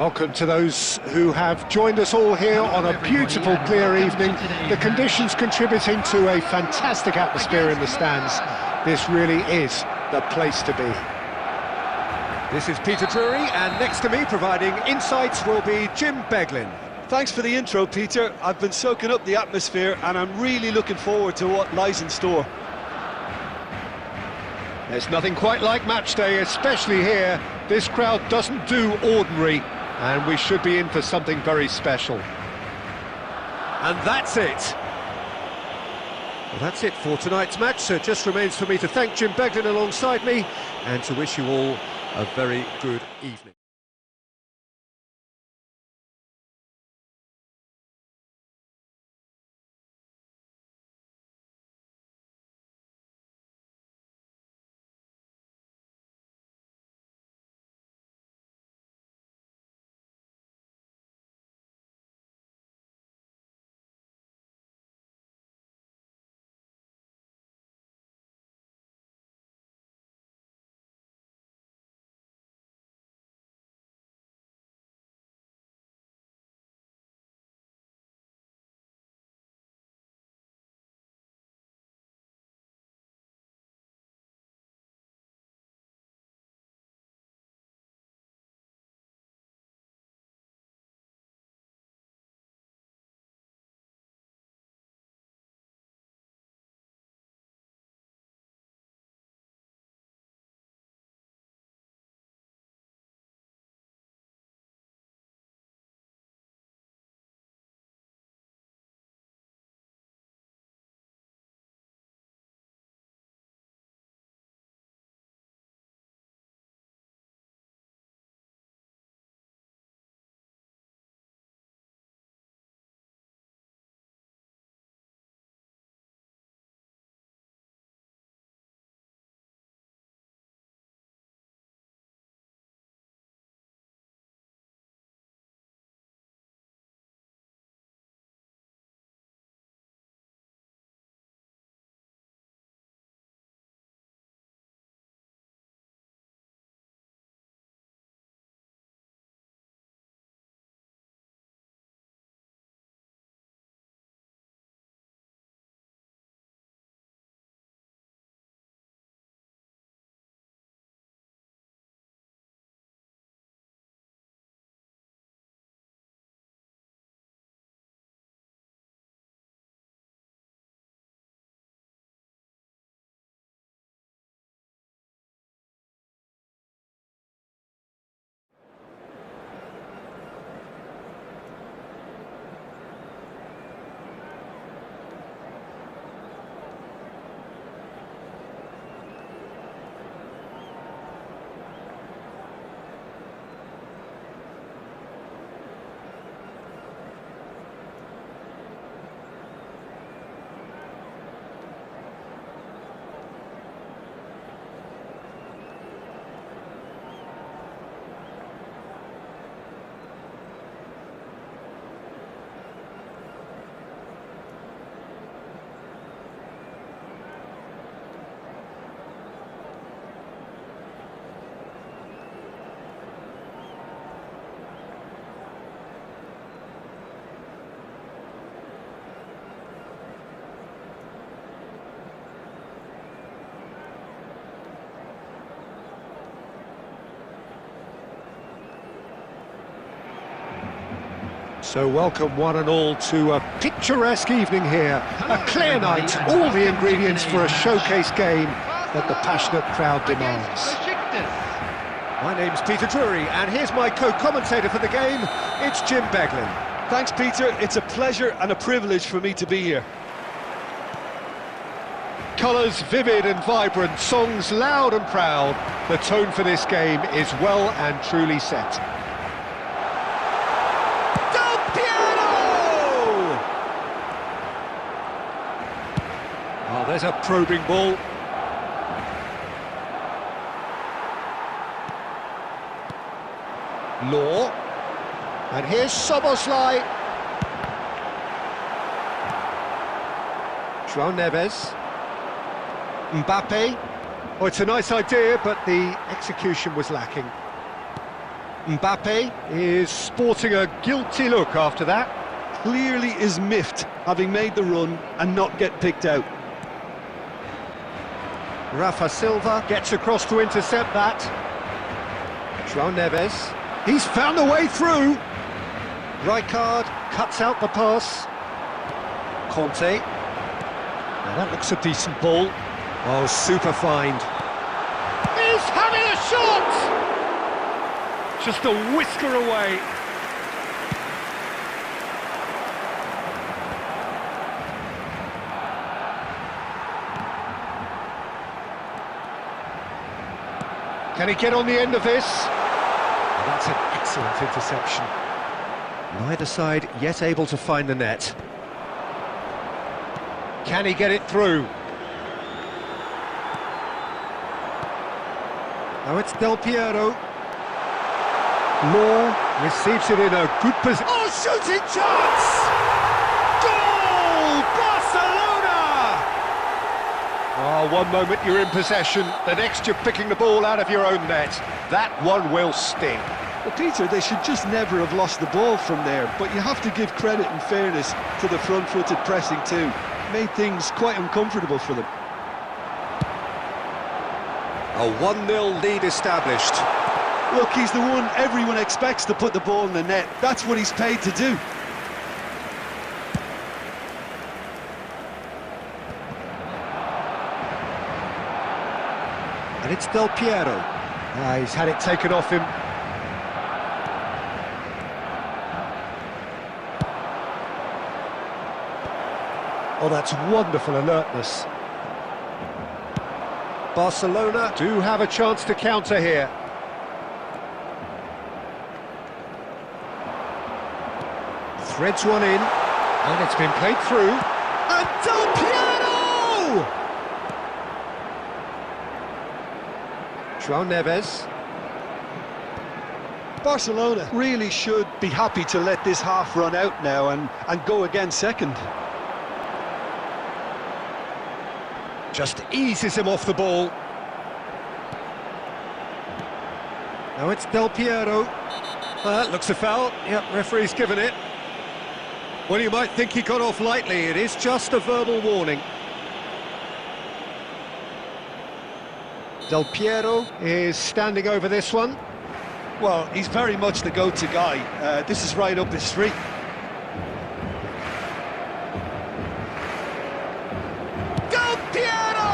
Welcome to those who have joined us all here on a beautiful, clear evening. The conditions contributing to a fantastic atmosphere in the stands. This really is the place to be. This is Peter Drury, and next to me, providing insights, will be Jim Beglin. Thanks for the intro, Peter. I've been soaking up the atmosphere, and I'm really looking forward to what lies in store. There's nothing quite like match day, especially here. This crowd doesn't do ordinary, and we should be in for something very special. And that's it. Well, that's it for tonight's match, so it just remains for me to thank Jim Beglin alongside me, and to wish you all a very good evening. So welcome one and all to a picturesque evening here, a clear night, all the ingredients for a showcase game that the passionate crowd demands. My name's Peter Drury, and here's my co-commentator for the game, it's Jim Beglin. Thanks, Peter. It's a pleasure and a privilege for me to be here. Colours vivid and vibrant, songs loud and proud. The tone for this game is well and truly set. Oh, there's a probing ball. Law. And here's Soboslai. João Neves. Mbappe. Oh, it's a nice idea, but the execution was lacking. Mbappe is sporting a guilty look after that. Clearly is miffed, having made the run and not get picked out. Rafa Silva gets across to intercept that. João Neves, he's found a way through. Rijkaard cuts out the pass. Conte. Now that looks a decent ball. Oh, super find. He's having a shot! Just a whisker away. Can he get on the end of this? That's an excellent interception. Neither side yet able to find the net. Can he get it through? Now it's Del Piero. Moore receives it in a good position. Oh, shooting chance! Goal! Barcelona! Oh, one moment you're in possession, the next you're picking the ball out of your own net. That one will sting. Well, Peter, they should just never have lost the ball from there, but you have to give credit and fairness to the front-footed pressing too. Made things quite uncomfortable for them. A 1-0 lead established. Look, he's the one everyone expects to put the ball in the net. That's what he's paid to do. And it's Del Piero. He's had it taken off him. Oh, that's wonderful alertness. Barcelona do have a chance to counter here. Threads one in, and it's been played through. And Del Piero! João Neves. Barcelona really should be happy to let this half run out now and go again second. Just eases him off the ball. Now it's Del Piero. That looks a foul. Yep, referee's given it. Well, you might think he got off lightly. It is just a verbal warning. Del Piero is standing over this one. Well, he's very much the go-to guy. This is right up his street. Del Piero!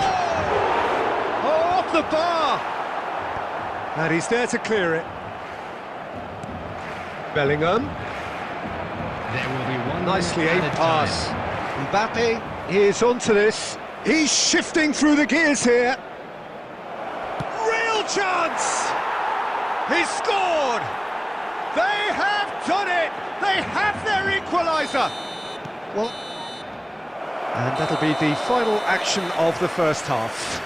Oh, off the bar! And he's there to clear it. Bellingham. There will be one Nicely at aimed a pass. time. Mbappe is onto this. He's shifting through the gears here. Real chance! He scored! They have done it! They have their equaliser! Well, and that'll be the final action of the first half.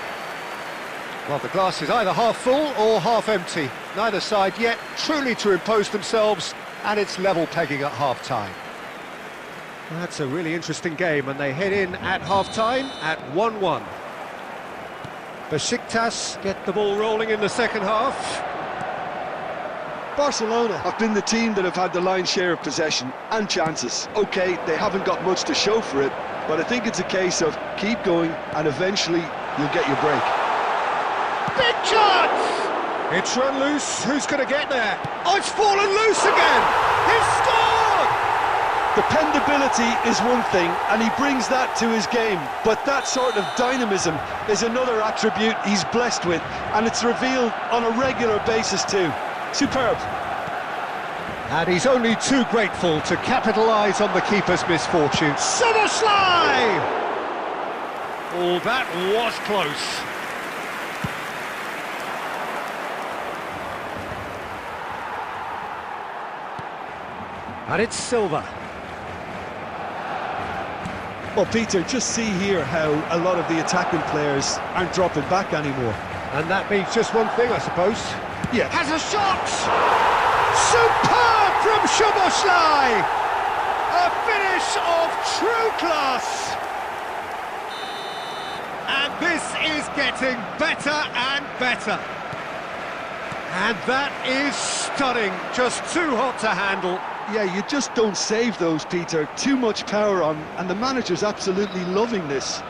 Well, the glass is either half full or half empty. Neither side yet truly to impose themselves, and it's level pegging at half-time. That's a really interesting game, and they head in at half-time at 1-1. Besiktas get the ball rolling in the second half. Barcelona have been the team that have had the lion's share of possession and chances. OK, they haven't got much to show for it, but I think it's a case of keep going and eventually you'll get your break. Big chance! It's run loose. Who's going to get there? Oh, it's fallen loose again! He's scored! Dependability is one thing, and he brings that to his game, but that sort of dynamism is another attribute he's blessed with, and it's revealed on a regular basis too. Superb. And he's only too grateful to capitalise on the keeper's misfortune. Soboslai! Oh, that was close. And it's Silva. Well, Peter, just see here how a lot of the attacking players aren't dropping back anymore. And that means just one thing, I suppose. Yeah. Has a shot! Superb from Soboslai! A finish of true class! And this is getting better and better. And that is Stunning, just too hot to handle. Yeah, you just don't save those, Peter. Too much power on, and the manager's absolutely loving this.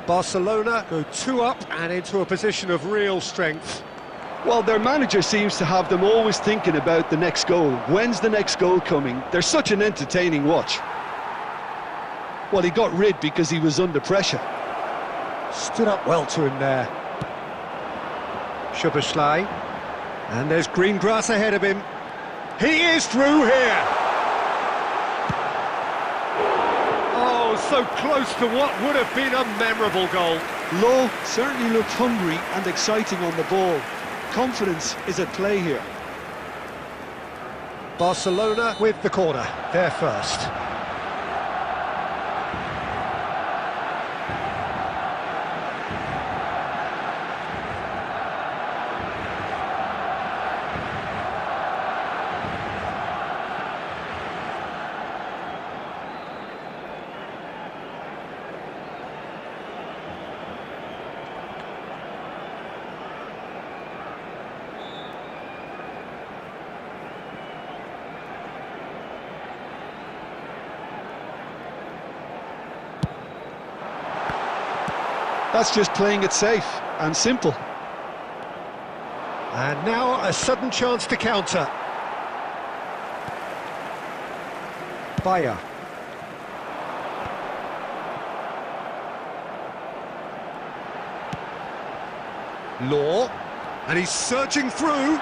Barcelona go 2 up and into a position of real strength. Well, their manager seems to have them always thinking about the next goal. When's the next goal coming? They're such an entertaining watch. Well, he got rid because he was under pressure. Stood up well to him there. Szoboszlai. And there's green grass ahead of him. He is through here! Oh, so close to what would have been a memorable goal. Lowe certainly looked hungry and exciting on the ball. Confidence is at play here. Barcelona with the corner, they're first. That's just playing it safe and simple. And now a sudden chance to counter. Bayer. Law, and he's surging through.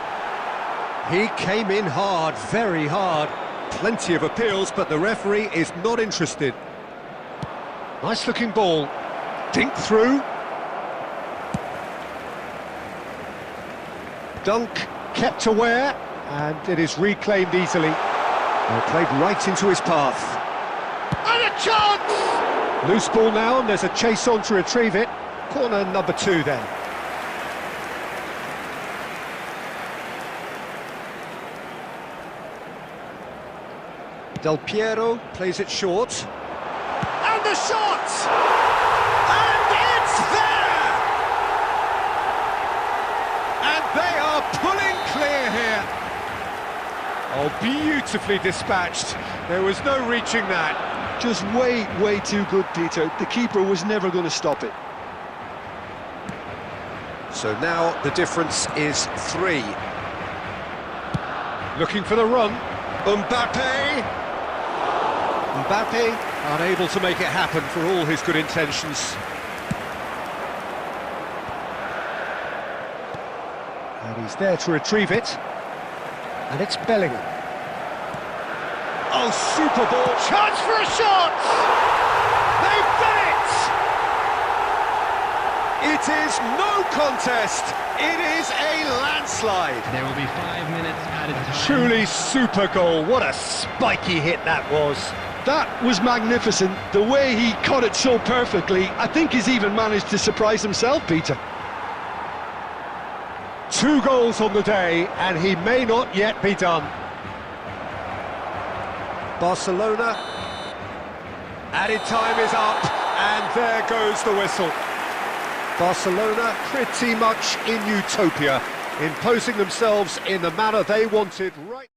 He came in hard, very hard. Plenty of appeals, but the referee is not interested. Nice looking ball. Dink through. Dunk kept aware, and it is reclaimed easily. Well, played right into his path. And a chance! Loose ball now, and there's a chase on to retrieve it. Corner number 2 then. Del Piero plays it short. And the shot! And it's there! And they are pulling clear here. Oh, beautifully dispatched. There was no reaching that. Just way too good, Peter. The keeper was never going to stop it. So now the difference is 3. Looking for the run. Mbappe! Mbappe unable to make it happen for all his good intentions. And he's there to retrieve it. And it's Bellingham. Oh, super ball. Chance for a shot! They've done it! It is no contest. It is a landslide. There will be 5 minutes added time. Truly super goal. What a spiky hit that was. That was magnificent. The way he cut it so perfectly, I think he's even managed to surprise himself, Peter. 2 goals on the day, and he may not yet be done. Barcelona, added time is up, and there goes the whistle. Barcelona pretty much in utopia, imposing themselves in the manner they wanted right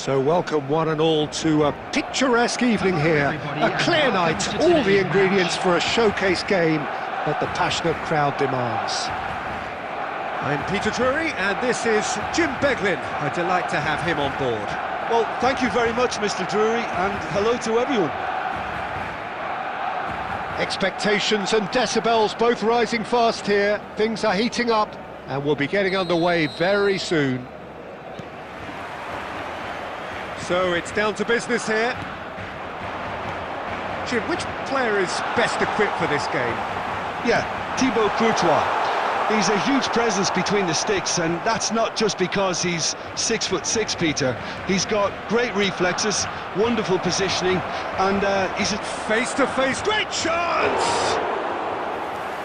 So welcome one and all to a picturesque evening here, a clear night, all the ingredients for a showcase game that the passionate crowd demands. I'm Peter Drury and this is Jim Beglin. A delight to have him on board. Well, thank you very much, Mr. Drury, and hello to everyone. Expectations and decibels both rising fast here. Things are heating up and we'll be getting underway very soon. So it's down to business here. Jim, which player is best equipped for this game? Yeah, Thibaut Courtois. He's a huge presence between the sticks, and that's not just because he's 6'6", Peter. He's got great reflexes, wonderful positioning, and he's a face-to-face, great chance!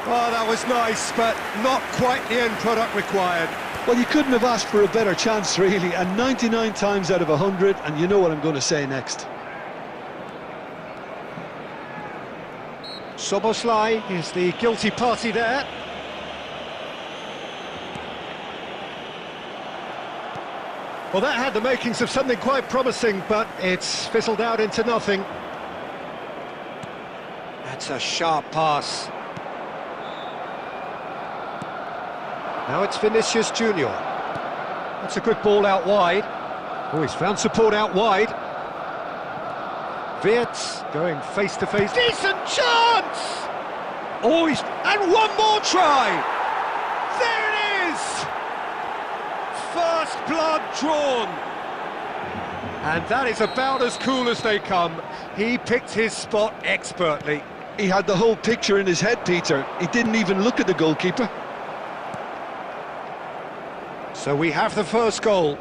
Oh, that was nice, but not quite the end product required. Well, you couldn't have asked for a better chance, really, and 99 times out of 100, and you know what I'm going to say next. Szoboszlai is the guilty party there. Well, that had the makings of something quite promising, but it's fizzled out into nothing. That's a sharp pass. Now it's Vinicius Junior. That's a good ball out wide. Oh, he's found support out wide. Wirtz going face-to-face. Decent chance! Oh, and one more try! There it is! First blood drawn. And that is about as cool as they come. He picked his spot expertly. He had the whole picture in his head, Peter. He didn't even look at the goalkeeper. So we have the first goal.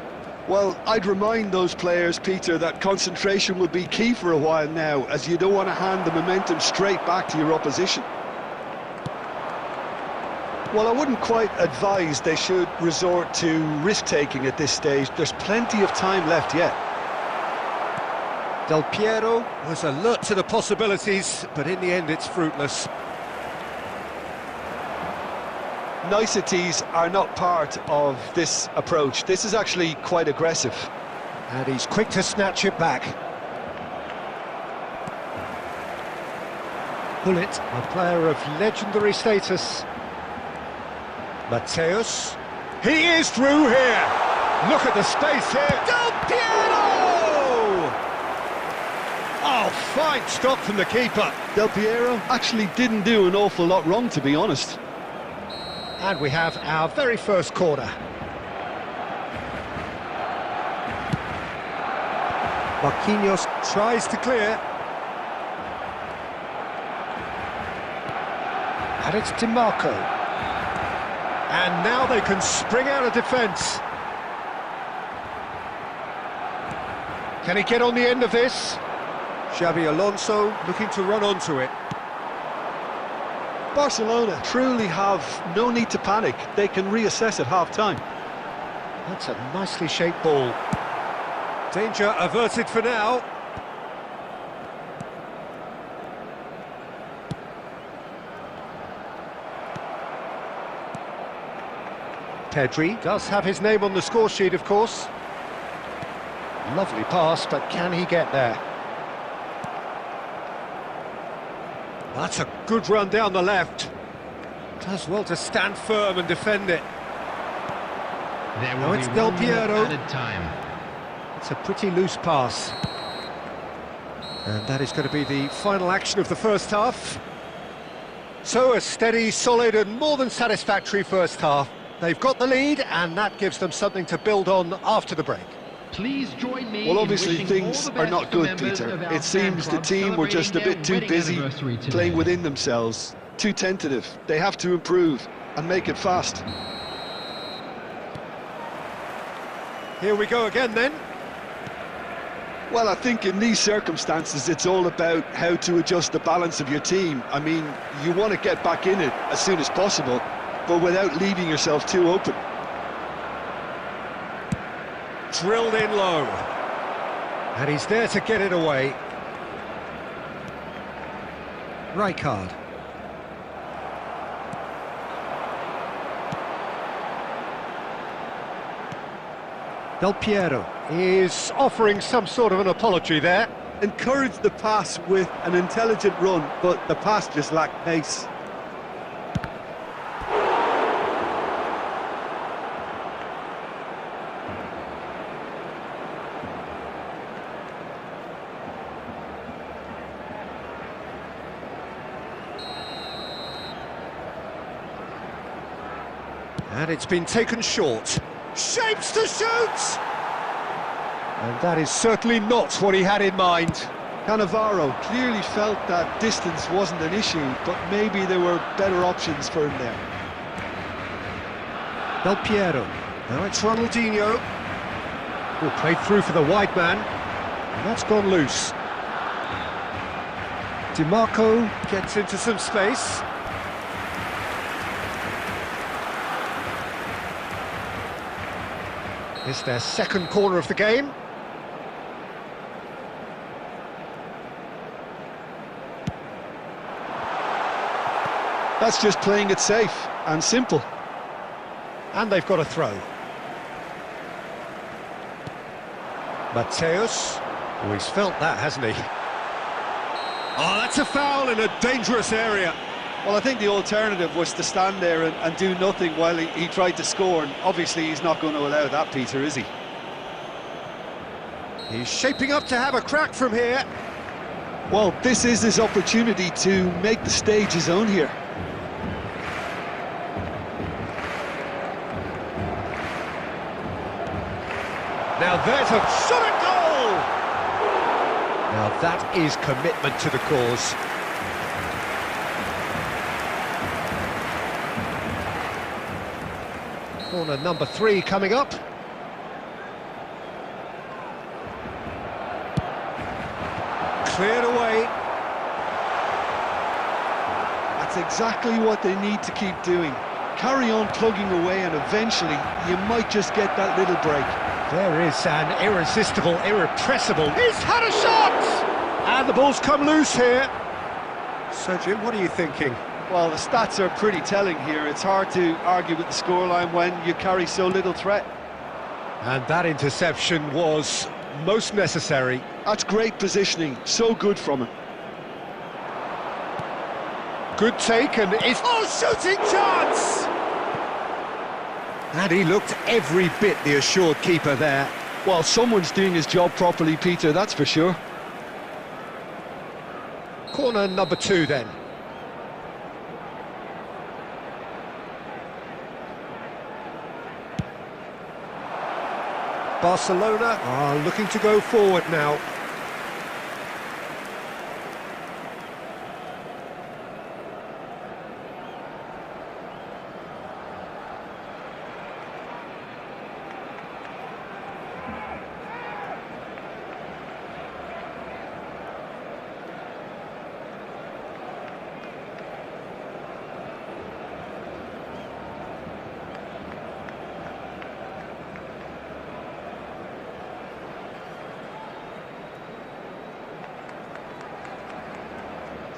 Well, I'd remind those players, Peter, that concentration will be key for a while now, as you don't want to hand the momentum straight back to your opposition. Well, I wouldn't quite advise they should resort to risk-taking at this stage. There's plenty of time left yet. Del Piero was alert to the possibilities, but in the end it's fruitless. Niceties are not part of this approach. This is actually quite aggressive. And he's quick to snatch it back. Bullet, a player of legendary status. Mateus. He is through here. Look at the space here. Del Piero! Oh, fine stop from the keeper. Del Piero actually didn't do an awful lot wrong, to be honest. And we have our very first corner. Marquinhos tries to clear. And it's DiMarco. And now they can spring out of defence. Can he get on the end of this? Xabi Alonso looking to run onto it. Barcelona truly have no need to panic. They can reassess at half-time. That's a nicely shaped ball. Danger averted for now. Pedri does have his name on the score sheet, of course. Lovely pass, but can he get there? That's a good run down the left. Does well to stand firm and defend it. Now it's Del Piero. It's a pretty loose pass. And that is going to be the final action of the first half. So a steady, solid and more than satisfactory first half. They've got the lead and that gives them something to build on after the break. Please join me. Well, obviously things are not good, Peter. It seems the team were just a bit too busy playing within themselves, too tentative. They have to improve and make it fast. Here we go again then. Well, I think in these circumstances it's all about how to adjust the balance of your team. I mean, you want to get back in it as soon as possible, but without leaving yourself too open. Drilled in low. And he's there to get it away. Rijkaard. Del Piero Is offering some sort of an apology there. Encouraged the pass with an intelligent run, but the pass just lacked pace. And it's been taken short. Shapes to shoot! And that is certainly not what he had in mind. Cannavaro clearly felt that distance wasn't an issue, but maybe there were better options for him there. Del Piero. Now it's Ronaldinho. Who played through for the wide man. And that's gone loose. Di Marco gets into some space. It's their second corner of the game. That's just playing it safe and simple. And they've got a throw. Mateus. Oh, he's felt that, hasn't he? Oh, that's a foul in a dangerous area. Well, I think the alternative was to stand there and do nothing while he tried to score, and obviously he's not going to allow that, Peter, is he? He's shaping up to have a crack from here. Well, this is his opportunity to make the stage his own here. Now there's a shot at goal! Now that is commitment to the cause. Corner number 3 coming up. Cleared away. That's exactly what they need to keep doing. Carry on plugging away, and eventually you might just get that little break. There is an irresistible, irrepressible. He's had a shot! And the ball's come loose here. So, Jim, what are you thinking? Well, the stats are pretty telling here. It's hard to argue with the scoreline when you carry so little threat. And that interception was most necessary. That's great positioning, so good from him. Good take, and it's... Oh, shooting chance! And he looked every bit the assured keeper there. Well, someone's doing his job properly, Peter, that's for sure. Corner number 2 then. Barcelona are looking to go forward now.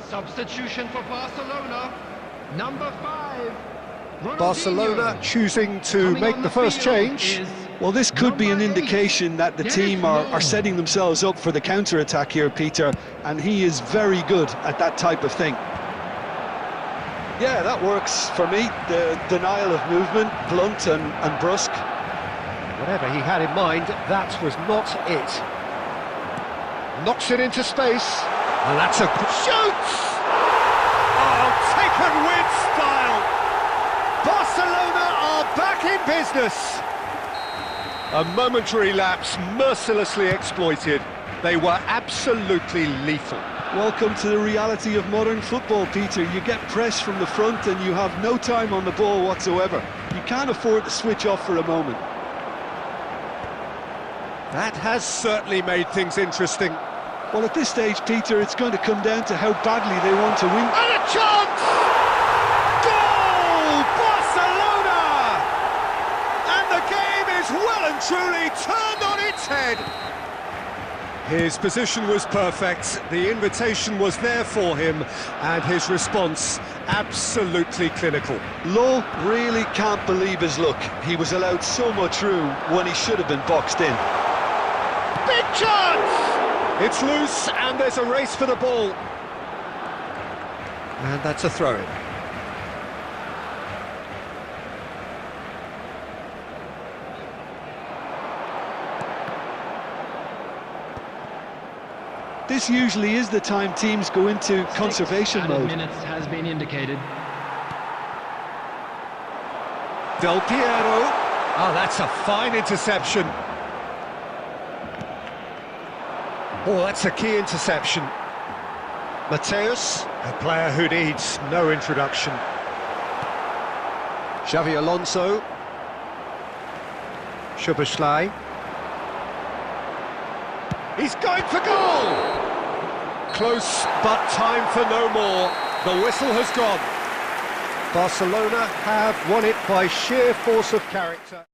Substitution for Barcelona, number 5. Barcelona choosing to make the first change. Well, this could be an indication that the team are setting themselves up for the counter-attack here, Peter, and he is very good at that type of thing. Yeah, that works for me. The denial of movement, blunt and brusque. Whatever he had in mind, that was not it. Knocks it into space. And that's a... Shoots! Oh, taken with style! Barcelona are back in business! A momentary lapse, mercilessly exploited. They were absolutely lethal. Welcome to the reality of modern football, Peter. You get press from the front and you have no time on the ball whatsoever. You can't afford to switch off for a moment. That has certainly made things interesting. Well, at this stage, Peter, it's going to come down to how badly they want to win. And a chance! Goal! Barcelona! And the game is well and truly turned on its head. His position was perfect, the invitation was there for him, and his response absolutely clinical. Lowe really can't believe his luck. He was allowed so much room when he should have been boxed in. Big chance! It's loose and there's a race for the ball. And that's a throw-in. This usually is the time teams go into conservation mode. Minutes has been indicated. Del Piero. Oh, that's a fine interception. Oh, that's a key interception. Mateus, a player who needs no introduction. Xavi Alonso. Szoboszlai. He's going for goal! Close, but time for no more. The whistle has gone. Barcelona have won it by sheer force of character.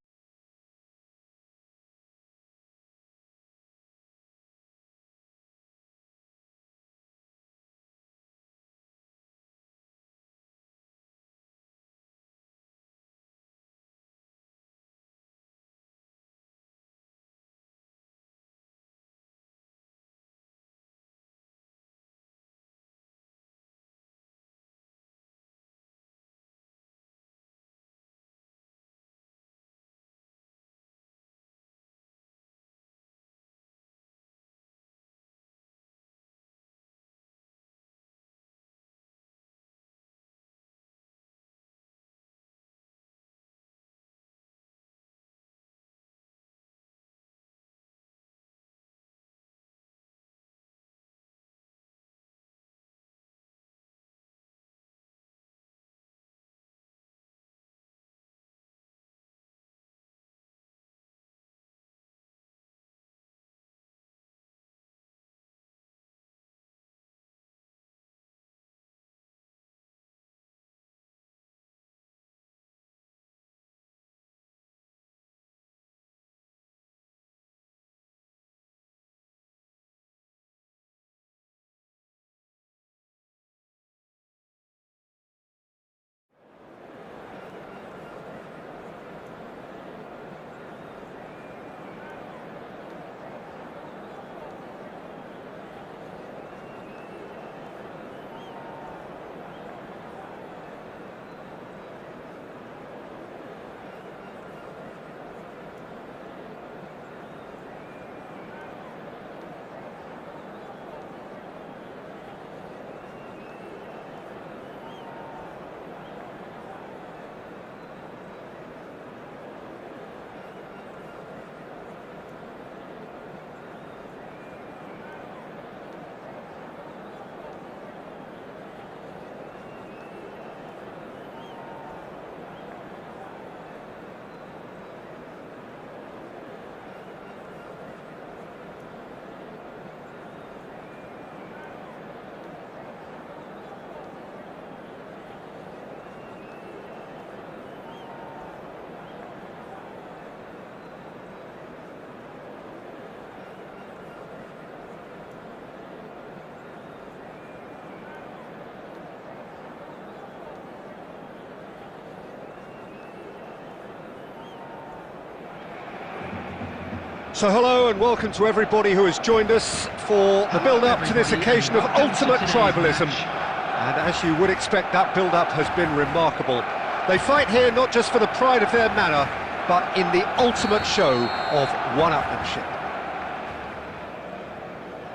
So hello and welcome to everybody who has joined us for the build-up to this occasion of ultimate tribalism. And as you would expect, that build-up has been remarkable. They fight here not just for the pride of their manor, but in the ultimate show of one-upmanship.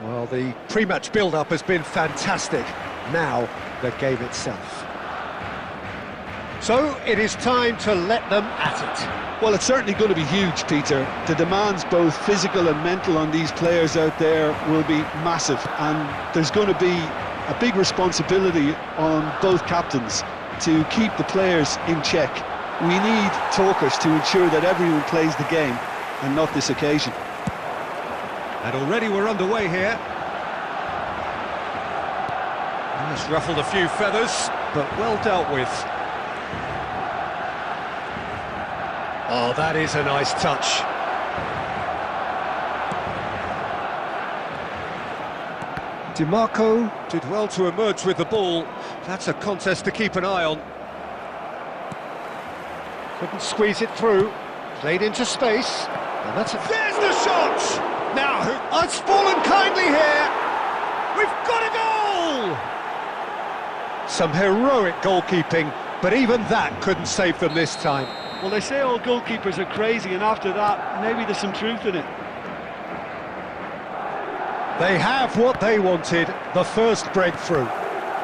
Well, the pre-match build-up has been fantastic. Now, the game itself. So, it is time to let them at it. Well, it's certainly going to be huge, Peter. The demands, both physical and mental, on these players out there will be massive, and there's going to be a big responsibility on both captains to keep the players in check. We need talkers to ensure that everyone plays the game, and not this occasion. And already we're underway here. It's ruffled a few feathers, but well dealt with. Oh, that is a nice touch. DiMarco did well to emerge with the ball. That's a contest to keep an eye on. Couldn't squeeze it through. Played into space. And that's a... There's the shot! Now, it's fallen kindly here. We've got a goal! Some heroic goalkeeping, but even that couldn't save them this time. Well, they say all goalkeepers are crazy, and after that, maybe there's some truth in it. They have what they wanted, the first breakthrough.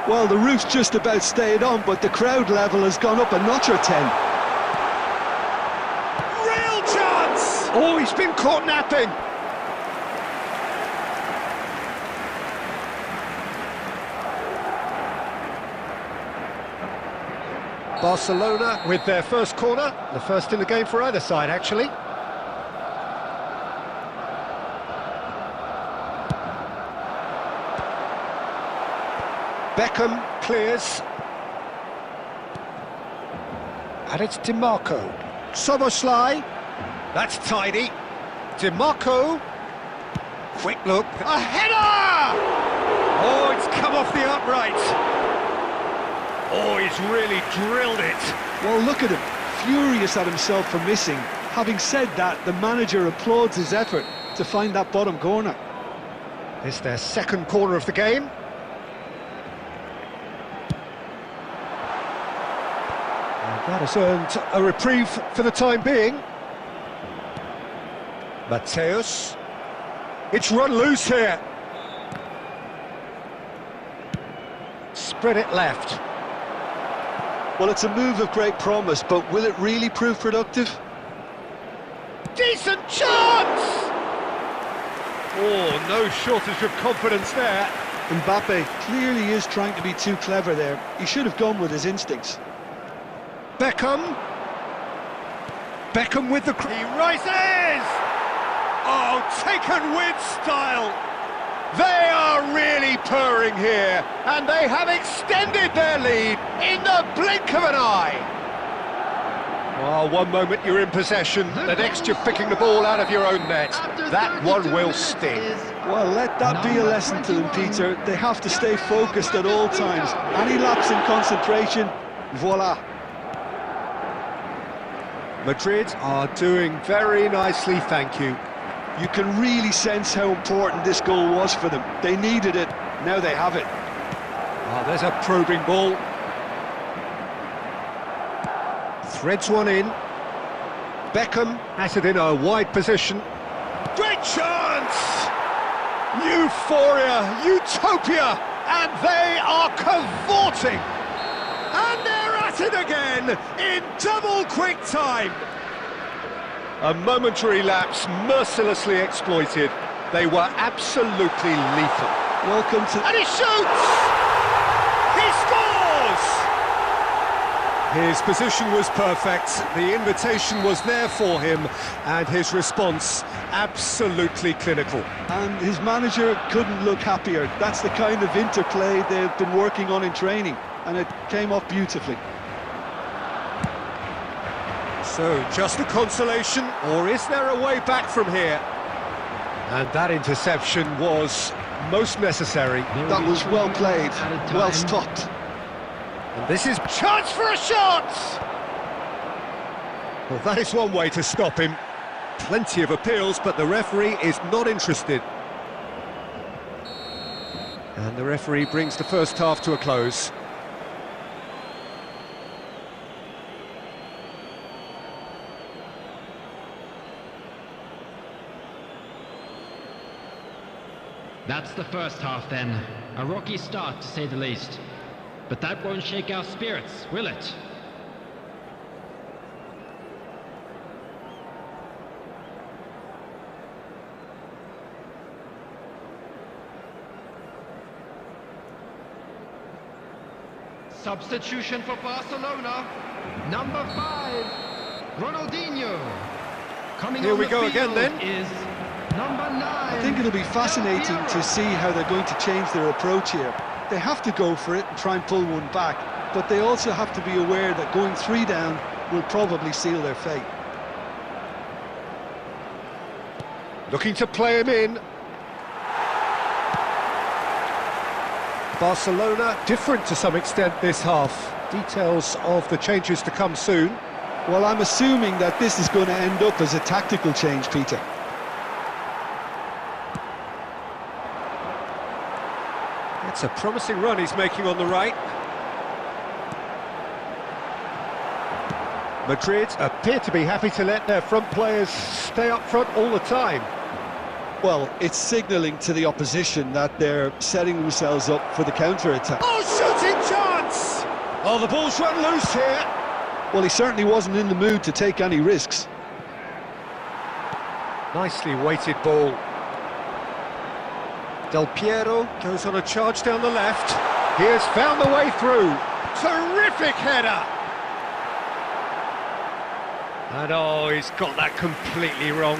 Well, the roof's just about stayed on, but the crowd level has gone up a notch or 10. Real chance! Oh, he's been caught napping. Barcelona with their first corner, the first in the game for either side, actually. Beckham clears. And it's DiMarco. Soboslai. That's tidy. DiMarco. Quick look. A header! Oh, it's come off the upright. Oh, he's really drilled it. Well, look at him, furious at himself for missing. Having said that, the manager applauds his effort to find that bottom corner. It's their second corner of the game. That has earned a reprieve for the time being. Mateus. It's run loose here. Spread it left. Well, it's a move of great promise, but will it really prove productive? Decent chance! Oh, no shortage of confidence there. Mbappe clearly is trying to be too clever there. He should have gone with his instincts. Beckham. Beckham with the... He rises! Oh, taken with style. They are really purring here, and they have extended their lead in the blink of an eye. Well, one moment you're in possession, the next you're picking the ball out of your own net. That one will sting. Well, let that be a lesson to them, Peter. They have to stay focused at all times. Any lapse in concentration, voila. Madrid are doing very nicely, thank you. You can really sense how important this goal was for them. They needed it, now they have it. Oh, there's a probing ball. Threads one in. Beckham has it in a wide position. Great chance! Euphoria, utopia, and they are cavorting. And they're at it again in double quick time. A momentary lapse mercilessly exploited. They were absolutely lethal. Welcome to... And he shoots! He scores! His position was perfect, the invitation was there for him, and his response absolutely clinical. And his manager couldn't look happier. That's the kind of interplay they've been working on in training, and it came off beautifully. So, just a consolation, or is there a way back from here? And that interception was most necessary. That was well played, well stopped. And this is chance for a shot! Well, that is one way to stop him. Plenty of appeals, but the referee is not interested. And the referee brings the first half to a close. That's the first half then. A rocky start, to say the least. But that won't shake our spirits, will it? Substitution for Barcelona. Number 5, Ronaldinho. Coming Here on we the go field again then. Is number 9. I think it'll be fascinating to see how they're going to change their approach here. They have to go for it and try and pull one back, but they also have to be aware that going 3 down will probably seal their fate. Looking to play him in. Barcelona different to some extent this half. Details of the changes to come soon. Well, I'm assuming that this is going to end up as a tactical change, Peter. It's a promising run he's making on the right. Madrid appear to be happy to let their front players stay up front all the time. Well, it's signalling to the opposition that they're setting themselves up for the counter-attack. Oh, shooting chance! Oh, the ball's run loose here. Well, he certainly wasn't in the mood to take any risks. Nicely weighted ball. Del Piero goes on a charge down the left. He has found the way through. Terrific header! And oh, he's got that completely wrong.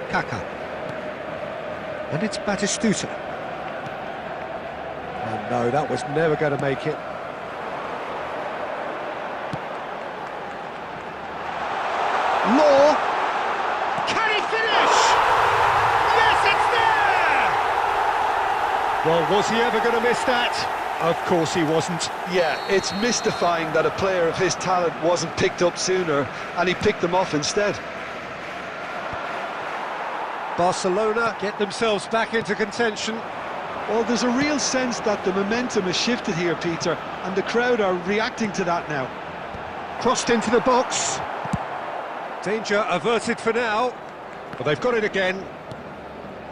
Kaka. And it's Batistuta. Oh no, that was never going to make it. Law. Can he finish? Yes, it's there! Well, was he ever going to miss that? Of course he wasn't. Yeah, it's mystifying that a player of his talent wasn't picked up sooner, and he picked them off instead. Barcelona get themselves back into contention. Well, there's a real sense that the momentum has shifted here, Peter, and the crowd are reacting to that now. Crossed into the box. Danger averted for now. But they've got it again.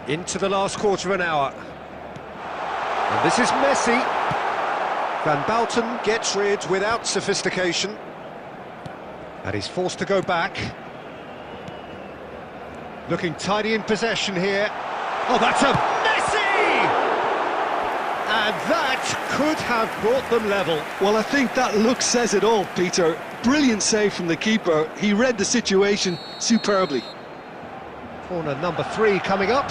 Into the last quarter of an hour. And this is Messi. Van Bouten gets rid without sophistication. And he's forced to go back. Looking tidy in possession here. Oh, that's a Messi! And that could have brought them level. Well, I think that look says it all, Peter. Brilliant save from the keeper. He read the situation superbly. Corner number 3 coming up.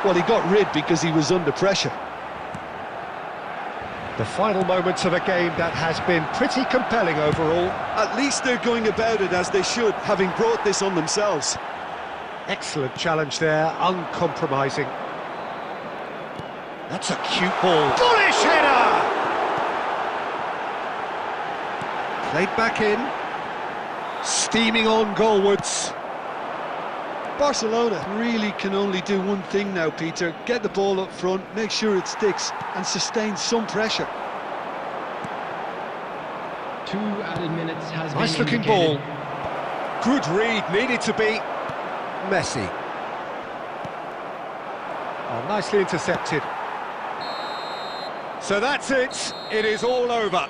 Well, he got rid because he was under pressure. The final moments of a game that has been pretty compelling overall. At least they're going about it as they should, having brought this on themselves. Excellent challenge there, uncompromising. That's a cute ball. Bullish header! Played back in. Steaming on goalwards. Barcelona really can only do one thing now, Peter. Get the ball up front, make sure it sticks, and sustain some pressure. 2 added minutes has been Nice looking indicated. ball. Good read, needed to be. Messi. Oh, nicely intercepted. So that's it. It is all over.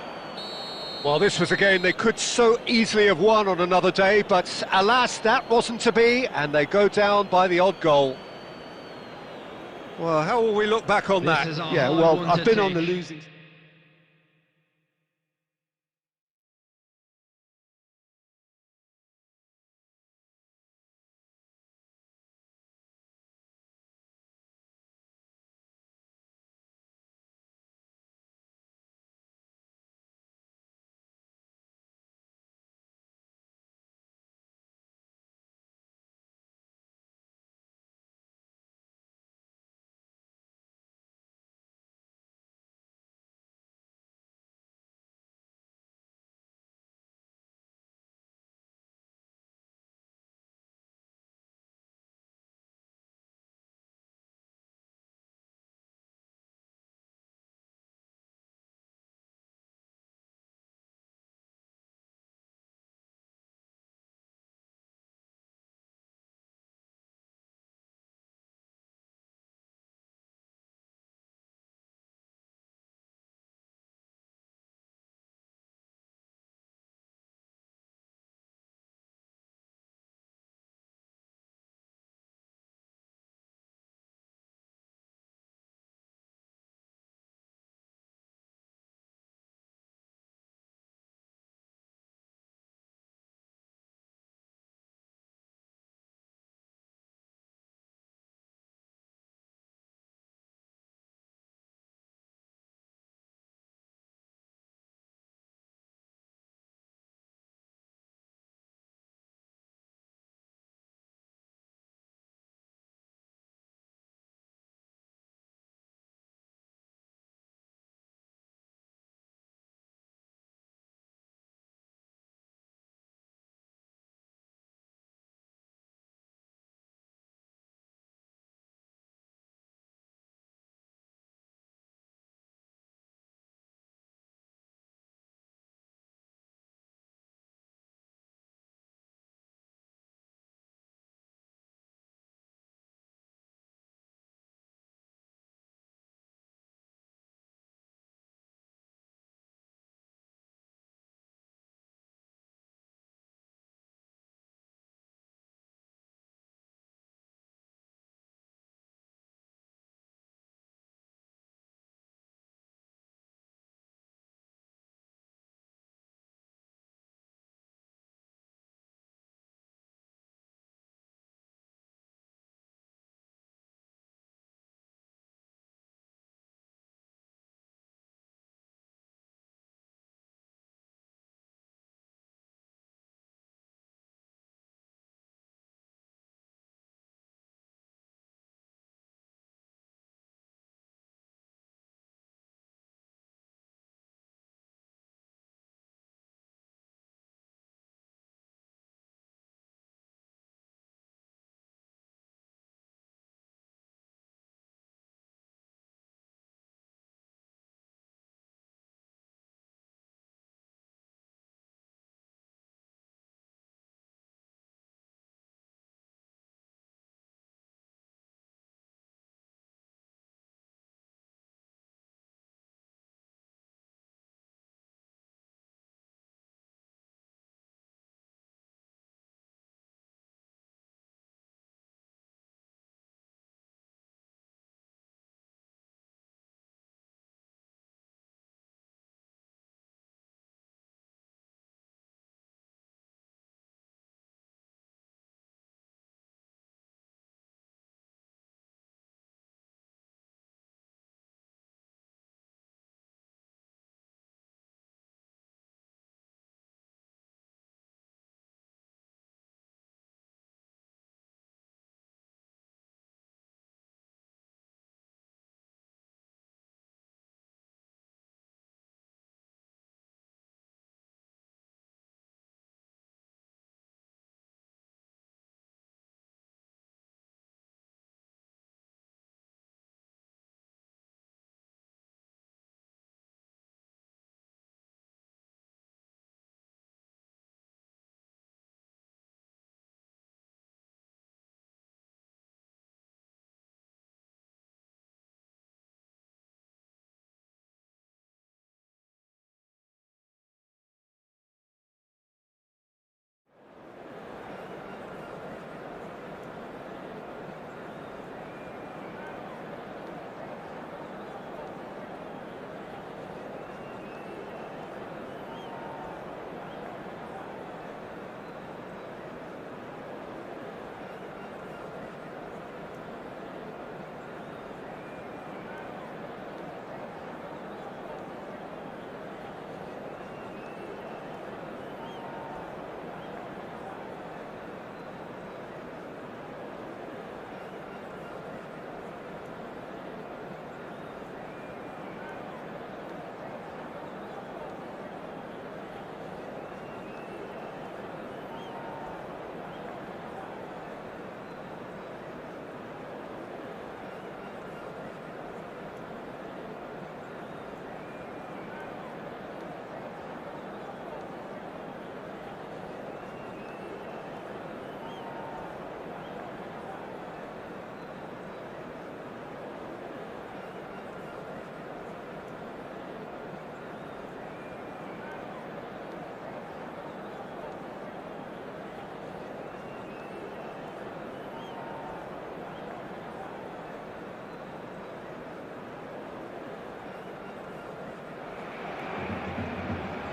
Well, this was a game they could so easily have won on another day, but alas, that wasn't to be, and they go down by the odd goal. Well, how will we look back on that? Yeah, well, I've been on the losing...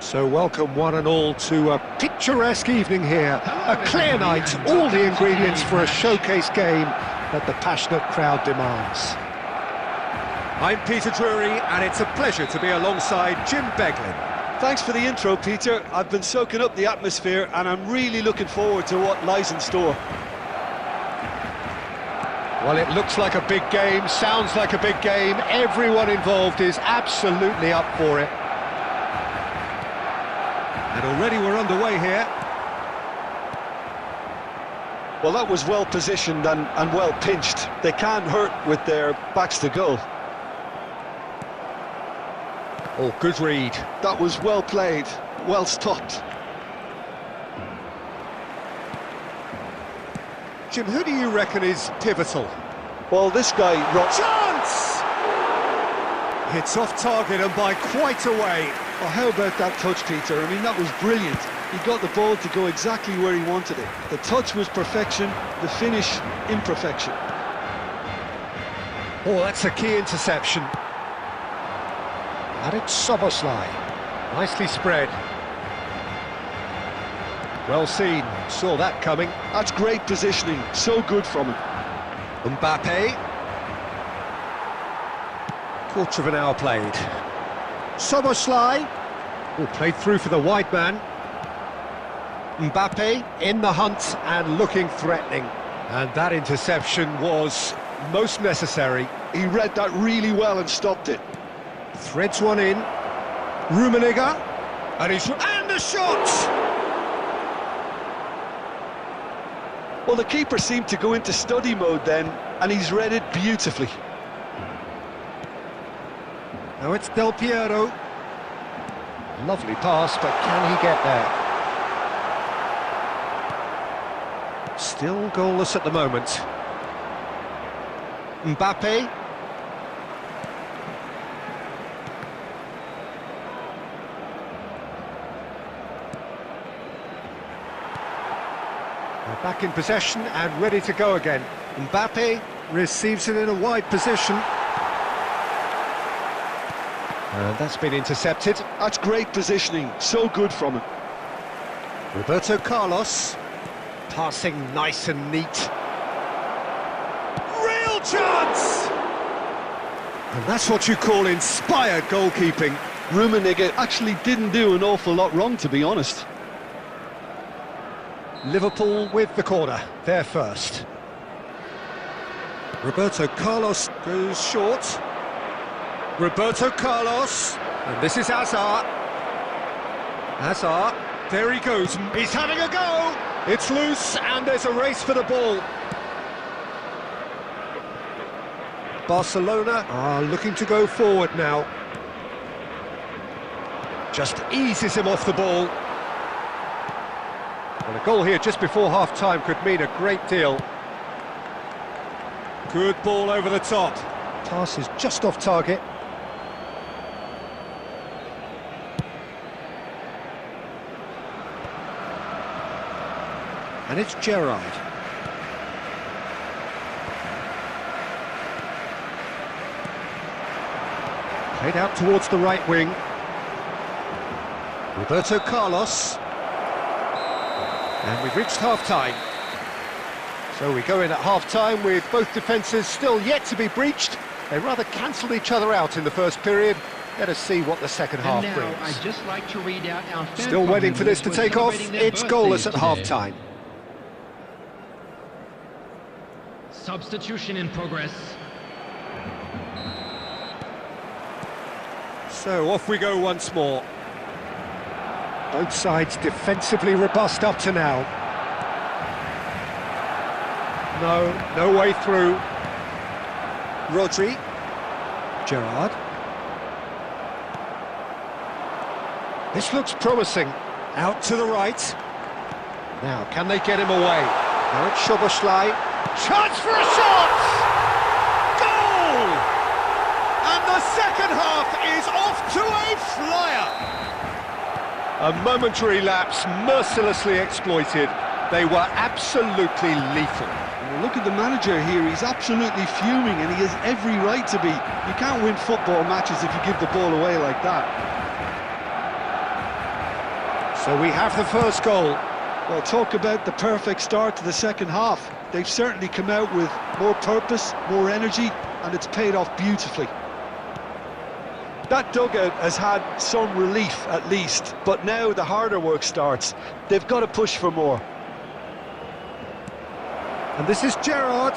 So welcome one and all to a picturesque evening here. A clear night, all the ingredients for a showcase game that the passionate crowd demands. I'm Peter Drury, and it's a pleasure to be alongside Jim Beglin. Thanks for the intro, Peter. I've been soaking up the atmosphere and I'm really looking forward to what lies in store. Well, it looks like a big game, sounds like a big game. Everyone involved is absolutely up for it. And already we're underway here. Well, that was well positioned and well pinched. They can't hurt with their backs to goal. Oh, good read. That was well played, well stopped. Jim, who do you reckon is pivotal? Well, this guy... Chance! It's off target and by quite a way. Oh, how about that touch, Peter? I mean, that was brilliant. He got the ball to go exactly where he wanted it. The touch was perfection, the finish, imperfection. Oh, that's a key interception. And it's Soboslai. Nicely spread. Well seen, saw that coming. That's great positioning, so good from him. Mbappe. Quarter of an hour played. Soboslai. Oh, played through for the wide man. Mbappe in the hunt and looking threatening. And that interception was most necessary. He read that really well and stopped it. Threads one in. Rummenigge. And the shot! Well, the keeper seemed to go into study mode then, and he's read it beautifully. Now it's Del Piero. Lovely pass, but can he get there? Still goalless at the moment. Mbappe. They're back in possession and ready to go again. Mbappe receives it in a wide position. And that's been intercepted. That's great positioning, so good from him. Roberto Carlos, passing nice and neat. Real chance! And that's what you call inspired goalkeeping. Rummenigge actually didn't do an awful lot wrong, to be honest. Liverpool with the corner, they're first. Roberto Carlos goes short. Roberto Carlos, and this is Hazard. Hazard, there he goes, he's having a go! It's loose, and there's a race for the ball. Barcelona are looking to go forward now. Just eases him off the ball. Well, a goal here just before half-time could mean a great deal. Good ball over the top. Pass is just off target. And it's Gerrard. Played out towards the right wing. Roberto Carlos. And we've reached half-time. So we go in at half-time with both defences still yet to be breached. They rather cancelled each other out in the first period. Let us see what the second half brings. I'd just like to read out our fan Still waiting for this to who are take off. celebrating their It's goalless at birthdays half-time. today. Substitution in progress. So off we go once more. Both sides defensively robust up to now. No way through. Rodri. Gerrard. This looks promising. Out to the right. Now, can they get him away? Now it's Soboslai. Chance for a shot! Goal! And the second half is off to a flyer. A momentary lapse, mercilessly exploited. They were absolutely lethal. Well, look at the manager here, he's absolutely fuming and he has every right to be. You can't win football matches if you give the ball away like that. So we have the first goal. Well, talk about the perfect start to the second half. They've certainly come out with more purpose, more energy, and it's paid off beautifully. That dugout has had some relief at least, but now the harder work starts. They've got to push for more. And this is Gerrard.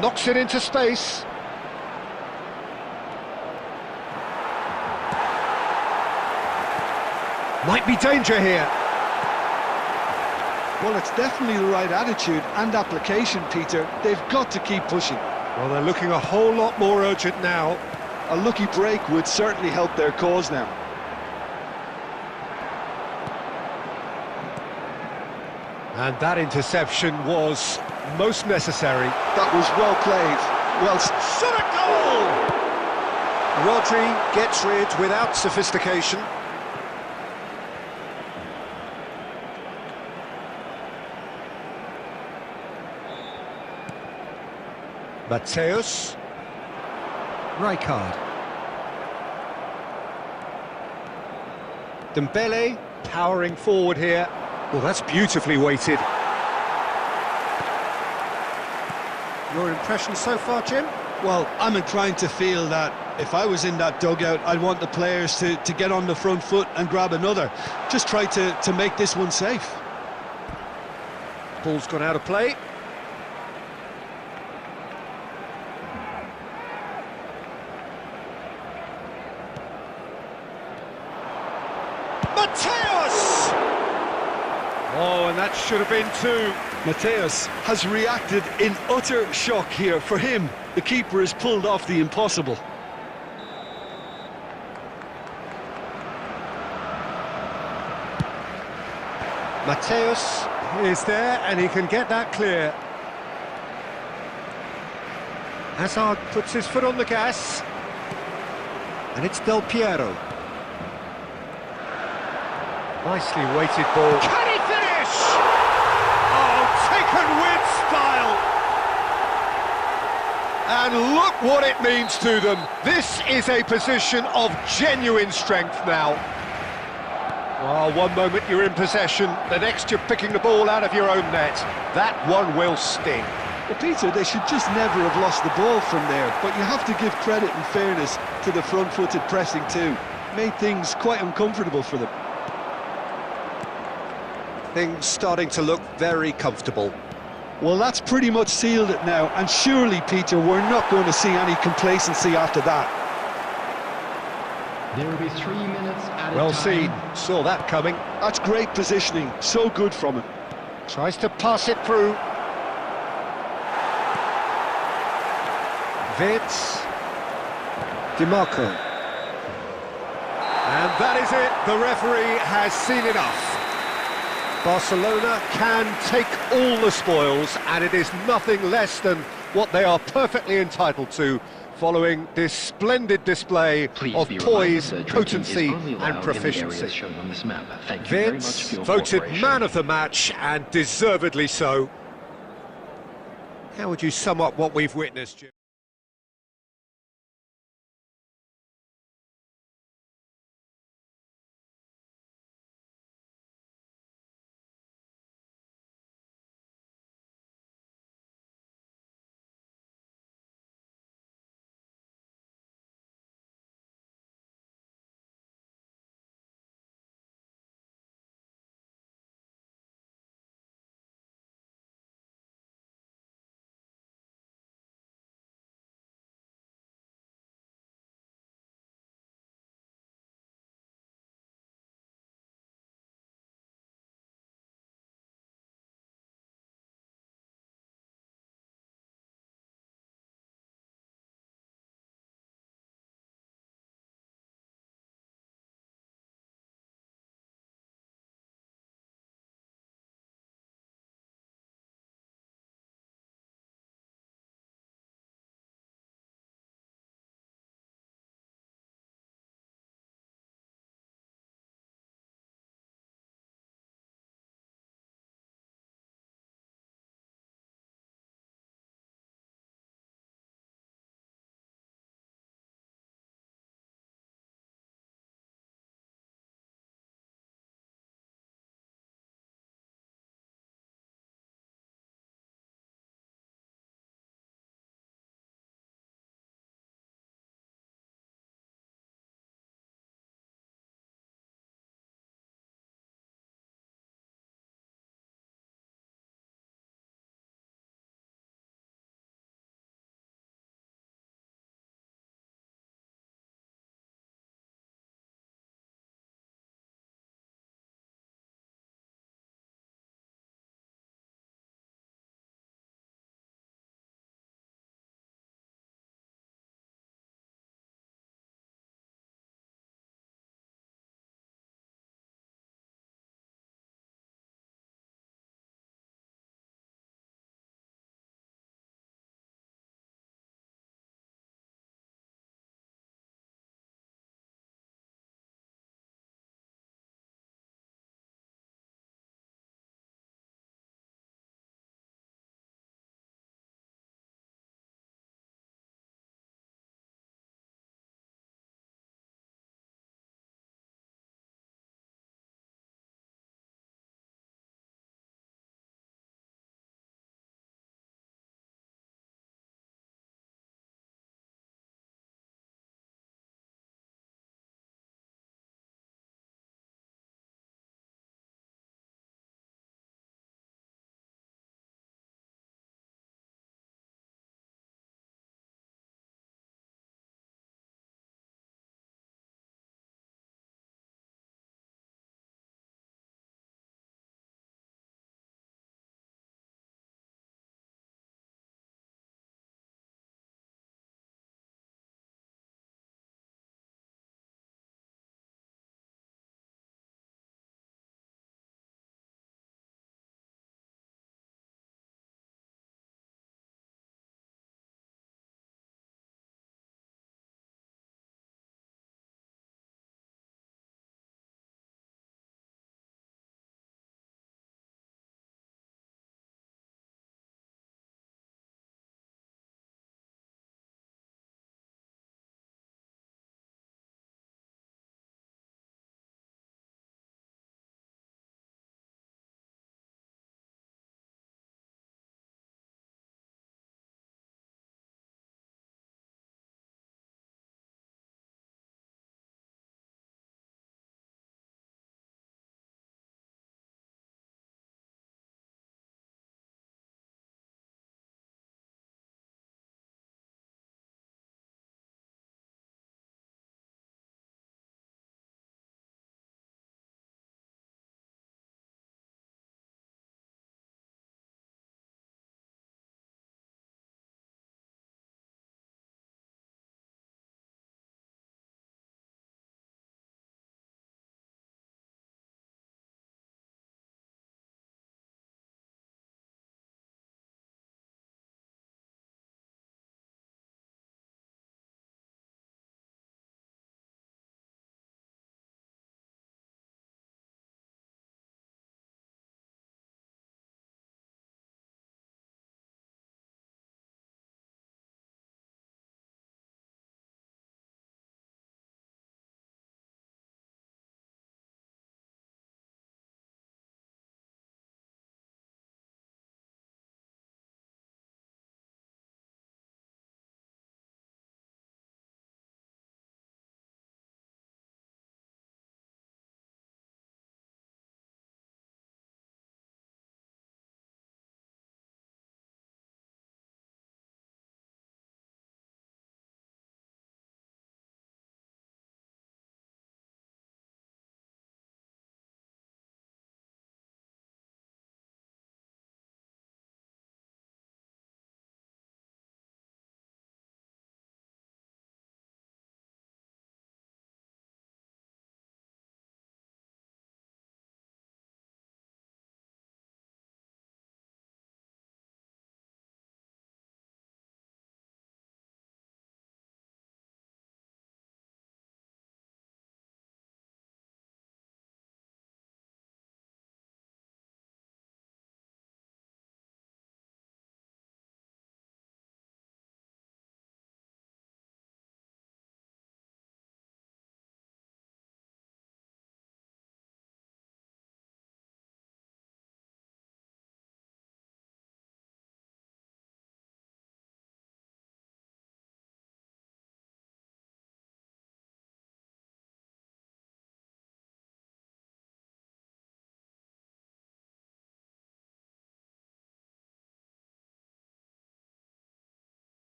Knocks it into space. Might be danger here. Well, it's definitely the right attitude and application, Peter. They've got to keep pushing. Well, they're looking a whole lot more urgent now. A lucky break would certainly help their cause now. And that interception was most necessary. That was well played. Well, Shot a goal! Rodri gets rid without sophistication. Mateus. Rijkaard. Dembele powering forward here. Well, that's beautifully weighted. Your impression so far, Jim? well, I'm inclined to feel that if I was in that dugout, I'd want the players to get on the front foot and grab another. Just try to make this one safe. Ball's gone out of play. Mateus! Oh, and that should have been two. Mateus has reacted in utter shock here. For him, the keeper has pulled off the impossible. Mateus is there and he can get that clear. Hazard puts his foot on the gas. And it's Del Piero. Nicely weighted ball. Can he finish? Oh, taken with style. And look what it means to them. This is a position of genuine strength now. Well, one moment you're in possession, the next you're picking the ball out of your own net. That one will sting. Well, Peter, they should just never have lost the ball from there, but you have to give credit and fairness to the front-footed pressing too. Made things quite uncomfortable for them. Things starting to look very comfortable. Well, that's pretty much sealed it now, and surely, Peter, we're not going to see any complacency after that. There will be 3 minutes at Well a time. seen, saw that coming. That's great positioning, so good from him. Tries to pass it through. Vitz. DiMarco. And that is it, the referee has seen enough. Barcelona can take all the spoils, and it is nothing less than what they are perfectly entitled to, following this splendid display of poise, potency and proficiency. Vitz voted man of the match, and deservedly so. How would you sum up what we've witnessed, Jim?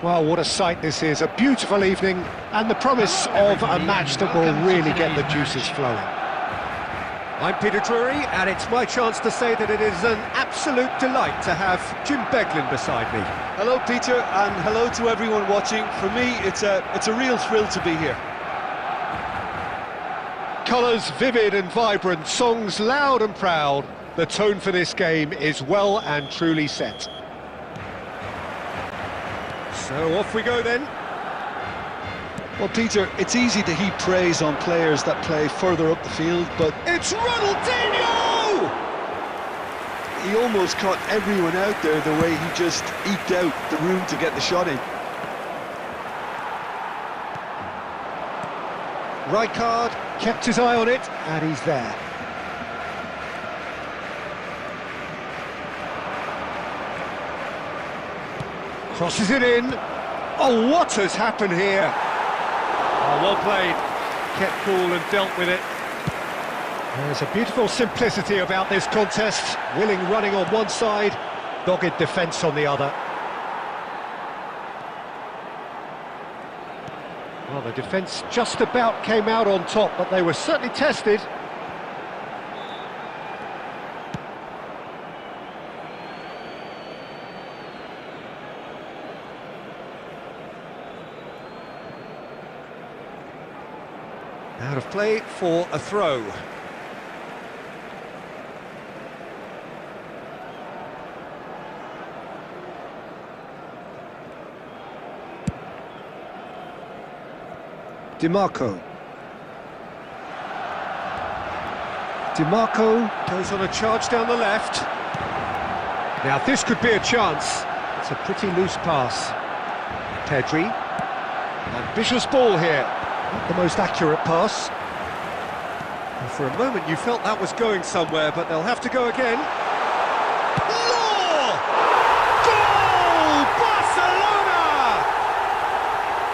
Well, what a sight this is, a beautiful evening, and the promise of a match that will really get the juices flowing. I'm Peter Drury, and it's my chance to say that it is an absolute delight to have Jim Beglin beside me. Hello, Peter, and hello to everyone watching. For me, it's a real thrill to be here. Colours vivid and vibrant, songs loud and proud. The tone for this game is well and truly set. So off we go then. Well, Peter, it's easy to heap praise on players that play further up the field, but It's Ronaldinho! he almost caught everyone out there the way he just eked out the room to get the shot in. Rijkaard kept his eye on it, and he's there. Crosses it in. Oh, what has happened here? Oh, well played. Kept cool and dealt with it. There's a beautiful simplicity about this contest. Willing running on one side, dogged defence on the other. Well, the defence just about came out on top, but they were certainly tested. Out of play for a throw. DiMarco. DiMarco goes on a charge down the left. Now this could be a chance. It's a pretty loose pass. Pedri. Ambitious ball here. Not the most accurate pass. And for a moment you felt that was going somewhere, but they'll have to go again. Law! Goal! Barcelona!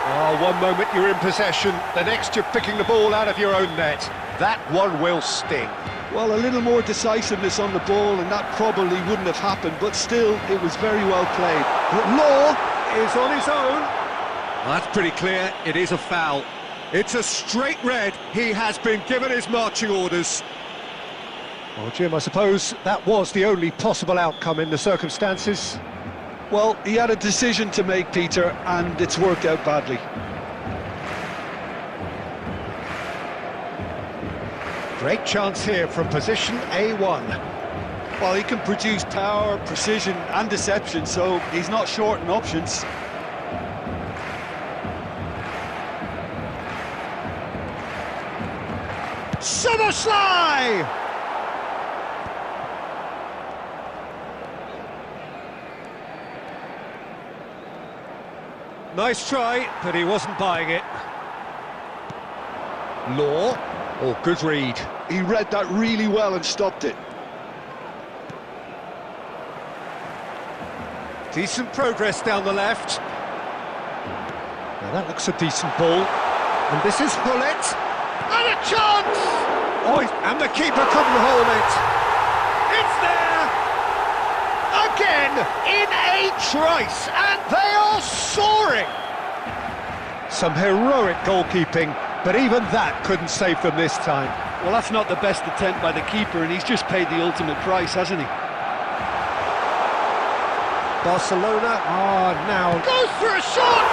Oh, one moment you're in possession, the next you're picking the ball out of your own net. That one will sting. Well, a little more decisiveness on the ball and that probably wouldn't have happened, but still, it was very well played. Law is on his own. That's pretty clear, it is a foul. It's a straight red. He has been given his marching orders. Well, Jim, I suppose that was the only possible outcome in the circumstances. Well, he had a decision to make, Peter, and it's worked out badly. Great chance here from position A1. Well, he can produce power, precision and deception, so he's not short in options. Summerslide! Nice try, but he wasn't buying it. Law. Oh, good read. He read that really well and stopped it. Decent progress down the left. Now that looks a decent ball. And this is Hullet. And a chance! Oh, and the keeper couldn't hold it. It's there! Again, in a trice, and they are soaring! Some heroic goalkeeping, but even that couldn't save them this time. Well, that's not the best attempt by the keeper, and he's just paid the ultimate price, hasn't he? Barcelona, now goes for a shot!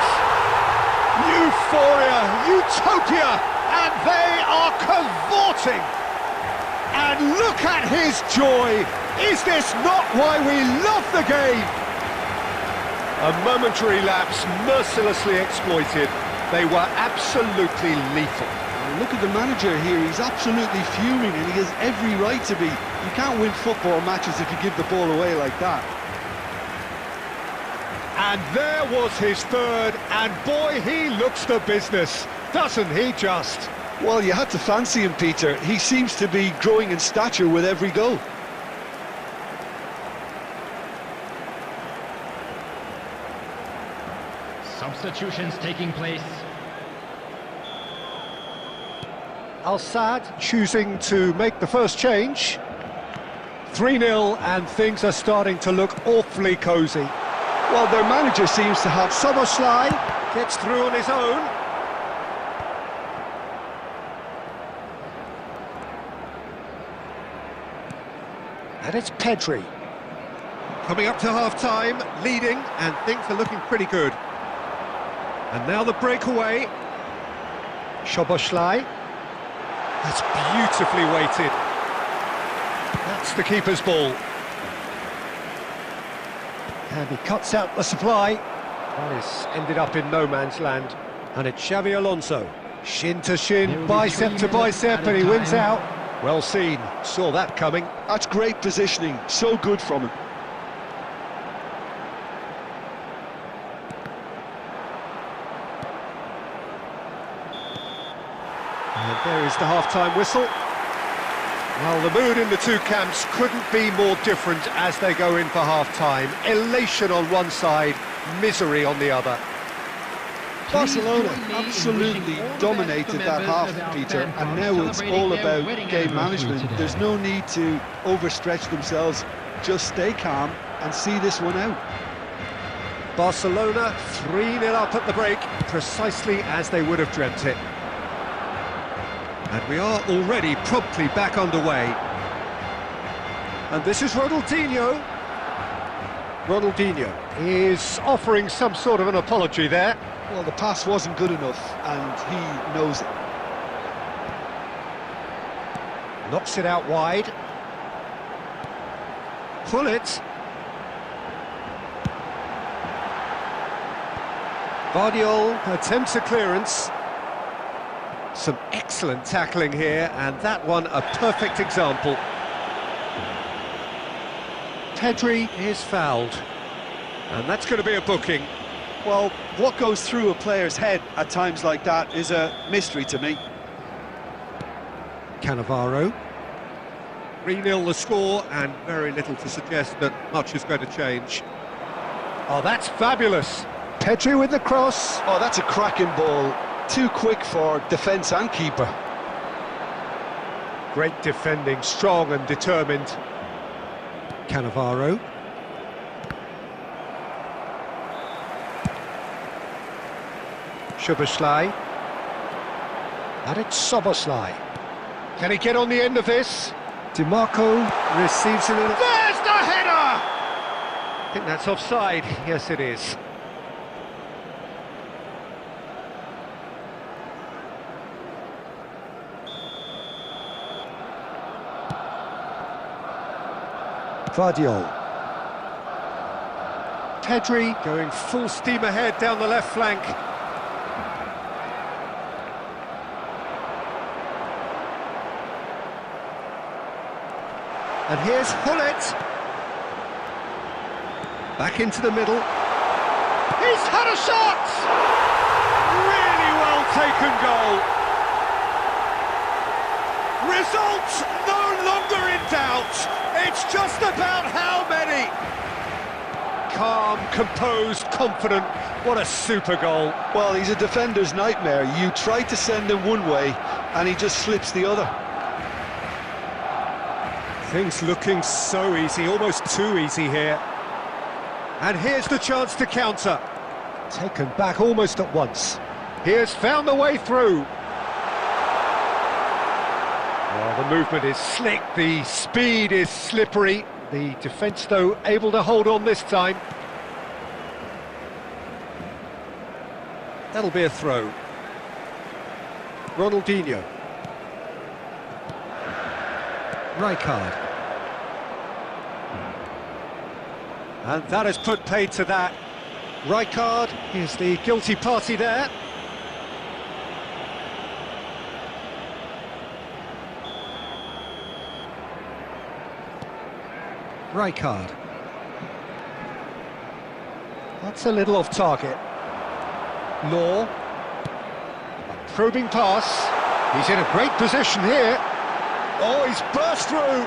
Euphoria, utopia! And they are cavorting! And look at his joy! Is this not why we love the game? A momentary lapse, mercilessly exploited. They were absolutely lethal. Look at the manager here, he's absolutely fuming and he has every right to be. You can't win football matches if you give the ball away like that. And there was his third, and boy, he looks the business, doesn't he just? Well, you had to fancy him, Peter. He seems to be growing in stature with every goal. Substitutions taking place. Al-Sadd choosing to make the first change. 3-0, and things are starting to look awfully cosy. Well, their manager seems to have... Soboslai gets through on his own. And it's Pedri. Coming up to half-time, leading, and things are looking pretty good. And now the breakaway. Soboslai. That's beautifully weighted. That's the keeper's ball. And he cuts out the supply. That is ended up in no man's land. And it's Xavi Alonso. Shin to shin, bicep to bicep, and he wins out. Well seen, saw that coming. That's great positioning, so good from him. And there is the half-time whistle. Well, the mood in the two camps couldn't be more different as they go in for half-time. Elation on one side, misery on the other. Barcelona absolutely dominated that half, Peter, and now it's all about game management. There's no need to overstretch themselves. Just stay calm and see this one out. Barcelona 3-0 up at the break, precisely as they would have dreamt it. And we are already promptly back underway. And this is Ronaldinho. Ronaldinho is offering some sort of an apology there. Well, the pass wasn't good enough, and he knows it. Knocks it out wide. Pull it. Guardiola attempts a clearance. Some excellent tackling here, and that one a perfect example. Pedri is fouled, and that's going to be a booking. Well, what goes through a player's head at times like that is a mystery to me. Cannavaro. 3-0 the score, and very little to suggest that much is going to change. Oh, that's fabulous. Pedri with the cross. Oh, that's a cracking ball. Too quick for defence and keeper. Great defending, strong and determined. Cannavaro. Soboslai. And it's Soboslai. Can he get on the end of this? DiMarco receives a little... There's the header! I think that's offside. Yes, it is. Guardiola. Pedri going full steam ahead down the left flank. And here's Hullet. Back into the middle. He's had a shot! Really well taken goal. Result no longer in doubt. It's just about how many. Calm, composed, confident. What a super goal. Well, he's a defender's nightmare. You try to send him one way, and he just slips the other. Things looking so easy, almost too easy here. And here's the chance to counter. Taken back almost at once. He has found the way through. Well, the movement is slick, the speed is slippery. The defence, though, able to hold on this time. That'll be a throw. Ronaldinho. Rijkaard. And that has put paid to that. Rijkaard is the guilty party there. Rijkaard. That's a little off target. Law. A probing pass. He's in a great position here. Oh, he's burst through.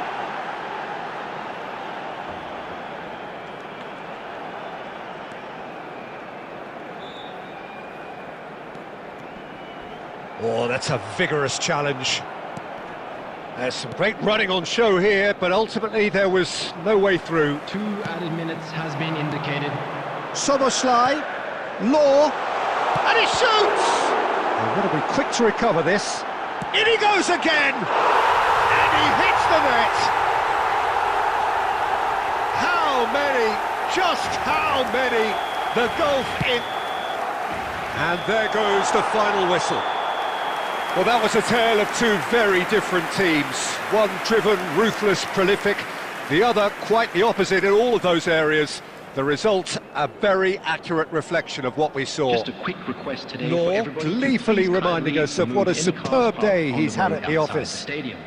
Oh, that's a vigorous challenge. There's some great running on show here, but ultimately there was no way through. 2 added minutes has been indicated. Soboslai, Law, and he shoots! They've got to be quick to recover this. In he goes again! And he hits the net! How many, just how many, the gulf in... And there goes the final whistle. Well, that was a tale of two very different teams. One driven, ruthless, prolific, the other quite the opposite in all of those areas. The result, a very accurate reflection of what we saw. Just a quick request today Law for everybody to gleefully please reminding kindly us of what a remove any cars superb parked day on he's the had road at the outside office. stadium.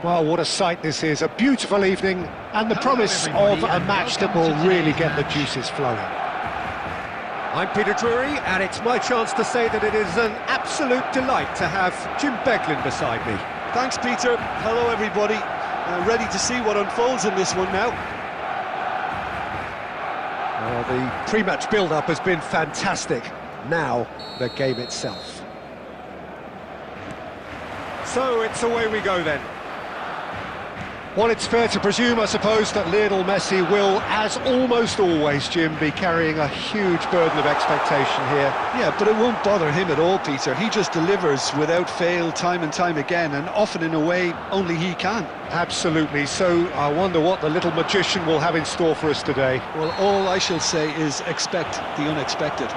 Well, what a sight this is, a beautiful evening, and the promise of a match that will really get the juices flowing. I'm Peter Drury, and it's my chance to say that it is an absolute delight to have Jim Beglin beside me. Thanks, Peter. Hello, everybody. Ready to see what unfolds in this one now. Well, the pre-match build-up has been fantastic. Now, the game itself. So, it's away we go then. Well, it's fair to presume, I suppose, that Lionel Messi will, as almost always, Jim, be carrying a huge burden of expectation here. Yeah, but it won't bother him at all, Peter. He just delivers without fail time and time again, and often in a way only he can. Absolutely. So I wonder what the little magician will have in store for us today. Well, all I shall say is expect the unexpected.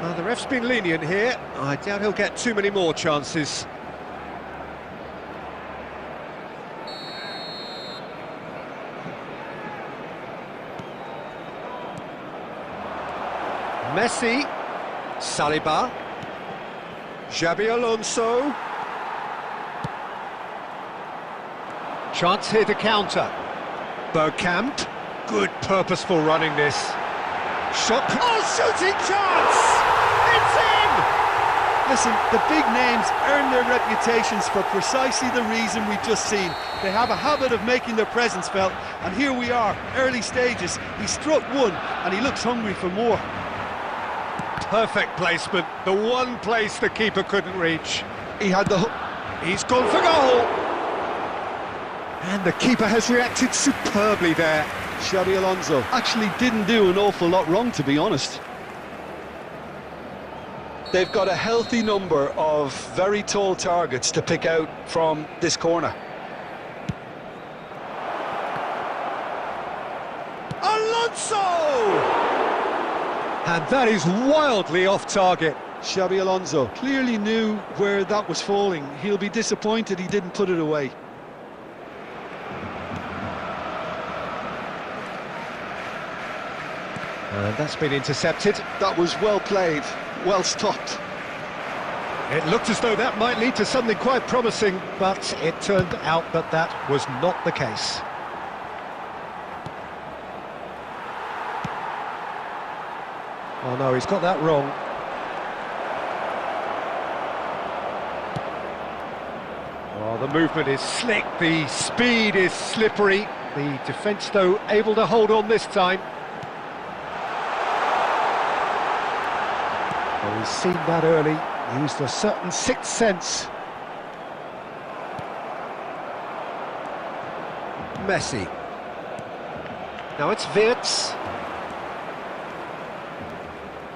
Well, the ref's been lenient here. I doubt he'll get too many more chances. Messi, Saliba, Xabi Alonso. Chance here to counter. Bergkamp, good purposeful running this. Shot, oh, shooting chance! It's in! Listen, the big names earn their reputations for precisely the reason we've just seen. They have a habit of making their presence felt, and here we are, early stages. He struck one, and he looks hungry for more. Perfect placement, the one place the keeper couldn't reach. He had the hook. He's gone for goal! And the keeper has reacted superbly there. Xabi Alonso actually didn't do an awful lot wrong, to be honest. They've got a healthy number of very tall targets to pick out from this corner. Alonso! And that is wildly off target. Xabi Alonso clearly knew where that was falling. He'll be disappointed he didn't put it away. And that's been intercepted. That was well played, well stopped. It looked as though that might lead to something quite promising, but it turned out that that was not the case. Oh no, he's got that wrong. Oh, the movement is slick, the speed is slippery. The defence, though, able to hold on this time. Well, he's seen that early, used a certain sixth sense. Messi. Now it's Wirtz.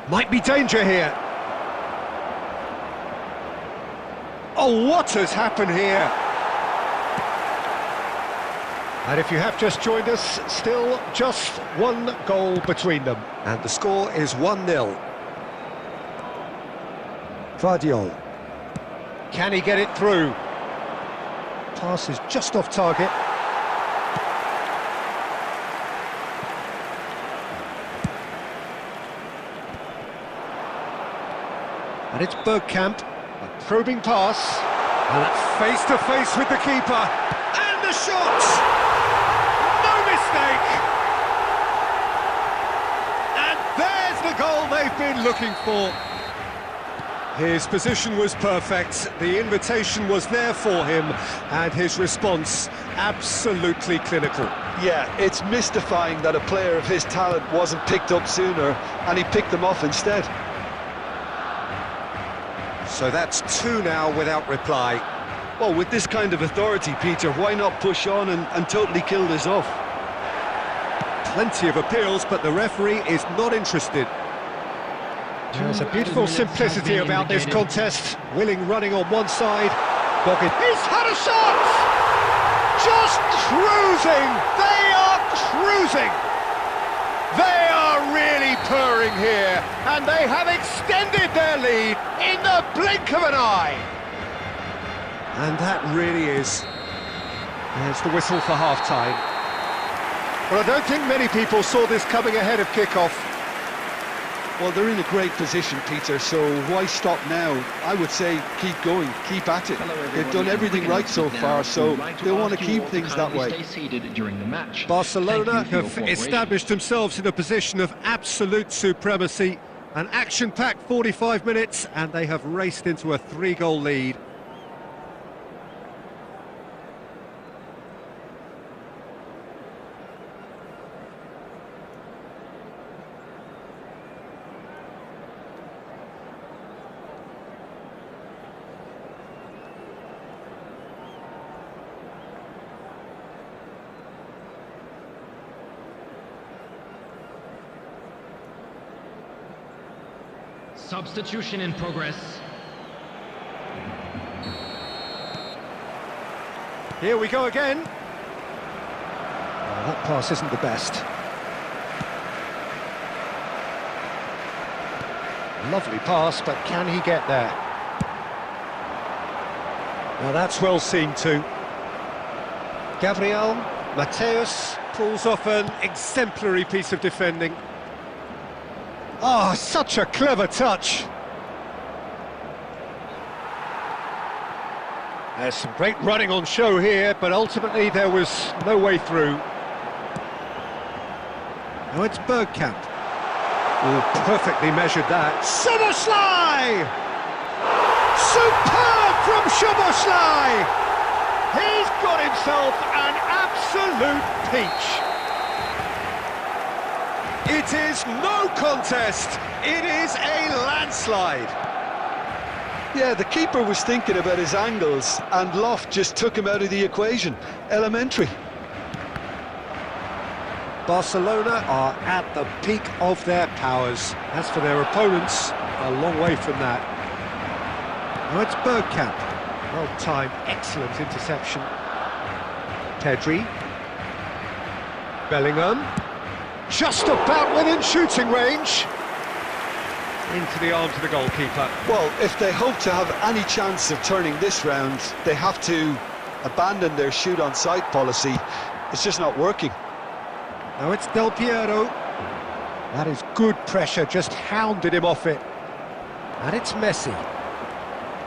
Might be danger here. Oh, what has happened here? And if you have just joined us, still just one goal between them. And the score is 1-0. Vardiol. Can he get it through? Pass is just off target. And it's Bergkamp, a probing pass, and that's face-to-face with the keeper, and the shot! No mistake! And there's the goal they've been looking for. His position was perfect, the invitation was there for him, and his response absolutely clinical. Yeah, it's mystifying that a player of his talent wasn't picked up sooner, and he picked them off instead. So that's 2 now without reply. Well, with this kind of authority, Peter, why not push on and totally kill this off? Plenty of appeals, but the referee is not interested. There's a beautiful simplicity about this contest. Willing running on one side. Boggin. He's had a shot! Just cruising! They are cruising! They are really purring here, and they have extended their lead in the blink of an eye. And that really is... There's the whistle for half-time. Well, I don't think many people saw this coming ahead of kick-off. Well, they're in a great position, Peter, so why stop now? I would say keep going, keep at it. They've done everything right so far, so they want to keep things that way. Barcelona have established themselves in a position of absolute supremacy. An action-packed 45 minutes, and they have raced into a 3-goal lead. Substitution in progress. Here we go again. Oh, that pass isn't the best. Lovely pass, but can he get there? Now that's well seen too. Gabriel, Mateus pulls off an exemplary piece of defending. Oh, such a clever touch. There's some great running on show here, but ultimately there was no way through. Now it's Bergkamp. Oh, perfectly measured that. Szoboszlai! Superb from Szoboszlai! He's got himself an absolute peach. It is no contest, it is a landslide. Yeah, the keeper was thinking about his angles, and Loft just took him out of the equation. Elementary. Barcelona are at the peak of their powers. As for their opponents, a long way from that. Now it's Bergkamp. Well-timed, excellent interception. Pedri. Bellingham. Just about within shooting range. Into the arms of the goalkeeper. Well, if they hope to have any chance of turning this round, they have to abandon their shoot-on-sight policy. It's just not working. Now it's Del Piero. That is good pressure, just hounded him off it. And it's Messi.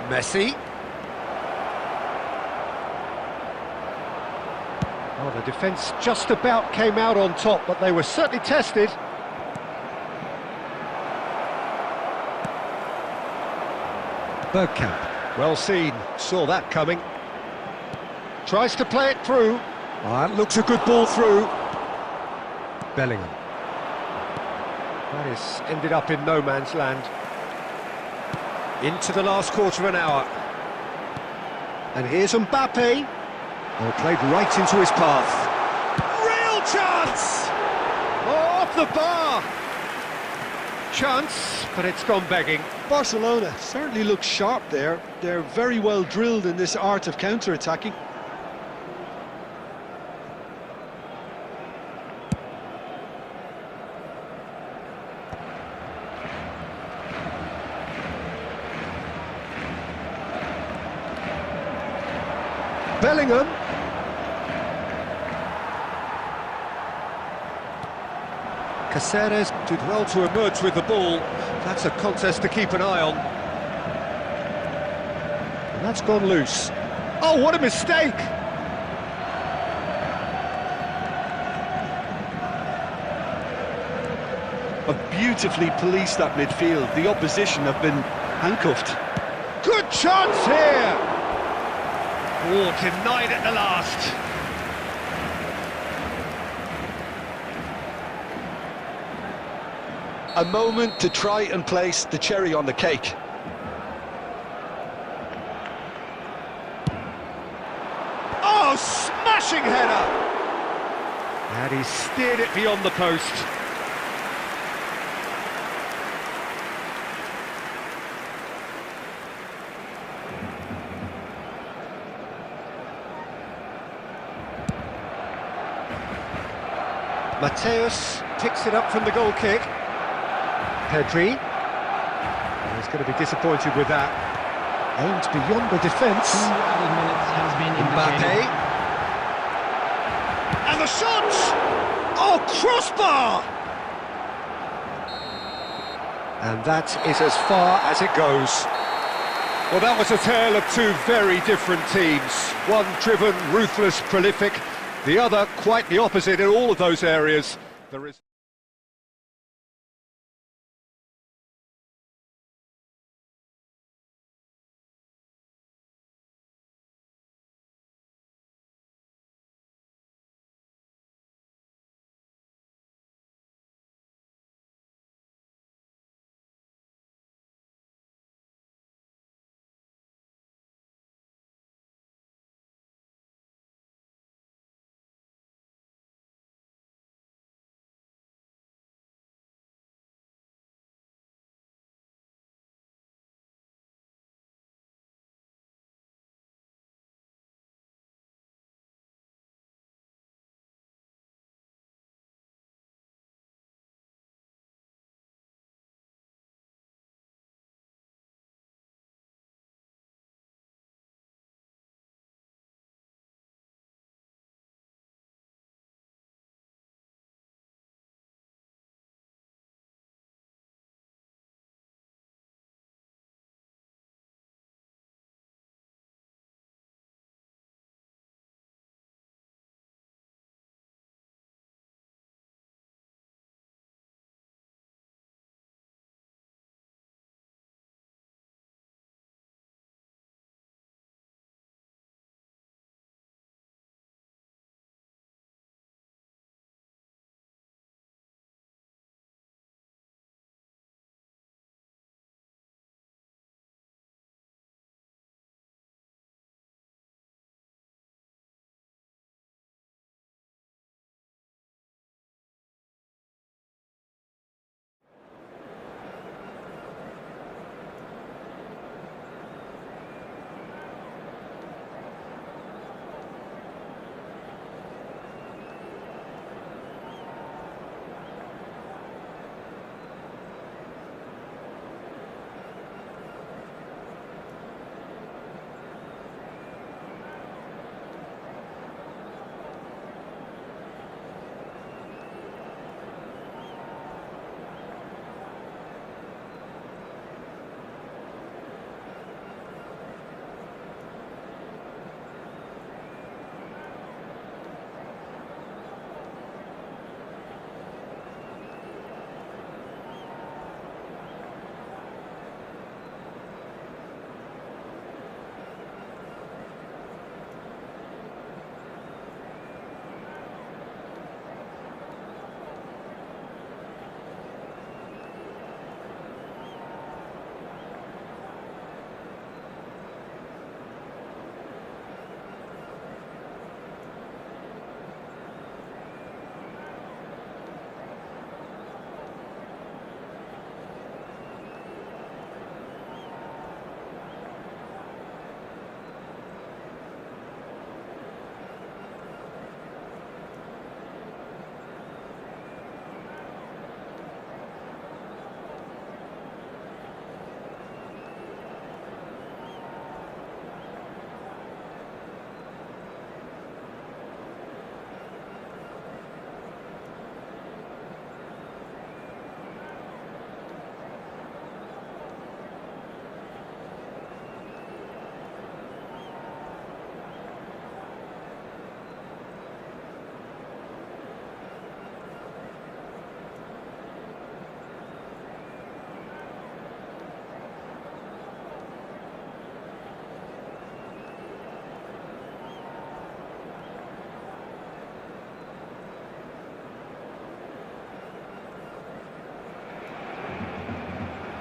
Messi. Oh, the defence just about came out on top, but they were certainly tested. Bergkamp, well seen, saw that coming. Tries to play it through. Oh, that looks a good ball through. Bellingham. That is ended up in no man's land. Into the last quarter of an hour. And here's Mbappe. Oh, played right into his path. Real chance! Oh, off the bar! Chance, but it's gone begging. Barcelona certainly looks sharp there. They're very well drilled in this art of counter-attacking. Bellingham. Caceres did well to emerge with the ball. That's a contest to keep an eye on. And that's gone loose. Oh, what a mistake! Have beautifully policed that midfield. The opposition have been handcuffed. Good chance here! Oh, denied at the last. A moment to try and place the cherry on the cake. Oh, smashing header! And he steered it beyond the post. Mateus picks it up from the goal kick. Pedri. He's going to be disappointed with that. Aimed beyond the defence. 2 added minutes has been Mbappe. indicated. And the shot! Oh, crossbar! And that is as far as it goes. Well, that was a tale of two very different teams. One driven, ruthless, prolific. The other quite the opposite in all of those areas. There is...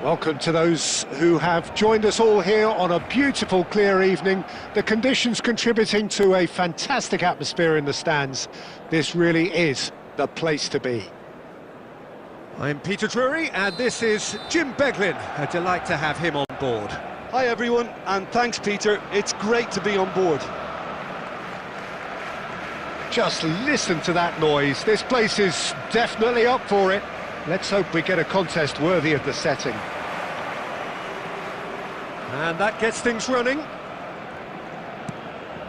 Welcome to those who have joined us all here on a beautiful, clear evening. The conditions contributing to a fantastic atmosphere in the stands. This really is the place to be. I'm Peter Drury, and this is Jim Beglin. A delight to have him on board. Hi everyone, and thanks Peter. It's great to be on board. Just listen to that noise. This place is definitely up for it. Let's hope we get a contest worthy of the setting. And that gets things running.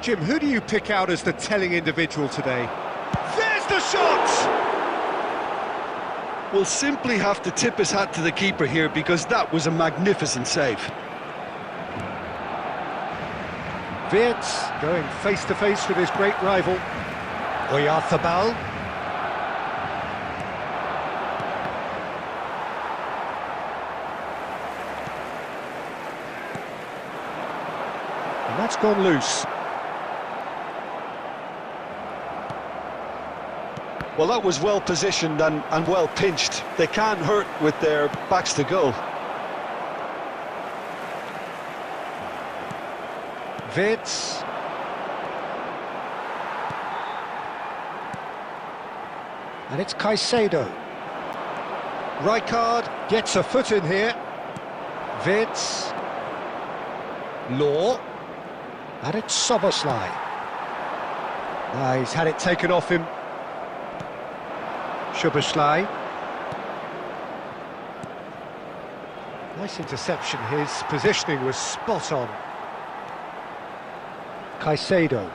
Jim, who do you pick out as the telling individual today? There's the shot! will simply have to tip his hat to the keeper here because that was a magnificent save. Wirtz going face-to-face with his great rival, Oyarzabal. And that's gone loose. Well, that was well positioned and well pinched. They can't hurt with their backs to goal. Wirtz. And it's Caicedo. Rijkaard gets a foot in here. Wirtz. Law. And it's Szoboszlai. He's had it taken off him. Szoboszlai. Nice interception. His positioning was spot on. Caicedo.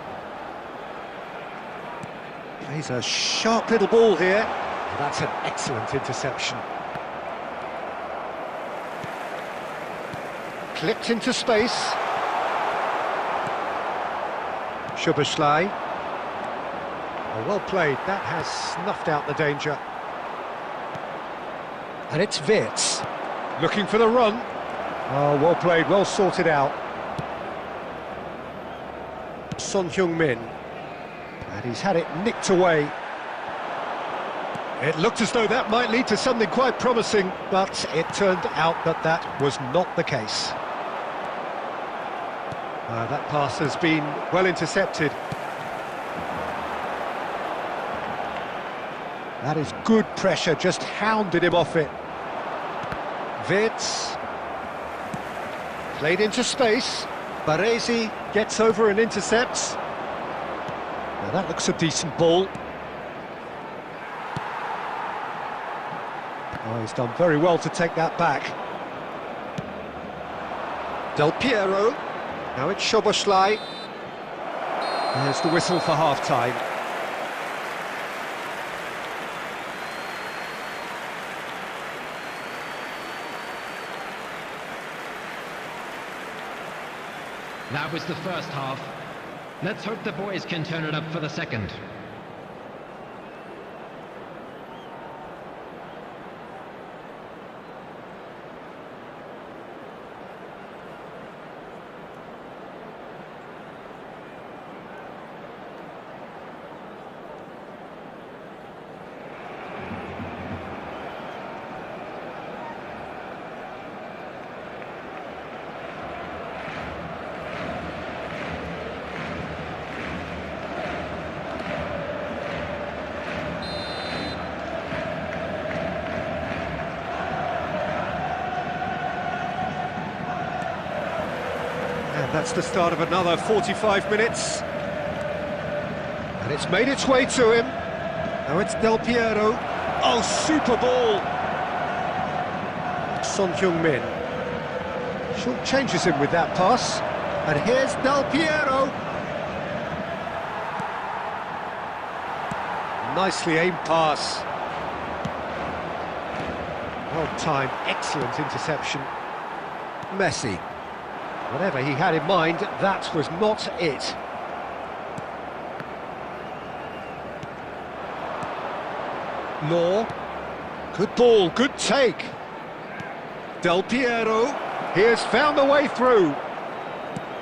Plays a sharp little ball here. And that's an excellent interception. Clipped into space. Szoboszlai. Oh, well played. That has snuffed out the danger. And it's Wirtz. Looking for the run. Oh, well played, well sorted out. Son Heung-min. And he's had it nicked away. It looked as though that might lead to something quite promising, but it turned out that that was not the case. That pass has been well intercepted. That is good pressure, just hounded him off it. Wirtz. Played into space. Baresi gets over and intercepts. Now that looks a decent ball. Oh, he's done very well to take that back. Del Piero. Now it's Szoboszlai. There's the whistle for half-time. That was the first half. Let's hope the boys can turn it up for the second. That's the start of another 45 minutes. And it's made its way to him. Now it's Del Piero. Oh, super ball! Son Heung-min. Short changes him with that pass. And here's Del Piero. Nicely aimed pass. Well timed, excellent interception. Messi. Whatever he had in mind, that was not it. Law. Good ball, good take. Del Piero. He has found a way through.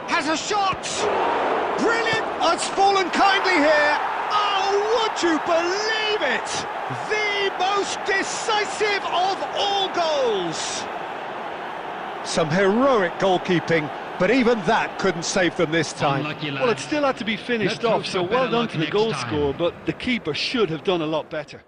Has a shot! Brilliant! It's fallen kindly here. Oh, would you believe it? The most decisive of all goals. Some heroic goalkeeping, but even that couldn't save them this time. Well, it still had to be finished off, so well done to the goal scorer, but the keeper should have done a lot better.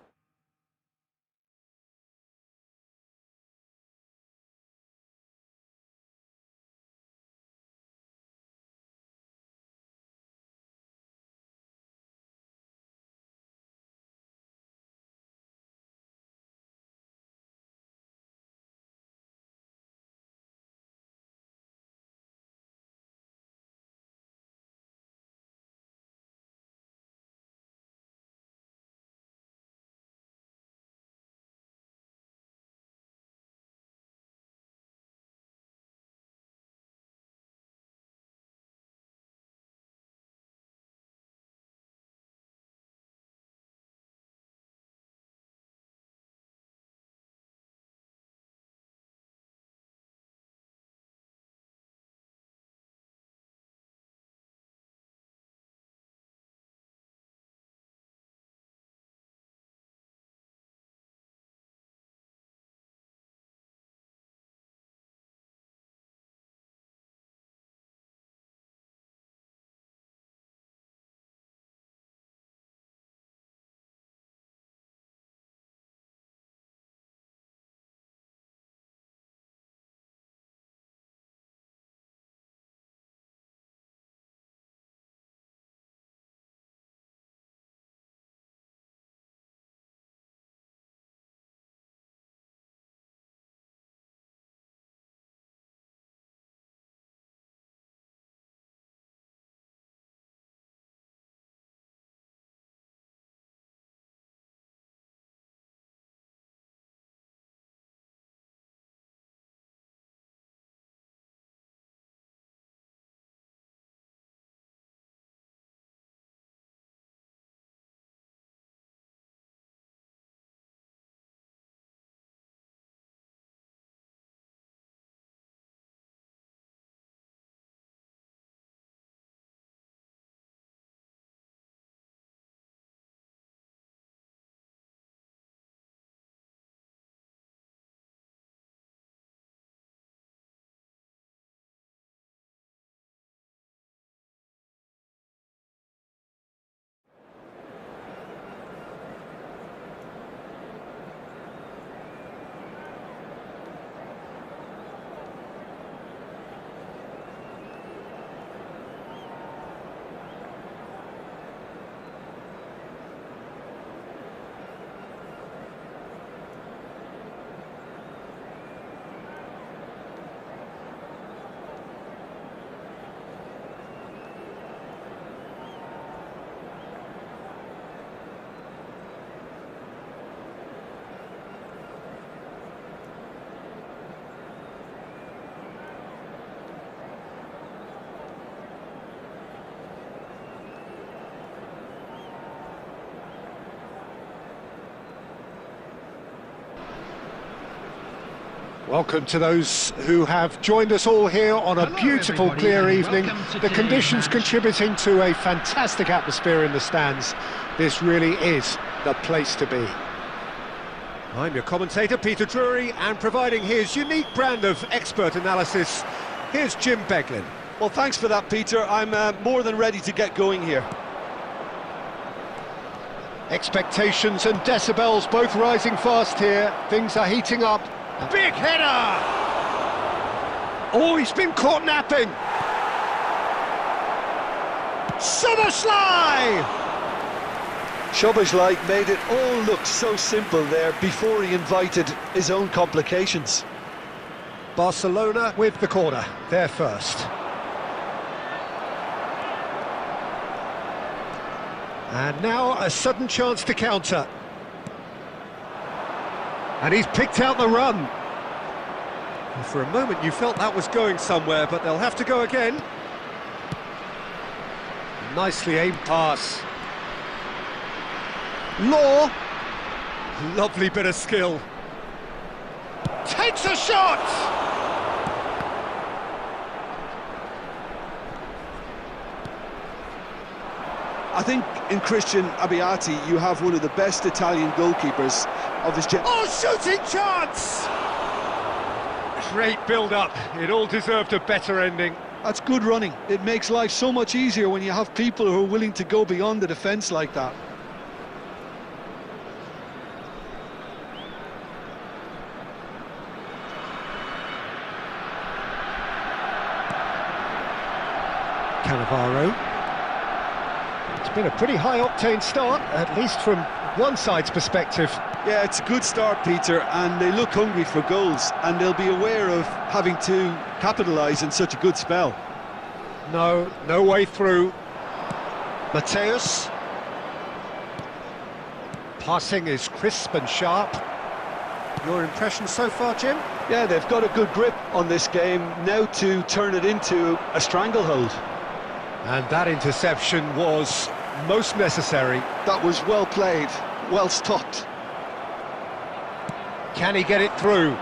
Welcome to those who have joined us all here on a beautiful, clear evening. The conditions contributing to a fantastic atmosphere in the stands. This really is the place to be. I'm your commentator, Peter Drury, and providing his unique brand of expert analysis, here's Jim Beglin. Well, thanks for that, Peter. I'm more than ready to get going here. Expectations and decibels both rising fast here. Things are heating up. Big header! Oh, he's been caught napping! Szoboszlai! Szoboszlai made it all look so simple there before he invited his own complications. Barcelona with the corner, they're first. And now a sudden chance to counter. And he's picked out the run. And for a moment you felt that was going somewhere, but they'll have to go again. Nicely aimed pass. Law. Lovely bit of skill. Takes a shot! I think in Christian Abbiati you have one of the best Italian goalkeepers of his generation. Oh, shooting chance! Great build-up. It all deserved a better ending. That's good running. It makes life so much easier when you have people who are willing to go beyond the defence like that. Cannavaro. It's been a pretty high-octane start, at least from one side's perspective. Yeah, it's a good start, Peter, and they look hungry for goals, and they'll be aware of having to capitalise in such a good spell. No way through. Mateus. Passing is crisp and sharp. Your impression so far, Jim? Yeah, they've got a good grip on this game, now to turn it into a stranglehold. And that interception was most necessary. That was well played, well stopped. Can he get it through?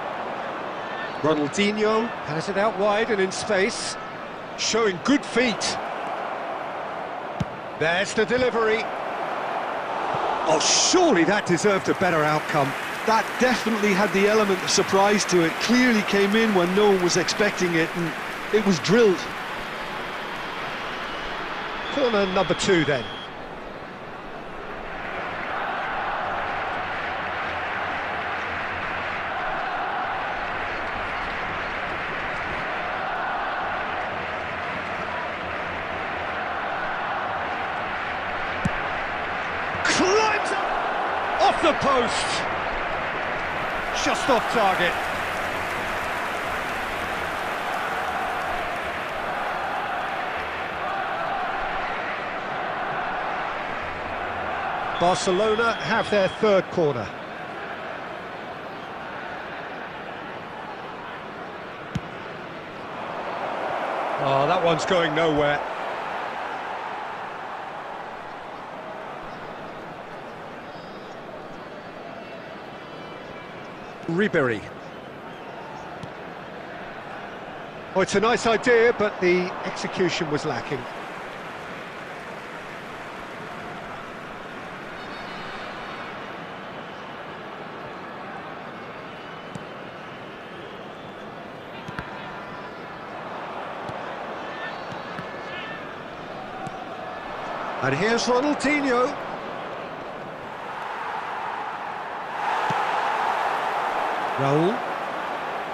Ronaldinho has it out wide and in space, showing good feet. There's the delivery. Oh, surely that deserved a better outcome. That definitely had the element of surprise to it. Clearly came in when no one was expecting it, and it was drilled. Corner number 2 then. Climbs up off the post. Just off target. Barcelona have their third corner. Oh, that one's going nowhere. Ribery. Oh, it's a nice idea, but the execution was lacking. And here's Ronaldinho.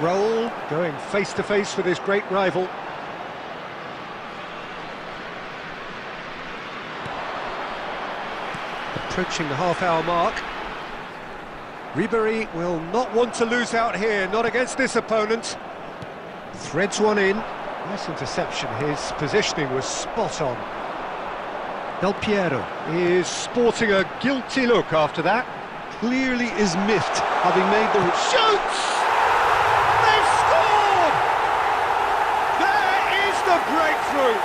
Raul going face-to-face with his great rival. Approaching the half-hour mark. Ribery will not want to lose out here, not against this opponent. Threads one in. Nice interception, his positioning was spot on. Del Piero is sporting a guilty look after that. Clearly is miffed, having made the... Shoots! They've scored! There is the breakthrough!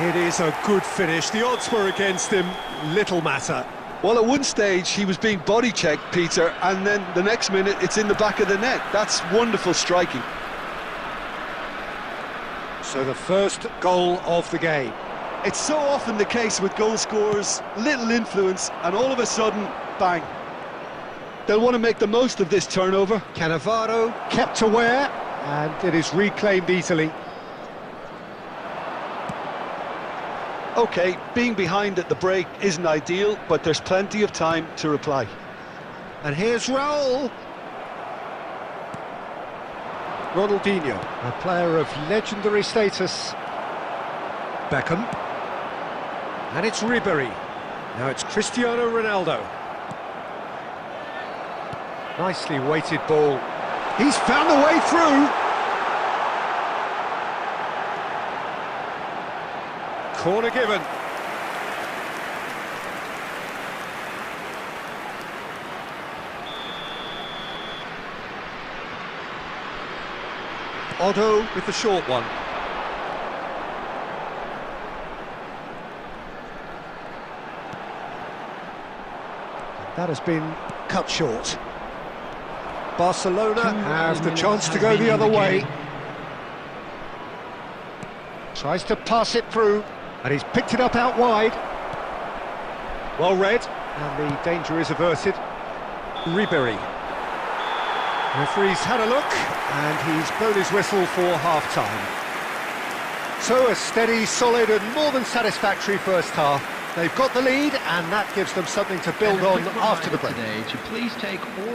It is a good finish. The odds were against him. Little matter. Well, at one stage he was being body checked, Peter, and then the next minute it's in the back of the net. That's wonderful striking. So the first goal of the game. It's so often the case with goal scorers, little influence, and all of a sudden, bang. They'll want to make the most of this turnover. Cannavaro kept aware, and it is reclaimed easily. OK, being behind at the break isn't ideal, but there's plenty of time to reply. And here's Raul. Ronaldinho, a player of legendary status. Beckham. And it's Ribery. Now it's Cristiano Ronaldo. Nicely weighted ball. He's found the way through. Corner given. Otto with the short one. That has been cut short. Barcelona have the chance to go the other way. Tries to pass it through, and he's picked it up out wide. Well read, and the danger is averted. Ribery. Referee's had a look, and he's blown his whistle for half-time. So a steady, solid and more than satisfactory first half. They've got the lead, and that gives them something to build on after the break.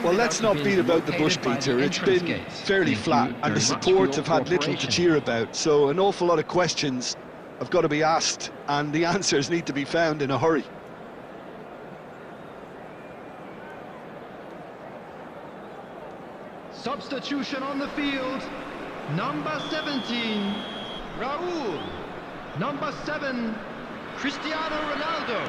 Well, let's not beat about the bush, Peter. It's been fairly flat, and the support have had little to cheer about. So an awful lot of questions have got to be asked, and the answers need to be found in a hurry. Substitution on the field. Number 17, Raul. Number 7, Cristiano Ronaldo.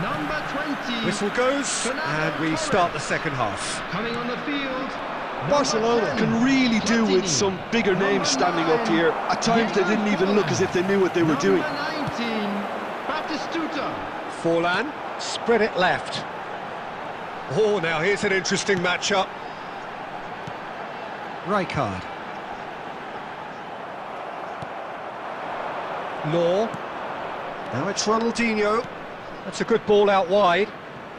Number 20. Whistle goes, and we start the second half. Coming on the field. Barcelona can really do with some bigger names standing up here. At times they didn't even look as if they knew what they were doing. Number 19, Batistuta. Forlan, spread it left. Oh, now here's an interesting matchup. Rijkaard. Law. Now it's Ronaldinho. That's a good ball out wide.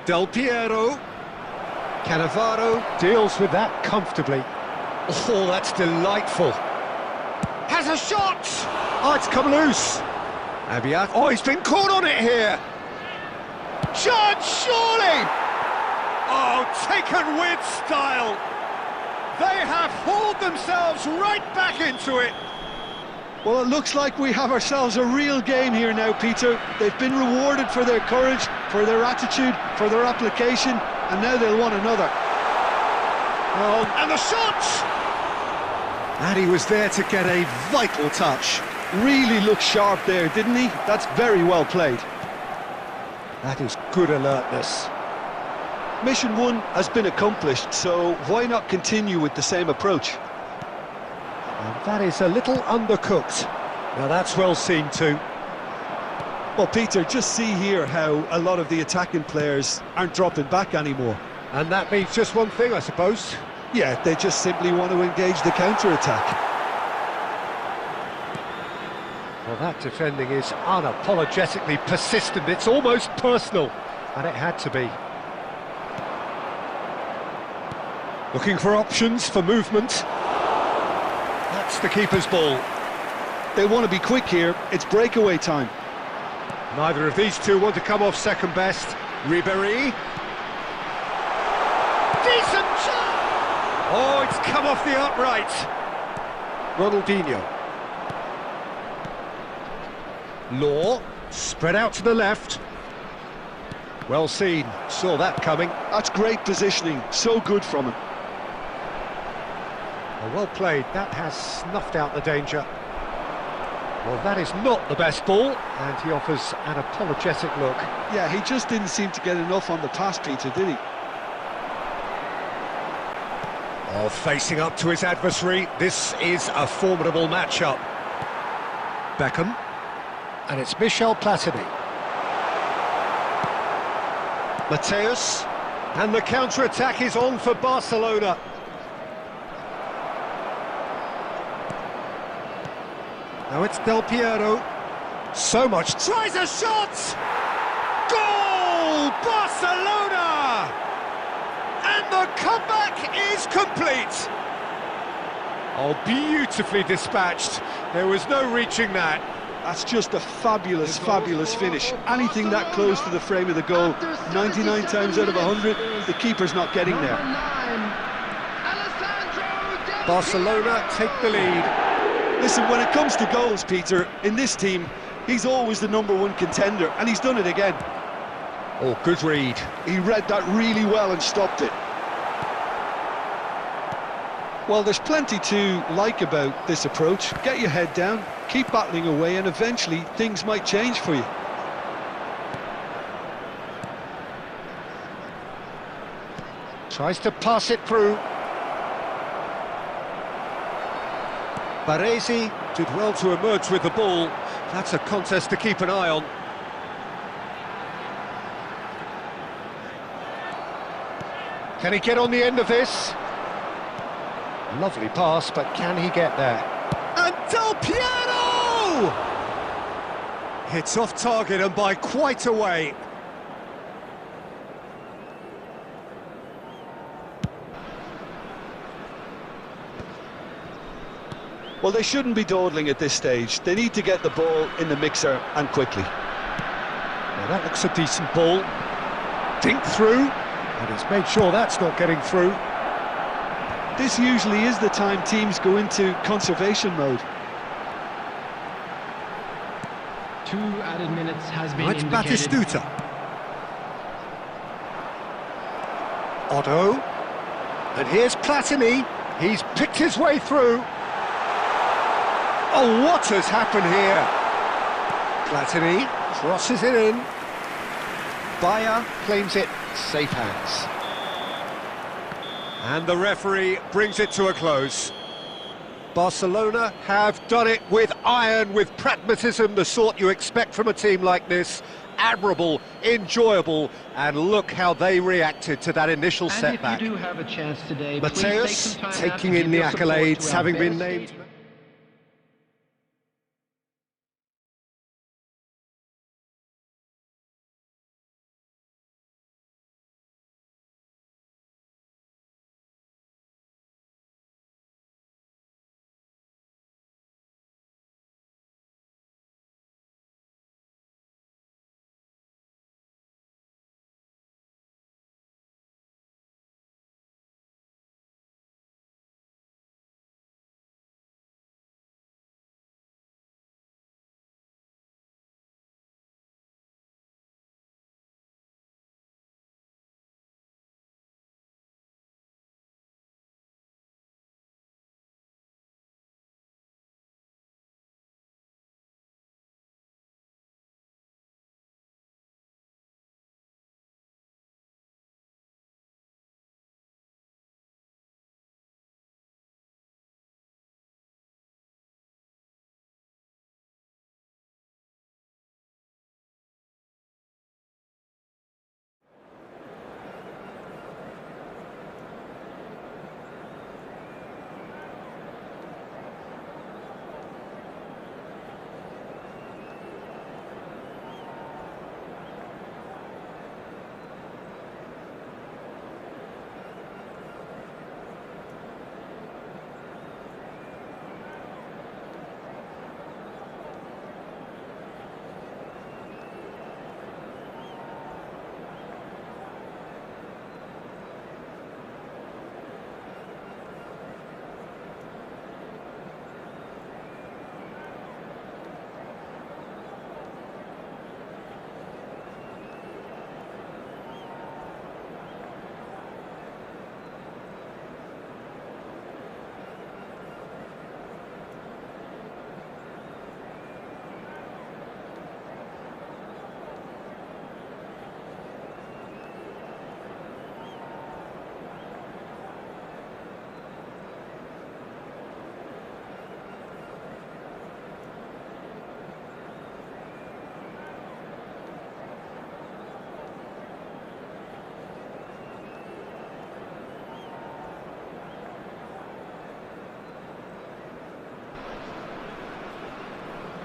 Del Piero. Cannavaro deals with that comfortably. Oh, that's delightful. Has a shot! Oh, it's come loose. Abiat. Oh, he's been caught on it here. Shot, surely! Oh, taken with style. They have hauled themselves right back into it. Well, it looks like we have ourselves a real game here now, Peter. They've been rewarded for their courage, for their attitude, for their application, and now they'll want another. Oh, and the shot! And he was there to get a vital touch. Really looked sharp there, didn't he? That's very well played. That is good alertness. Mission 1 has been accomplished, so why not continue with the same approach? And that is a little undercooked. Now that's well seen too. Well, Peter, just see here how a lot of the attacking players aren't dropping back anymore. And that means just one thing, I suppose. Yeah, they just simply want to engage the counter-attack. Well, that defending is unapologetically persistent. It's almost personal, and it had to be. Looking for options for movement. That's the keeper's ball. They want to be quick here. It's breakaway time. Neither of these two want to come off second best. Ribery. Decent shot! Oh, it's come off the upright. Ronaldinho. Law, spread out to the left. Well seen, saw that coming. That's great positioning, so good from him. Well played, that has snuffed out the danger. Well, that is not the best ball, and he offers an apologetic look. Yeah, he just didn't seem to get enough on the pass, Peter, did he? Oh, facing up to his adversary, this is a formidable matchup. Beckham, and it's Michel Platini. Mateus, and the counter-attack is on for Barcelona. Now it's Del Piero. So much. Tries a shot! Goal! Barcelona! And the comeback is complete. Oh, beautifully dispatched. There was no reaching that. That's just a fabulous, fabulous finish. Anything that close to the frame of the goal, 99 times out of 100, the keeper's not getting there. Barcelona take the lead. Listen, when it comes to goals, Peter, in this team, he's always the #1 contender, and he's done it again. Oh, good read. He read that really well and stopped it. Well, there's plenty to like about this approach. Get your head down, keep battling away, and eventually things might change for you. Tries to pass it through. Baresi did well to emerge with the ball. That's a contest to keep an eye on. Can he get on the end of this? Lovely pass, but can he get there? And Del Piero! Hits off target and by quite a way. Well, they shouldn't be dawdling at this stage. They need to get the ball in the mixer and quickly. Now that looks a decent ball. Dink through, and he's made sure that's not getting through. This usually is the time teams go into conservation mode. 2 added minutes has been It's indicated. Batistuta. Otto. And here's Platini. He's picked his way through. Oh, what has happened here? Platini crosses it in. Bayer claims it, safe hands. And the referee brings it to a close. Barcelona have done it with iron, with pragmatism, the sort you expect from a team like this. Admirable, enjoyable, and look how they reacted to that initial setback. If you do have a chance today, please take Mateus some time out taking to in give the your support accolades, to our having been best named. team.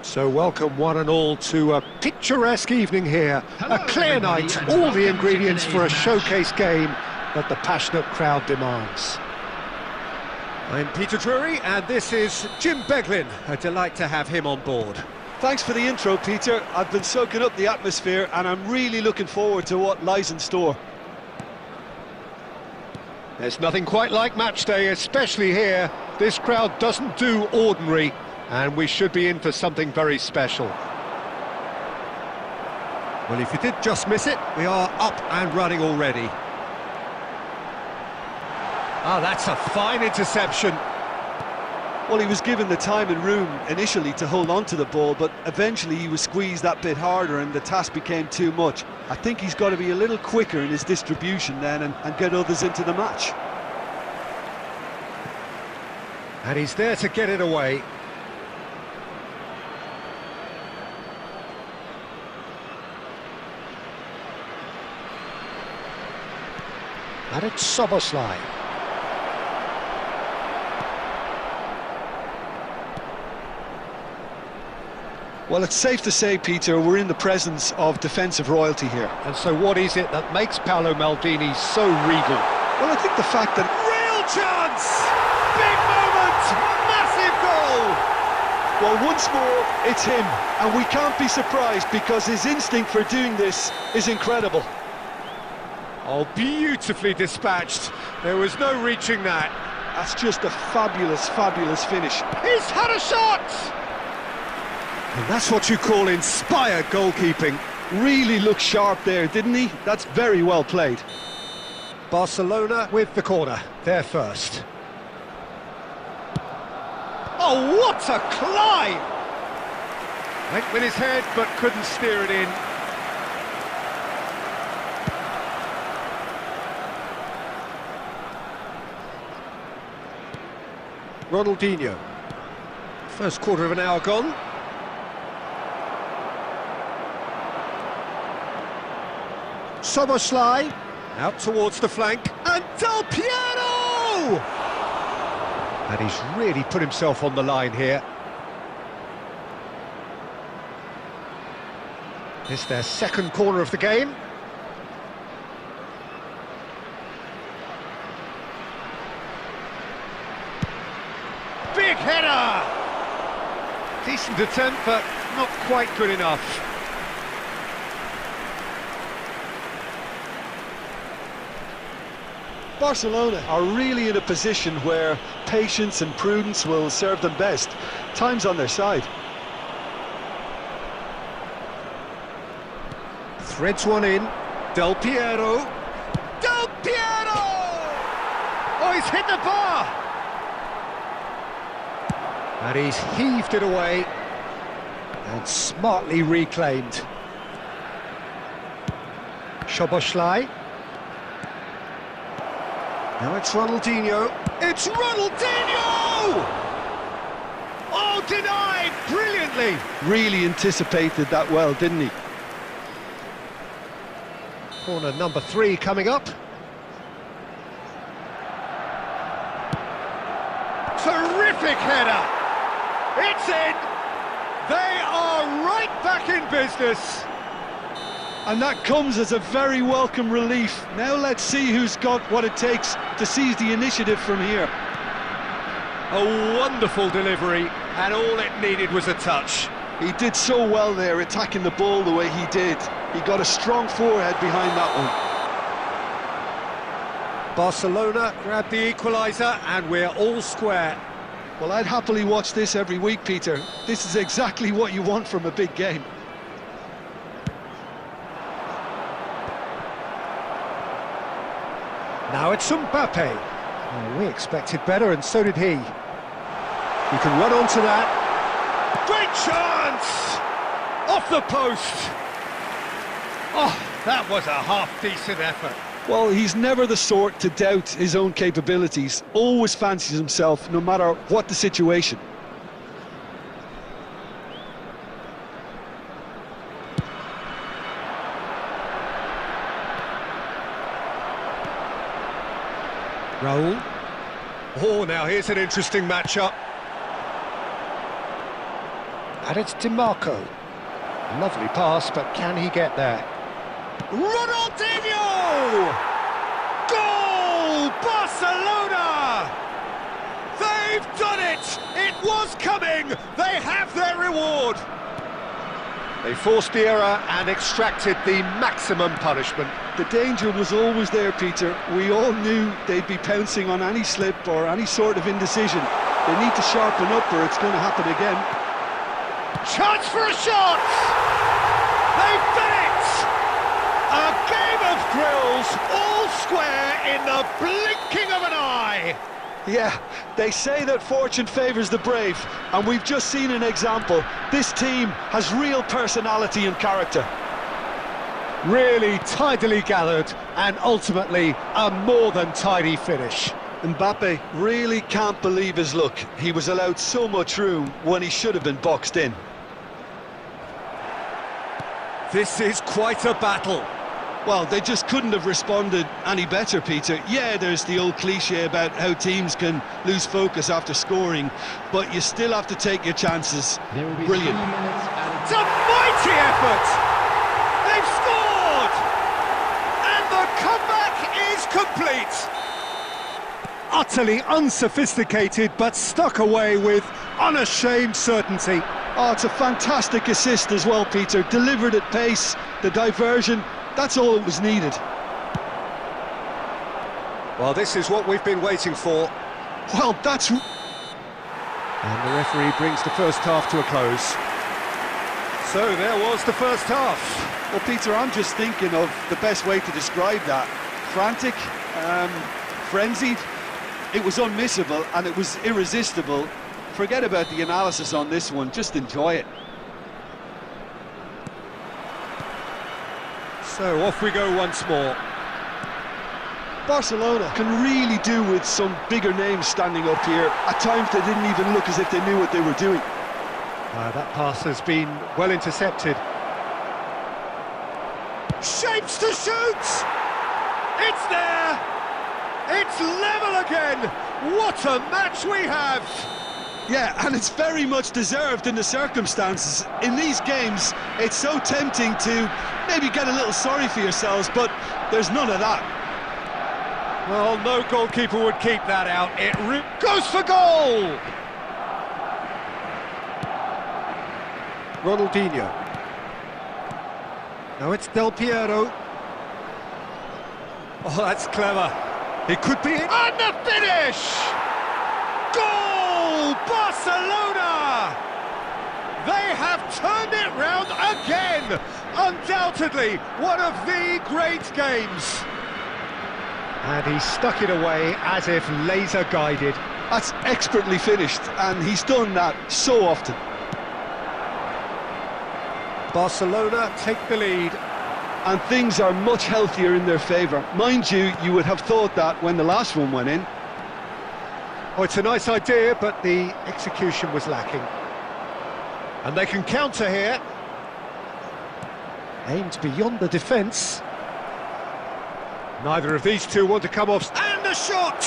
So welcome one and all to a picturesque evening here. Hello, a clear everybody, night, and all the welcome to ingredients for a today's showcase game that the passionate crowd demands. I'm Peter Drury and this is Jim Beglin. A delight to have him on board. Thanks for the intro, Peter. I've been soaking up the atmosphere and I'm really looking forward to what lies in store. There's nothing quite like match day, especially here. This crowd doesn't do ordinary, and we should be in for something very special. Well, if you did just miss it, we are up and running already. Ah, that's a fine interception. Well, he was given the time and room initially to hold on to the ball, but eventually he was squeezed that bit harder and the task became too much. I think he's got to be a little quicker in his distribution then and get others into the match. And he's there to get it away. And it's Soboslai. Well, it's safe to say, Peter, we're in the presence of defensive royalty here. And so what is it that makes Paolo Maldini so regal? Well, I think the fact that... Real chance! Big moment! Massive goal! Well, once more, it's him. And we can't be surprised because his instinct for doing this is incredible. Oh, beautifully dispatched. There was no reaching that. That's just a fabulous, fabulous finish. He's had a shot! And that's what you call inspired goalkeeping. Really looked sharp there, didn't he? That's very well played. Barcelona with the corner. They're first. Oh, what a climb! Went with his head, but couldn't steer it in. Ronaldinho. First quarter of an hour gone. Soboslai, out towards the flank, and Del Piero! And he's really put himself on the line here. It's their second corner of the game. Big header! Decent attempt, but not quite good enough. Barcelona are really in a position where patience and prudence will serve them best. Time's on their side. Threads one in. Del Piero. Del Piero! Oh, he's hit the bar! And he's heaved it away. And smartly reclaimed. Soboslai. Now it's Ronaldinho. It's Ronaldinho! Oh, denied brilliantly. Really anticipated that well, didn't he? Corner number 3 coming up. Terrific header. It's in. They are right back in business. And that comes as a very welcome relief. Now let's see who's got what it takes to seize the initiative from here. A wonderful delivery, and all it needed was a touch. He did so well there, attacking the ball the way he did. He got a strong forehead behind that one. Barcelona grabbed the equaliser, and we're all square. Well, I'd happily watch this every week, Peter. This is exactly what you want from a big game. Now it's Mbappe. Oh, we expected better, and so did he. He can run onto that. Great chance! Off the post! Oh, that was a half-decent effort. Well, he's never the sort to doubt his own capabilities. Always fancies himself, no matter what the situation. Raul. Oh, now here's an interesting matchup. And it's DiMarco. Lovely pass, but can he get there? Ronaldinho! Goal! Barcelona! They've done it! It was coming! They have their reward! They forced the error and extracted the maximum punishment. The danger was always there, Peter. We all knew they'd be pouncing on any slip or any sort of indecision. They need to sharpen up or it's going to happen again. Chance for a shot! They've done it! A game of thrills, all square in the blinking of an eye! Yeah, they say that fortune favours the brave, and we've just seen an example. This team has real personality and character. Really tidily gathered, and ultimately a more than tidy finish. Mbappe really can't believe his luck. He was allowed so much room when he should have been boxed in. This is quite a battle. Well, they just couldn't have responded any better, Peter. Yeah, there's the old cliche about how teams can lose focus after scoring, but you still have to take your chances. There will be Brilliant. 2 minutes added. It's a mighty effort! They've scored! And the comeback is complete! Utterly unsophisticated, but stuck away with unashamed certainty. Oh, it's a fantastic assist as well, Peter. Delivered at pace, the diversion, that's all that was needed. Well, this is what we've been waiting for. Well, that's... And the referee brings the first half to a close. So there was the first half. Well, Peter, I'm just thinking of the best way to describe that. Frantic, frenzied. It was unmissable and it was irresistible. Forget about the analysis on this one, just enjoy it. So off we go once more. Barcelona can really do with some bigger names standing up here. At times they didn't even look as if they knew what they were doing. That pass has been well intercepted. Shapes to shoot! It's there! It's level again! What a match we have! Yeah, and it's very much deserved in the circumstances. In these games, it's so tempting to maybe get a little sorry for yourselves, but there's none of that. Well, no goalkeeper would keep that out. It goes for goal! Ronaldinho. Now it's Del Piero. Oh, that's clever. It could be it. And the finish! Goal! Barcelona! They have turned it round again! Undoubtedly one of the great games. And he stuck it away as if laser-guided. That's expertly finished, and he's done that so often. Barcelona take the lead. And things are much healthier in their favour. Mind you, you would have thought that when the last one went in. Oh, it's a nice idea, but the execution was lacking. And they can counter here. Aimed beyond the defence. Neither of these two want to come off. And a shot!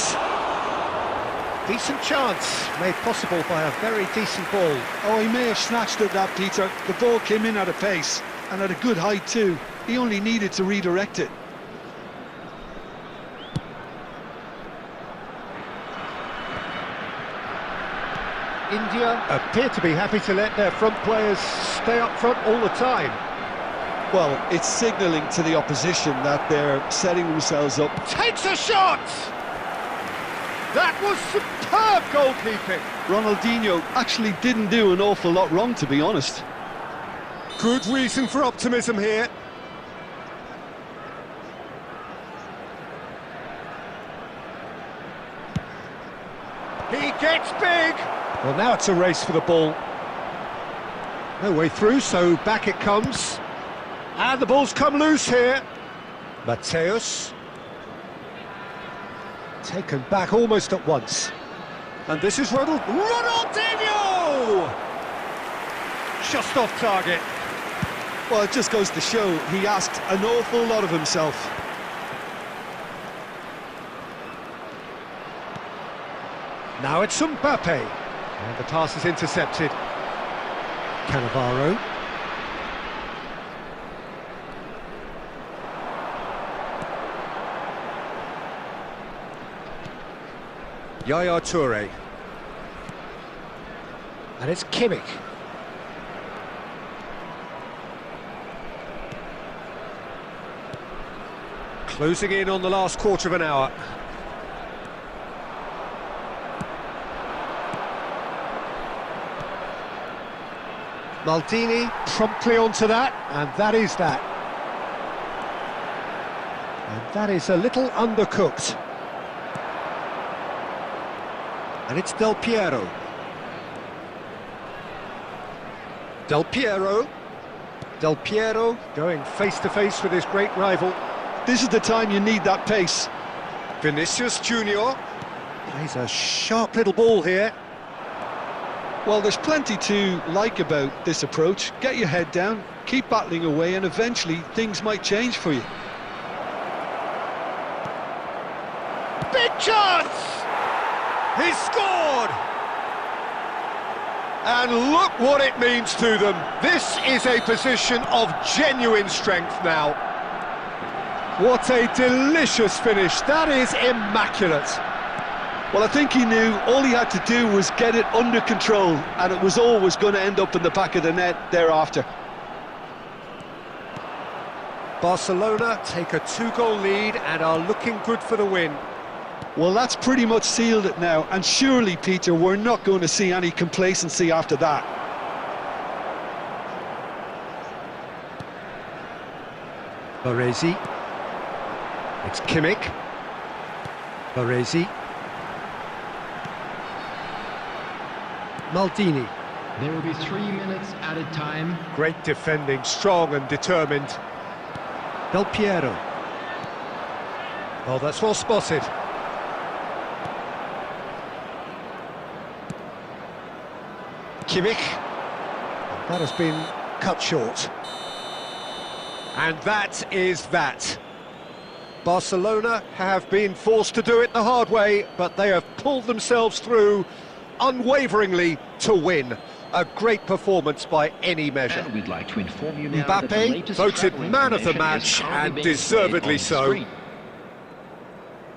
Decent chance, made possible by a very decent ball. Oh, he may have snatched at that, Peter. The ball came in at a pace, and at a good height too. He only needed to redirect it. India appear to be happy to let their front players stay up front all the time. Well, it's signalling to the opposition that they're setting themselves up. Takes a shot! That was superb goalkeeping. Ronaldinho actually didn't do an awful lot wrong, to be honest. Good reason for optimism here. He gets big! Well, now it's a race for the ball. No way through, so back it comes. And the ball's come loose here. Mateus. Taken back almost at once. And this is Ronaldinho! Just off target. Well, it just goes to show he asked an awful lot of himself. Now it's Mbappe. And the pass is intercepted. Cannavaro. Yaya Toure. And it's Kimmich. Closing in on the last quarter of an hour. Maldini promptly onto that, and that is that. And that is a little undercooked. And it's Del Piero. Del Piero. Del Piero going face-to-face with his great rival. This is the time you need that pace. Vinicius Junior plays a sharp little ball here. Well, there's plenty to like about this approach. Get your head down, keep battling away, and eventually things might change for you. Big chance! He's scored! And look what it means to them. This is a position of genuine strength now. What a delicious finish. That is immaculate. Well, I think he knew all he had to do was get it under control, and it was always going to end up in the back of the net thereafter. Barcelona take a 2-goal lead and are looking good for the win. Well, that's pretty much sealed it now, and surely, Peter, we're not going to see any complacency after that. Baresi. It's Kimmich. Baresi. Maldini. There will be 3 minutes added time. Great defending, strong and determined. Del Piero. Oh, that's well spotted. Kimmich. That has been cut short. And that is that. Barcelona have been forced to do it the hard way, but they have pulled themselves through unwaveringly to win. A great performance by any measure. And we'd like to inform you now that the Mbappe latest voted travel man of the information match, is currently and being deservedly displayed on so. the screen.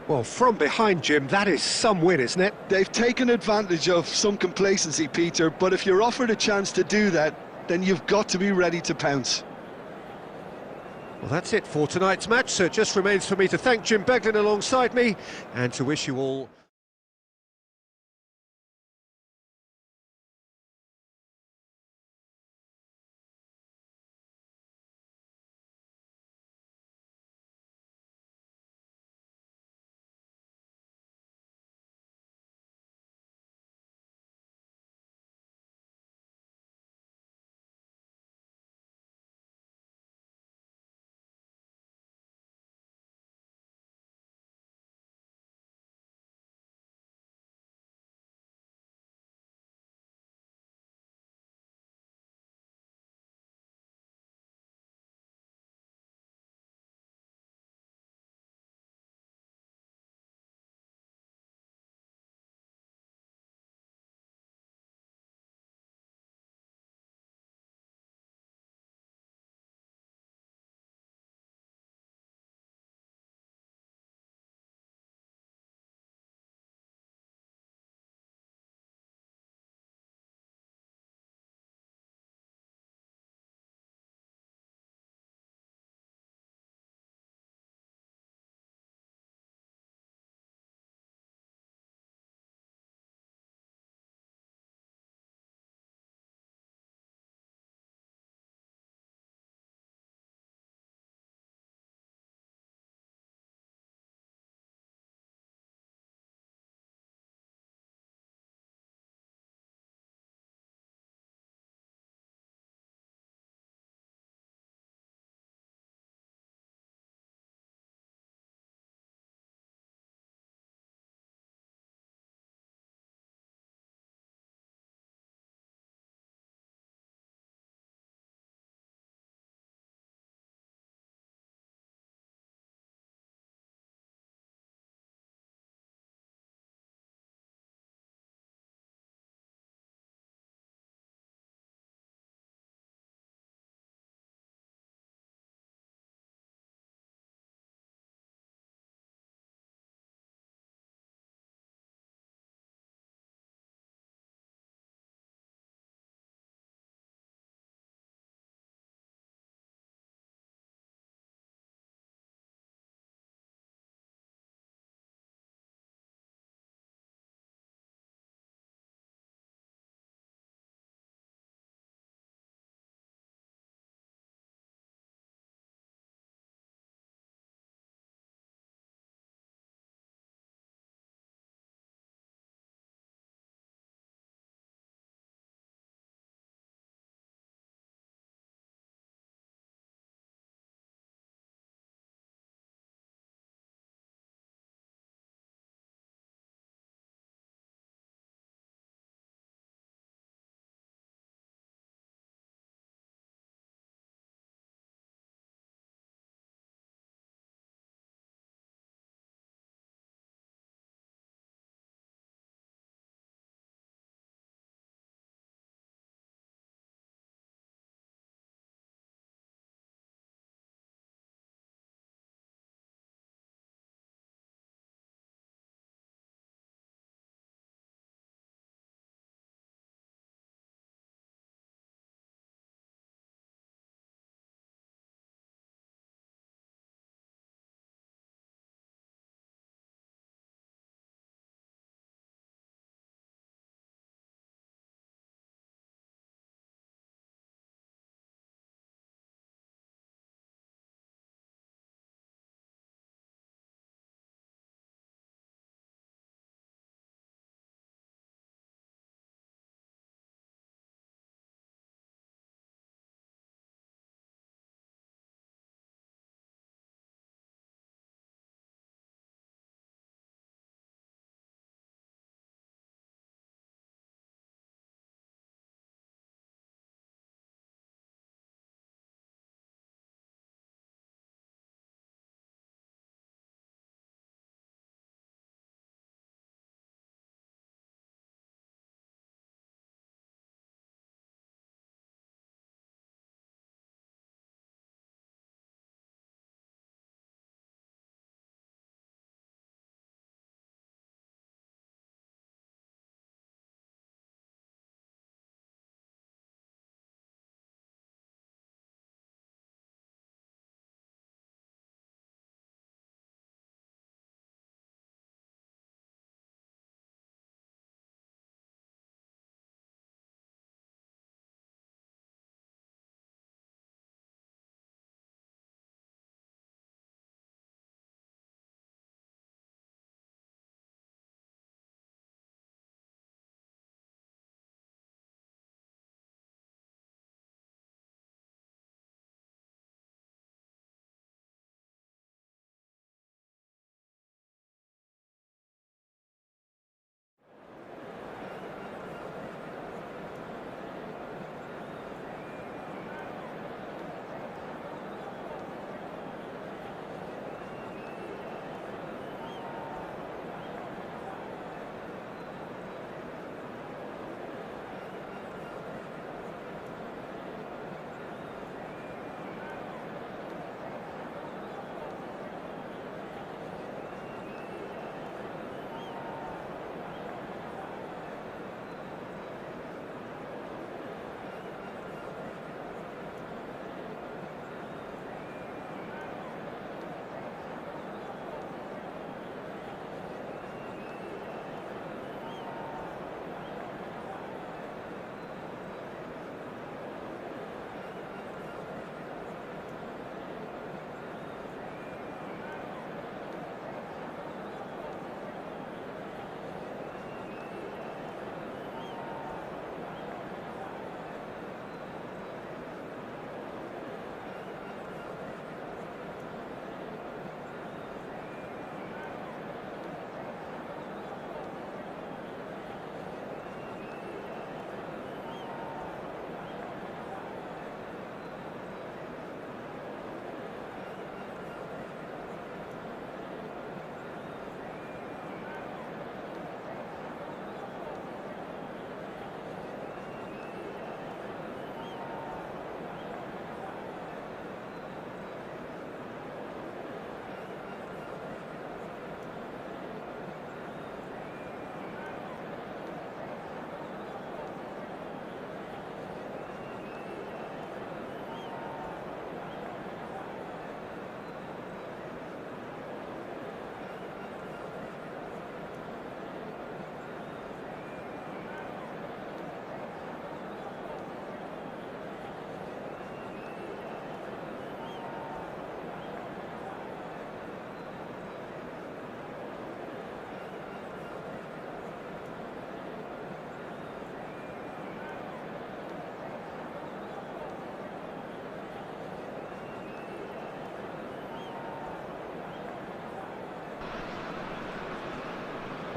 Well, from behind, Jim, that is some win, isn't it? They've taken advantage of some complacency, Peter, but if you're offered a chance to do that, then you've got to be ready to pounce. Well, that's it for tonight's match, so it just remains for me to thank Jim Beglin alongside me and to wish you all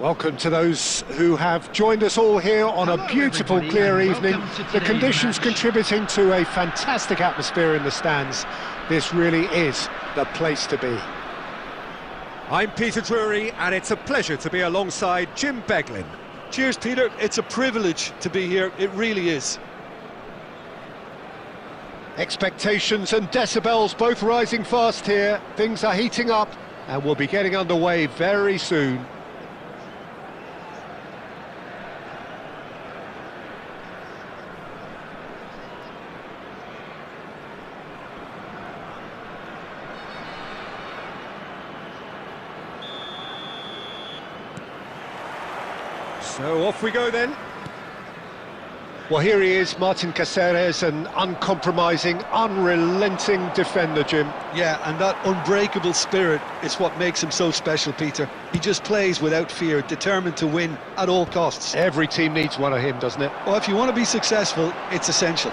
Welcome to those who have joined us all here on a beautiful, clear evening. The conditions contributing to a fantastic atmosphere in the stands. This really is the place to be. I'm Peter Drury, and it's a pleasure to be alongside Jim Beglin. Cheers, Peter. It's a privilege to be here. It really is. Expectations and decibels both rising fast here. Things are heating up, and we'll be getting underway very soon. So off we go then. Well, here he is, Martin Caceres, an uncompromising, unrelenting defender, Jim. Yeah, and that unbreakable spirit is what makes him so special, Peter. He just plays without fear, determined to win at all costs. Every team needs one of him, doesn't it? Well, if you want to be successful, it's essential.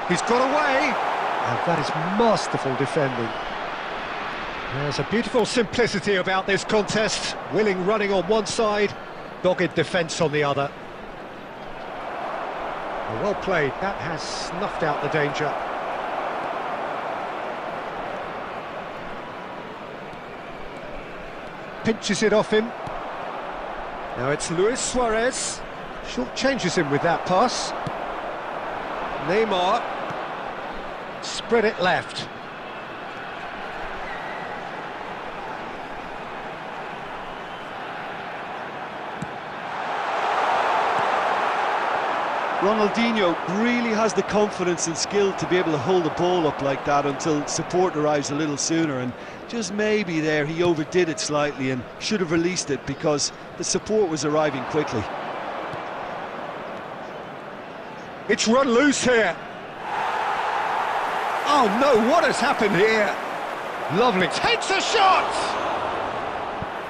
He's got away, and that is masterful defending. There's a beautiful simplicity about this contest. Willing running on one side, dogged defence on the other. Well played, that has snuffed out the danger. Pinches it off him. Now it's Luis Suarez. Short changes him with that pass. Neymar. Spread it left. Ronaldinho really has the confidence and skill to be able to hold the ball up like that until support arrives a little sooner, and just maybe there he overdid it slightly and should have released it because the support was arriving quickly. It's run loose here. Oh no, what has happened here? Lovely, takes a shot!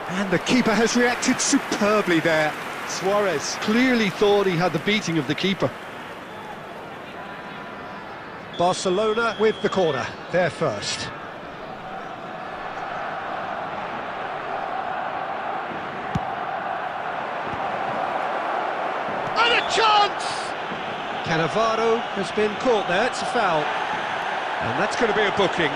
And the keeper has reacted superbly there. Suarez clearly thought he had the beating of the keeper. Barcelona with the corner, they're first. And a chance! Cannavaro has been caught there, it's a foul. And that's going to be a booking.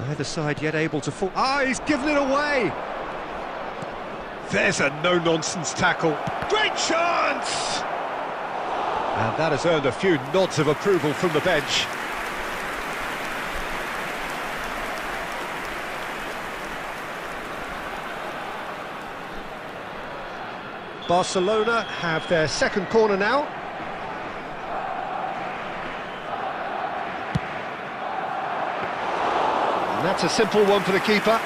Neither side yet able to fall. Ah, he's given it away! There's a no-nonsense tackle. Great chance! And that has earned a few nods of approval from the bench. Barcelona have their second corner now. And that's a simple one for the keeper.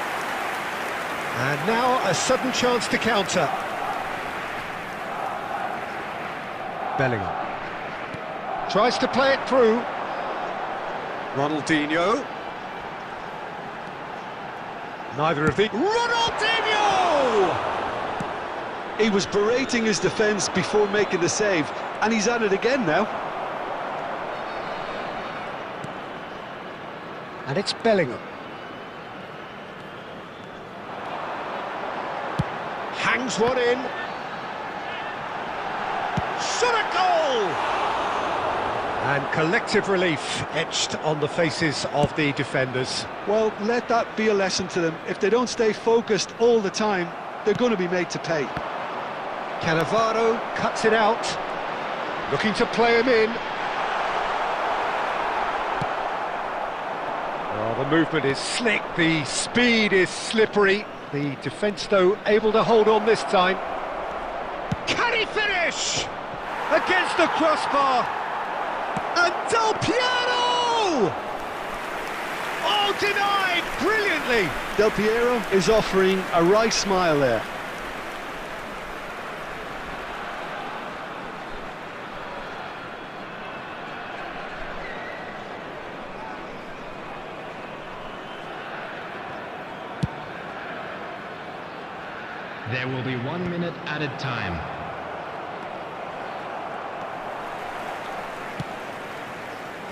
And now a sudden chance to counter. Bellingham tries to play it through. Ronaldinho. Neither of the... Ronaldinho! He was berating his defence before making the save, and he's at it again now. And it's Bellingham. Hangs one in. Shot a goal! And collective relief etched on the faces of the defenders. Well, let that be a lesson to them. If they don't stay focused all the time, they're going to be made to pay. Cannavaro cuts it out, looking to play him in. Oh, the movement is slick, the speed is slippery. The defence, though, able to hold on this time. Can he finish? Against the crossbar. And Del Piero! Oh, denied brilliantly. Del Piero is offering a right smile there. There will be 1 minute added time.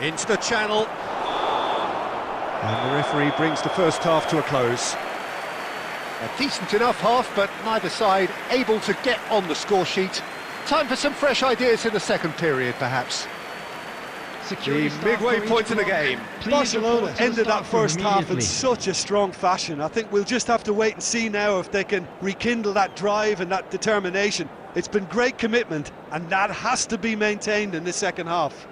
Into the channel. And the referee brings the first half to a close. A decent enough half, but neither side able to get on the score sheet. Time for some fresh ideas in the second period, perhaps. The midway point of the game. Barcelona ended that first half in such a strong fashion. I think we'll just have to wait and see now if they can rekindle that drive and that determination. It's been great commitment, and that has to be maintained in the second half.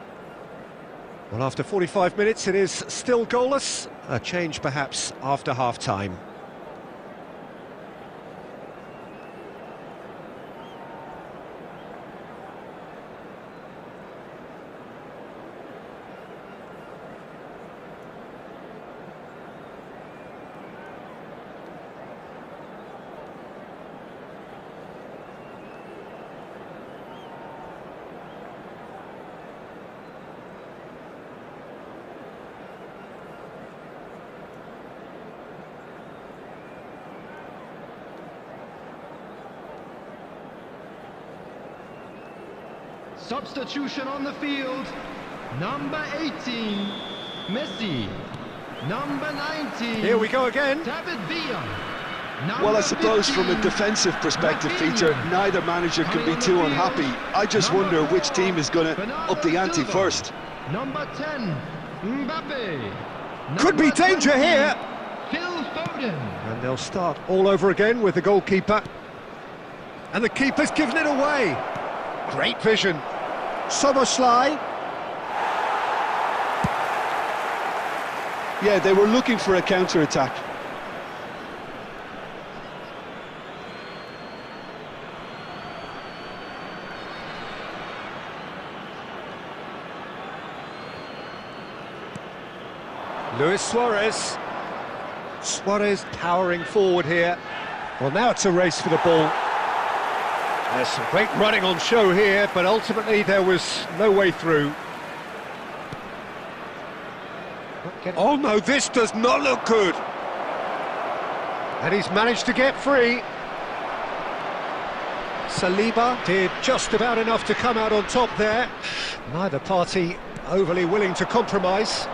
Well, after 45 minutes, it is still goalless. A change, perhaps, after half-time. Substitution on the field. Number 18, Messi. Number 19. Here we go again. David Villa. Well, I suppose from a defensive perspective, Peter, neither manager can be too unhappy. I just wonder which team is going to up the ante first. Number 10, Mbappe. Could be danger here. Phil Foden. And they'll start all over again with the goalkeeper. And the keeper's given it away. Great vision. Soboslai. Yeah, they were looking for a counter-attack. Luis Suarez. Suarez powering forward here. Well, now it's a race for the ball. There's some great running on show here, but ultimately there was no way through. Oh no, this does not look good. And he's managed to get free. Saliba did just about enough to come out on top there. Neither party overly willing to compromise.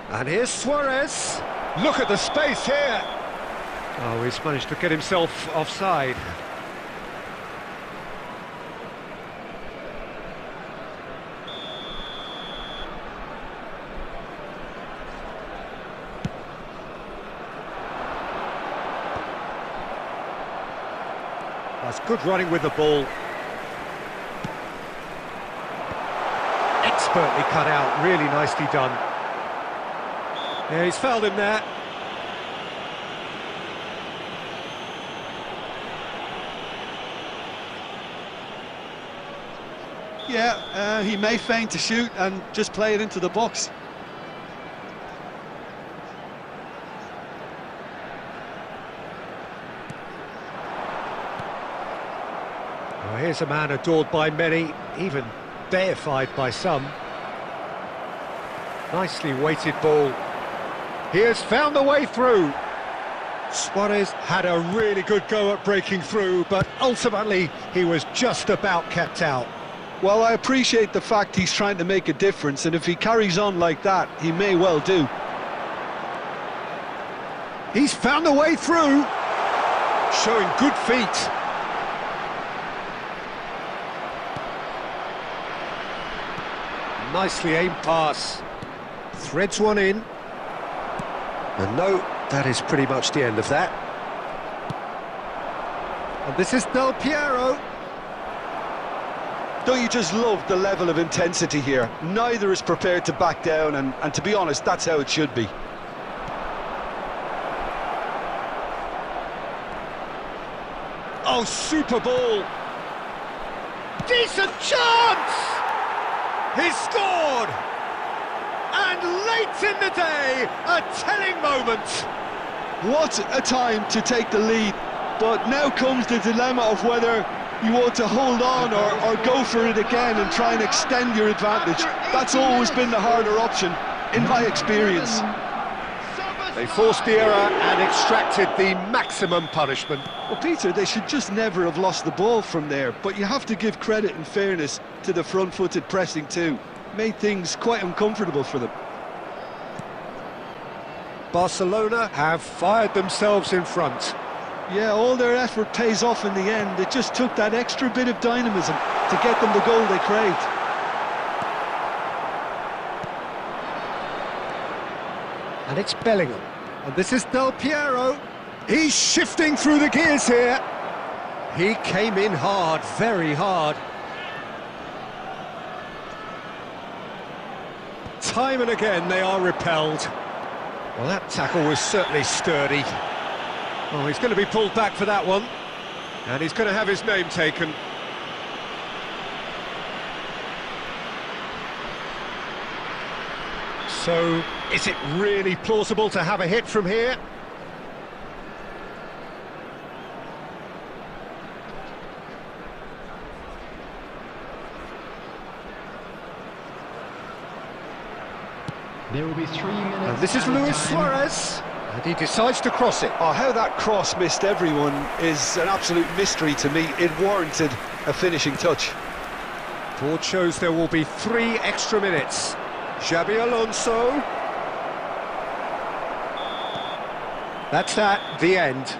And here's Suarez. Look at the space here. Oh, he's managed to get himself offside. That's good running with the ball. Expertly cut out, really nicely done. Yeah, he's fouled him there. Yeah, he may feign to shoot and just play it into the box. Well, here's a man adored by many, even deified by some. Nicely weighted ball. He has found the way through. Suarez had a really good go at breaking through, but ultimately he was just about kept out. Well, I appreciate the fact he's trying to make a difference, and if he carries on like that, he may well do. He's found the way through, showing good feet. Nicely aimed pass. Threads one in. And no, that is pretty much the end of that. And this is Del Piero. Don't you just love the level of intensity here? Neither is prepared to back down, and to be honest, that's how it should be. Oh, super ball! Decent chance! He's scored! And late in the day, a telling moment. What a time to take the lead, but now comes the dilemma of whether you want to hold on or go for it again and try and extend your advantage. That's always been the harder option, in my experience. They forced the error and extracted the maximum punishment. Well, Peter, they should just never have lost the ball from there, but you have to give credit and fairness to the front-footed pressing too. made things quite uncomfortable for them. Barcelona have fired themselves in front. Yeah, all their effort pays off in the end. It just took that extra bit of dynamism to get them the goal they craved. And it's Bellingham. And this is Del Piero. He's shifting through the gears here. He came in hard, very hard. Time and again they are repelled. Well, that tackle was certainly sturdy. Oh, he's going to be pulled back for that one. And he's going to have his name taken. So, is it really plausible to have a hit from here? There will be 3 minutes. And this is Luis Suarez. And he decides to cross it. Oh, how that cross missed everyone is an absolute mystery to me. It warranted a finishing touch. Board shows there will be 3 extra minutes. Xabi Alonso. That's at the end.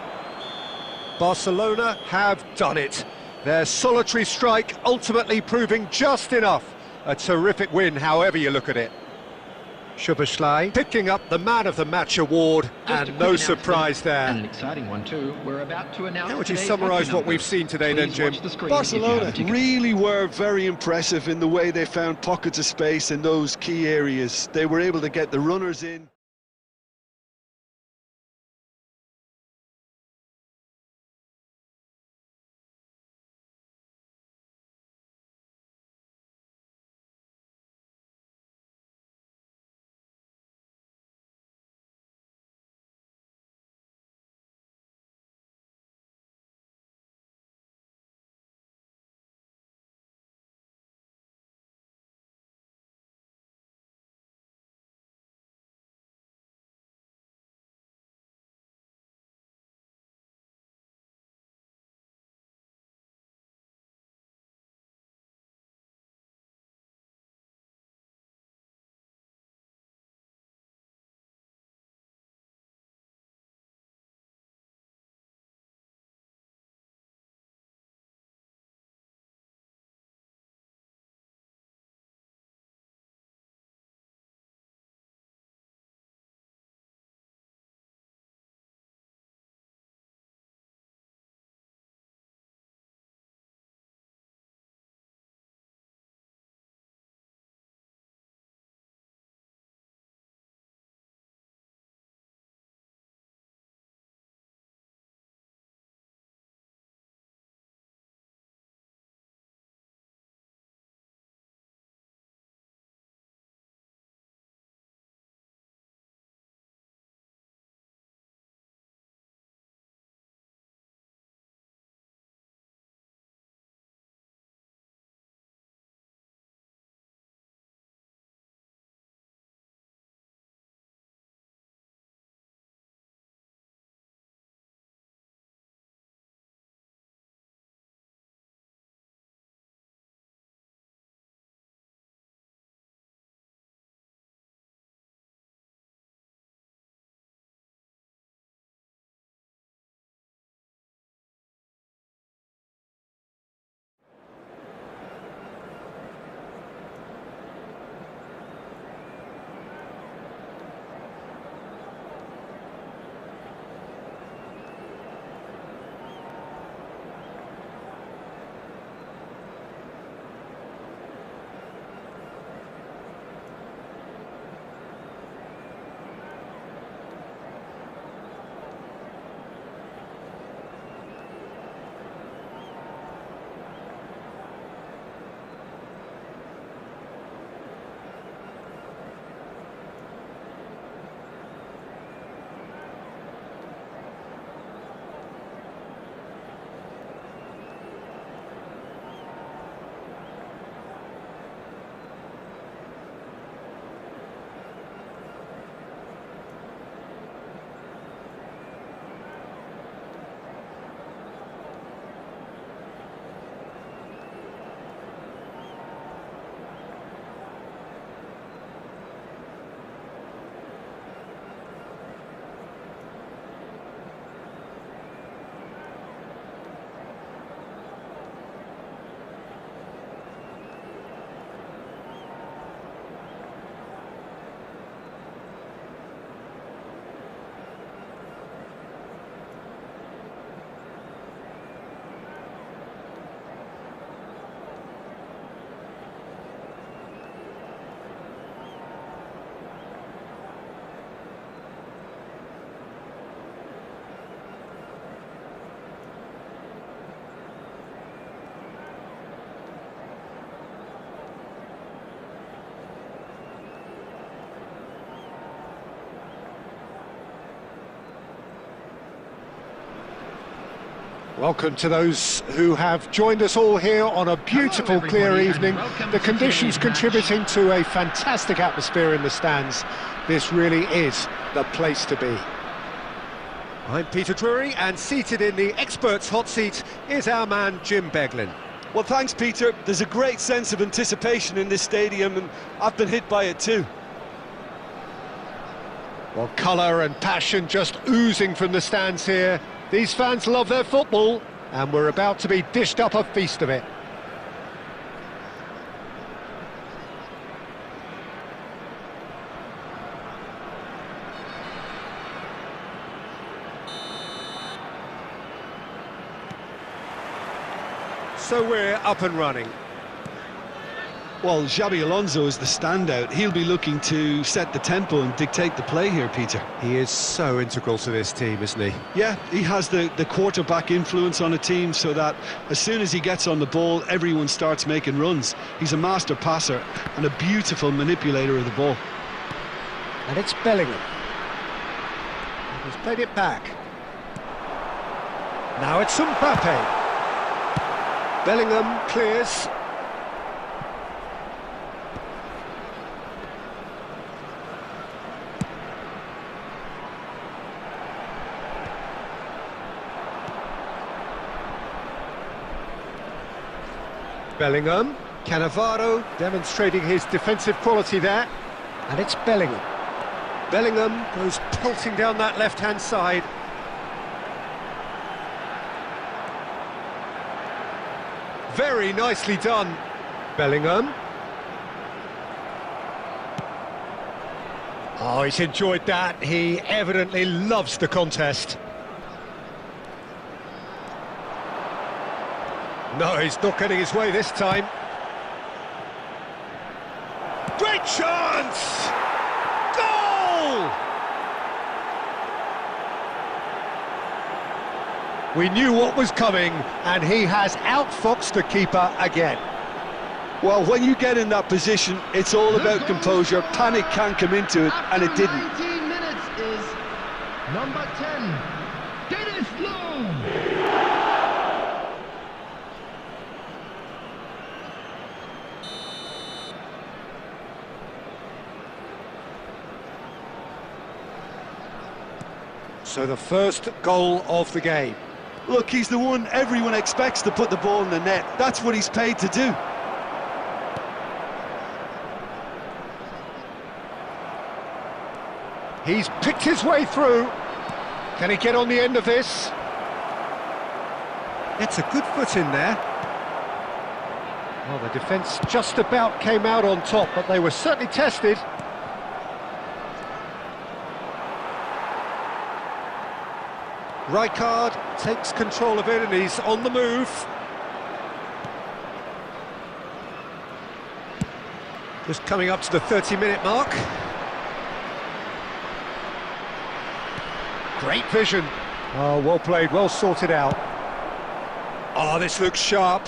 Barcelona have done it. Their solitary strike ultimately proving just enough. A terrific win, however you look at it. Szoboszlai picking up the Man of the Match award, and no surprise there. And an exciting one too. We're about to announce. How would you summarise what we've seen today then, Jim? Barcelona really were very impressive in the way they found pockets of space in those key areas. They were able to get the runners in. Welcome to those who have joined us all here on a beautiful, clear evening. The conditions contributing to a fantastic atmosphere in the stands. This really is the place to be. I'm Peter Drury, and seated in the experts' hot seat is our man Jim Beglin. Well, thanks, Peter. There's a great sense of anticipation in this stadium, and I've been hit by it too. Well, colour and passion just oozing from the stands here. These fans love their football, and we're about to be dished up a feast of it. So we're up and running. Well, Xabi Alonso is the standout. He'll be looking to set the tempo and dictate the play here, Peter. He is so integral to this team, isn't he? Yeah, he has the quarterback influence on a team so that as soon as he gets on the ball, everyone starts making runs. He's a master passer and a beautiful manipulator of the ball. And it's Bellingham. He's played it back. Now it's Mbappe. Bellingham clears. Bellingham, Cannavaro demonstrating his defensive quality there, and it's Bellingham. Bellingham goes pelting down that left-hand side. Very nicely done, Bellingham. Oh, he's enjoyed that. He evidently loves the contest. No, he's not getting his way this time. Great chance! Goal! We knew what was coming, and he has outfoxed the keeper again. Well, when you get in that position, it's all about composure. Panic can't come into it, and it didn't. 19 minutes is number 10, Dennis Lowe. So the first goal of the game. Look, he's the one everyone expects to put the ball in the net. That's what he's paid to do. He's picked his way through. Can he get on the end of this? It's a good foot in there. Well, the defence just about came out on top, but they were certainly tested. Rijkaard takes control of it and he's on the move. Just coming up to the 30-minute mark. Great vision. Oh, well played, well sorted out. Oh, this looks sharp.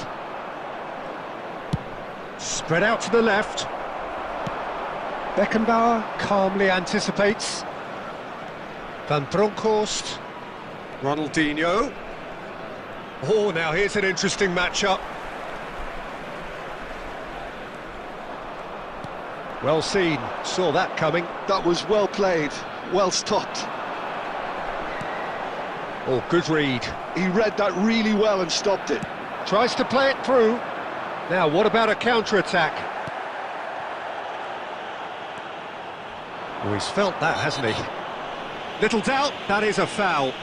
Spread out to the left. Beckenbauer calmly anticipates. Van Bronckhorst. Ronaldinho. Oh, now here's an interesting matchup. Well seen, saw that coming. That was well played, well stopped. Oh, good read. He read that really well and stopped it. Tries to play it through. Now, what about a counter-attack? Oh, he's felt that, hasn't he? Little doubt, that is a foul.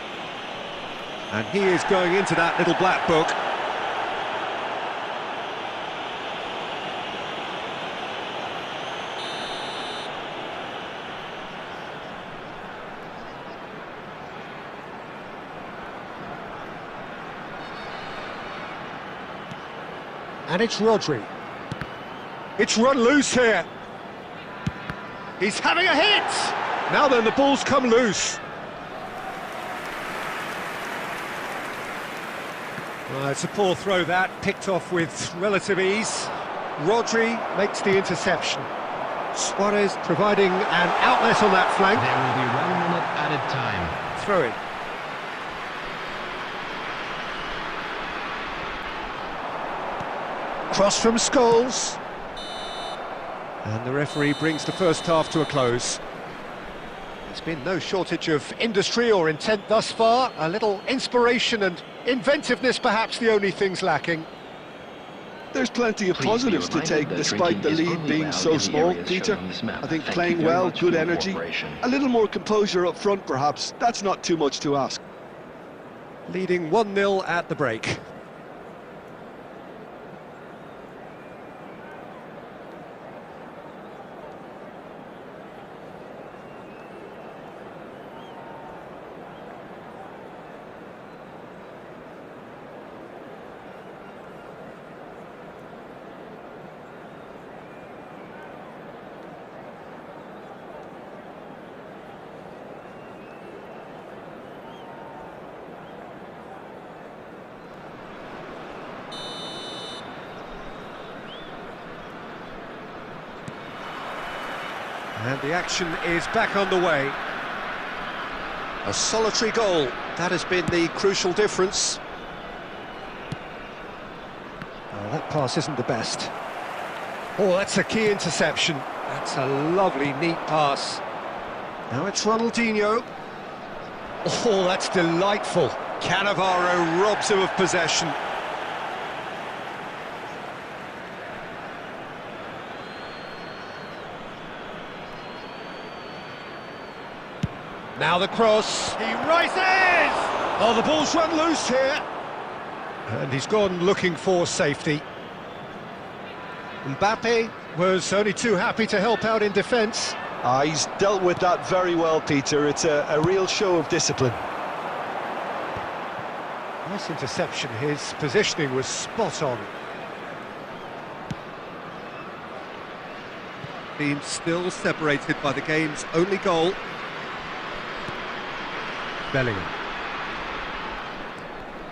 And he is going into that little black book. And it's Rodri. It's run loose here. He's having a hit! Now then, the ball's come loose. It's a poor throw that, picked off with relative ease. Rodri makes the interception. Suarez providing an outlet on that flank. There will be 1 minute added time. Throw it. Cross from Scholes. And the referee brings the first half to a close. There's been no shortage of industry or intent thus far. A little inspiration and inventiveness, perhaps the only things lacking. There's plenty of positives to take despite the lead being so small, Peter. I think playing well, good energy, a little more composure up front perhaps. That's not too much to ask. Leading 1-0 at the break. And the action is back on the way. A solitary goal, that has been the crucial difference. Oh, that pass isn't the best. Oh, that's a key interception. That's a lovely, neat pass. Now it's Ronaldinho. Oh, that's delightful. Cannavaro robs him of possession. Now the cross, he rises! Oh, the ball's run loose here. And he's gone looking for safety. Mbappe was only too happy to help out in defence. He's dealt with that very well, Peter. It's a real show of discipline. Nice interception, his positioning was spot on. Being still separated by the game's only goal. Bellingham.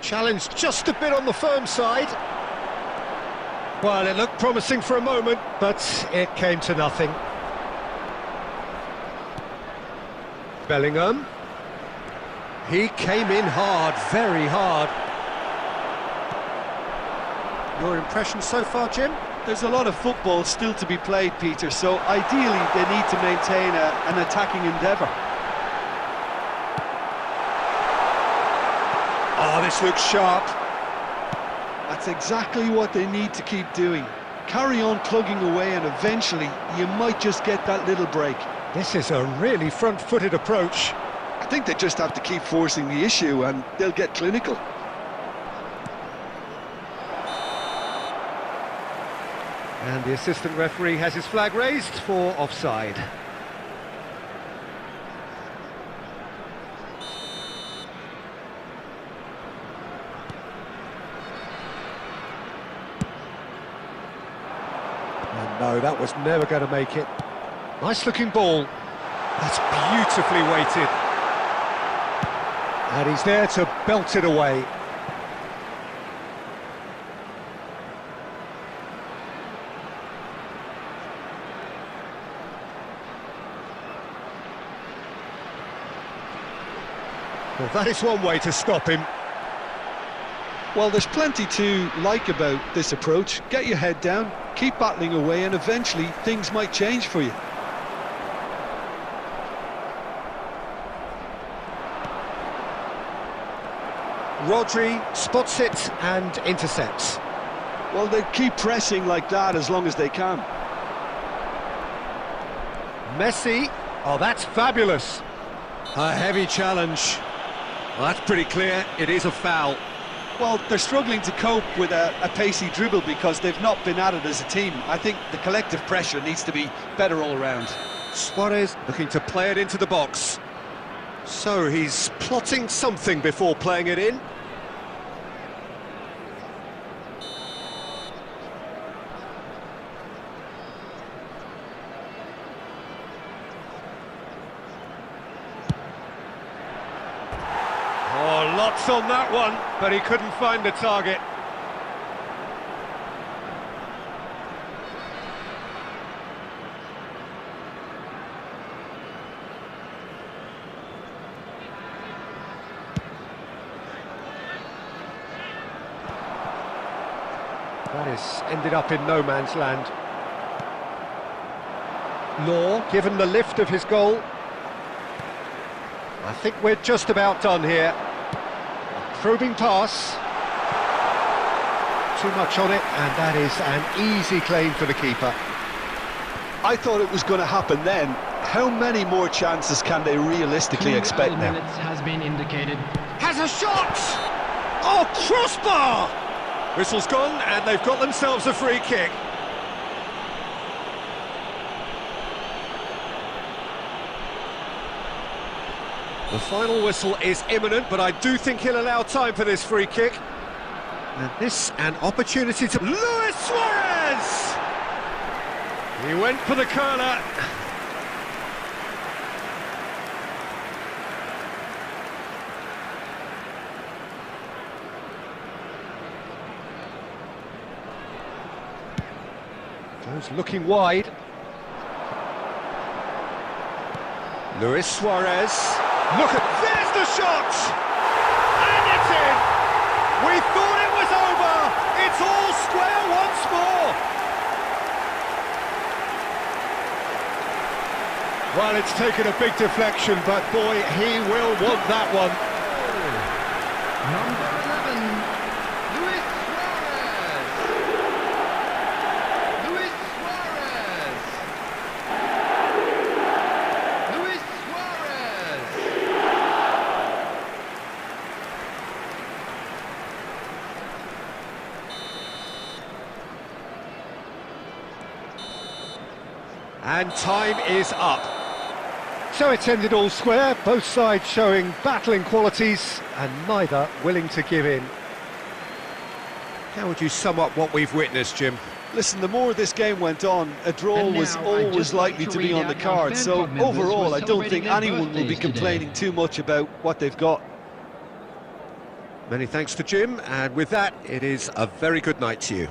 Challenged just a bit on the firm side. Well, it looked promising for a moment, but it came to nothing. Bellingham. He came in hard, very hard. Your impression so far, Jim? There's a lot of football still to be played, Peter, so ideally they need to maintain an attacking endeavour. Oh, this looks sharp. That's exactly what they need to keep doing. Carry on plugging away and eventually you might just get that little break. This is a really front-footed approach. I think they just have to keep forcing the issue and they'll get clinical. And the assistant referee has his flag raised for offside. And no, that was never going to make it. Nice looking ball. That's beautifully weighted. And he's there to belt it away. Well, that is one way to stop him. Well, there's plenty to like about this approach. Get your head down, keep battling away, and eventually things might change for you. Rodri spots it and intercepts. Well, they keep pressing like that as long as they can. Messi. Oh, that's fabulous. A heavy challenge. Well, that's pretty clear. It is a foul. Well, they're struggling to cope with a pacey dribble because they've not been at it as a team. I think the collective pressure needs to be better all around. Suarez looking to play it into the box. So he's plotting something before playing it in. Oh, lots on that one, but he couldn't find the target. That This ended up in no man's land. Law given the lift of his goal. I think we're just about done here. Probing pass. Too much on it, and that is an easy claim for the keeper. I thought it was going to happen then. How many more chances can they realistically expect now? Minutes has been indicated. Has a shot! Oh, crossbar! Whistle's gone, and they've got themselves a free kick. The final whistle is imminent, but I do think he'll allow time for this free kick. And this an opportunity to... Luis Suarez! He went for the curler. Goes looking wide. Luis Suarez. Look at, there's the shot! And it's in! We thought it was over! It's all square once more! Well, it's taken a big deflection, but boy, he will want that one. Number 11, Luis Suarez. Luis Suarez. Luis Suarez. And time is up. So it's ended all square, both sides showing battling qualities and neither willing to give in. How would you sum up what we've witnessed, Jim? Listen, the more this game went on, a draw was always likely to be on the card, so overall I don't think anyone will be complaining too much about what they've got. Many thanks to Jim, and with that, it is a very good night to you.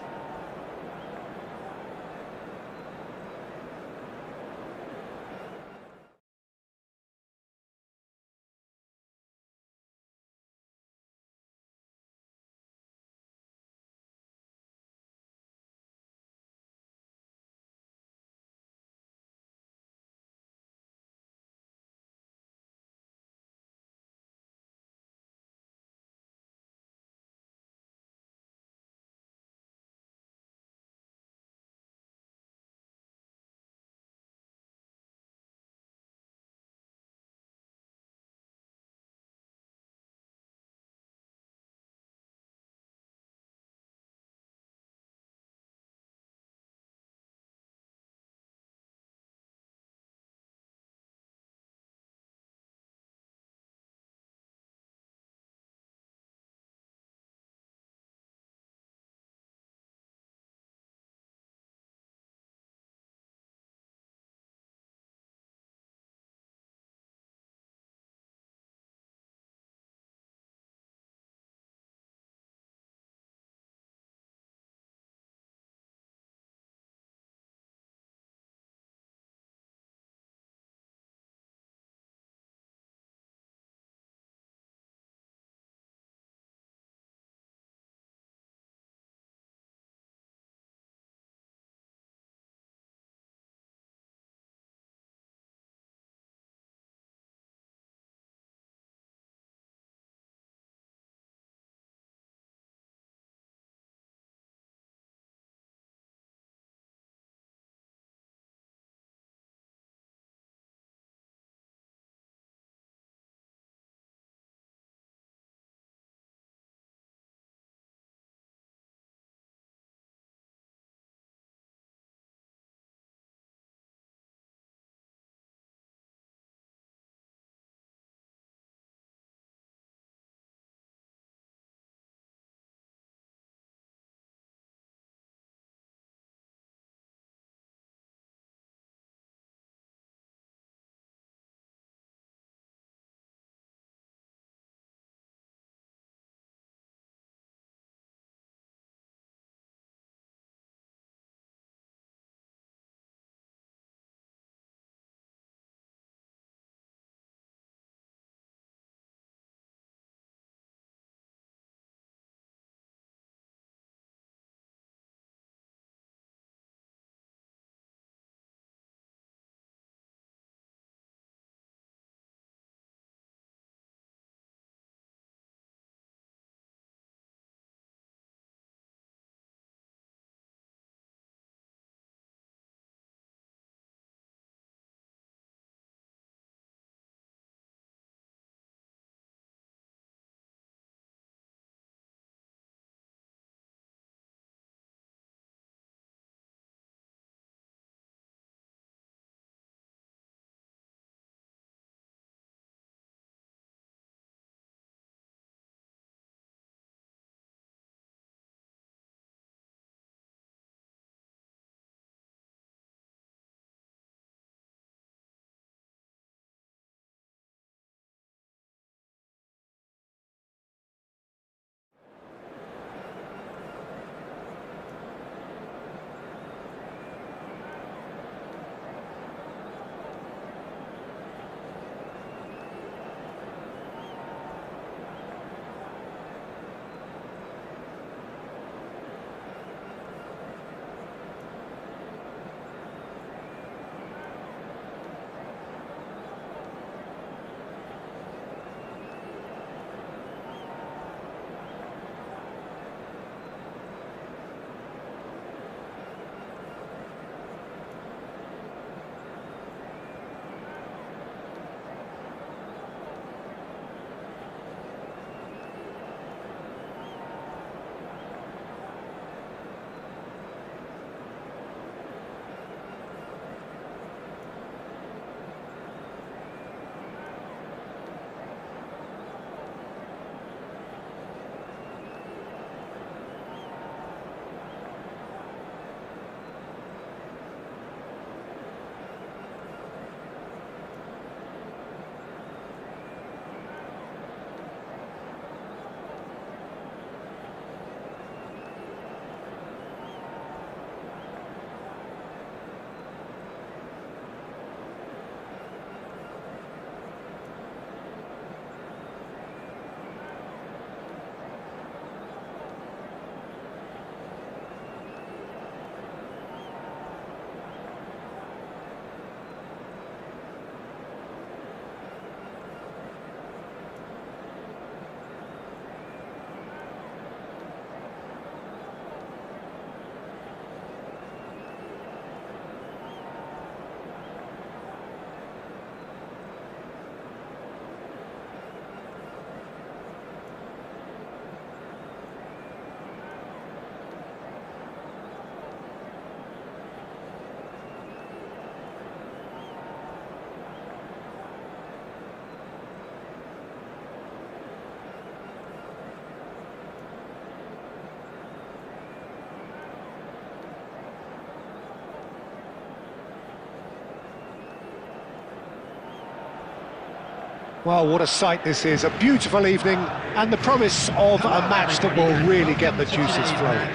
Well, what a sight this is, a beautiful evening, and the promise of a match that will really get the juices flowing.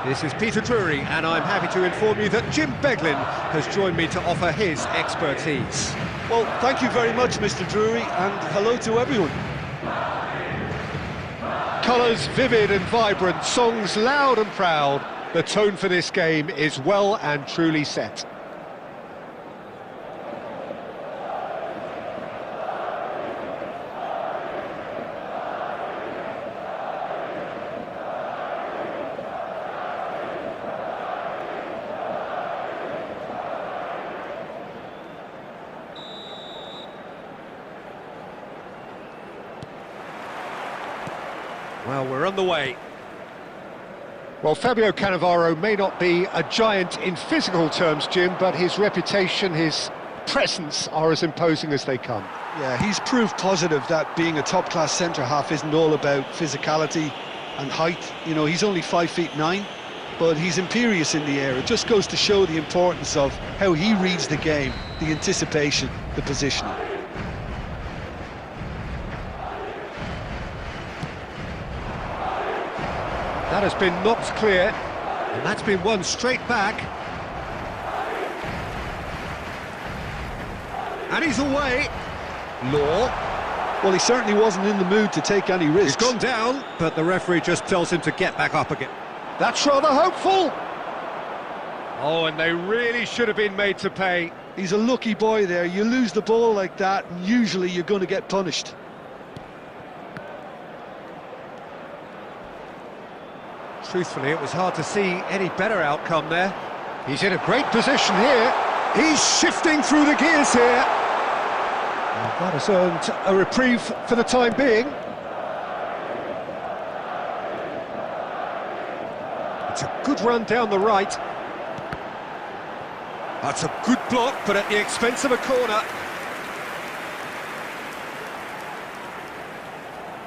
This is Peter Drury, and I'm happy to inform you that Jim Beglin has joined me to offer his expertise. Well, thank you very much, Mr. Drury, and hello to everyone. Colours vivid and vibrant, songs loud and proud. The tone for this game is well and truly set. Well, we're on the way. Well, Fabio Cannavaro may not be a giant in physical terms, Jim, but his reputation, his presence are as imposing as they come. Yeah, he's proved positive that being a top-class centre-half isn't all about physicality and height. You know, he's only 5'9", but he's imperious in the air. It just goes to show the importance of how he reads the game, the anticipation, the positioning. That has been knocked clear, and that's been won straight back. And he's away. Law. Well, he certainly wasn't in the mood to take any risks. He's gone down, but the referee just tells him to get back up again. That's rather hopeful. Oh, and they really should have been made to pay. He's a lucky boy there. You lose the ball like that, and usually you're going to get punished. Truthfully, it was hard to see any better outcome there. He's in a great position here. He's shifting through the gears here. And that has earned a reprieve for the time being. It's a good run down the right. That's a good block, but at the expense of a corner.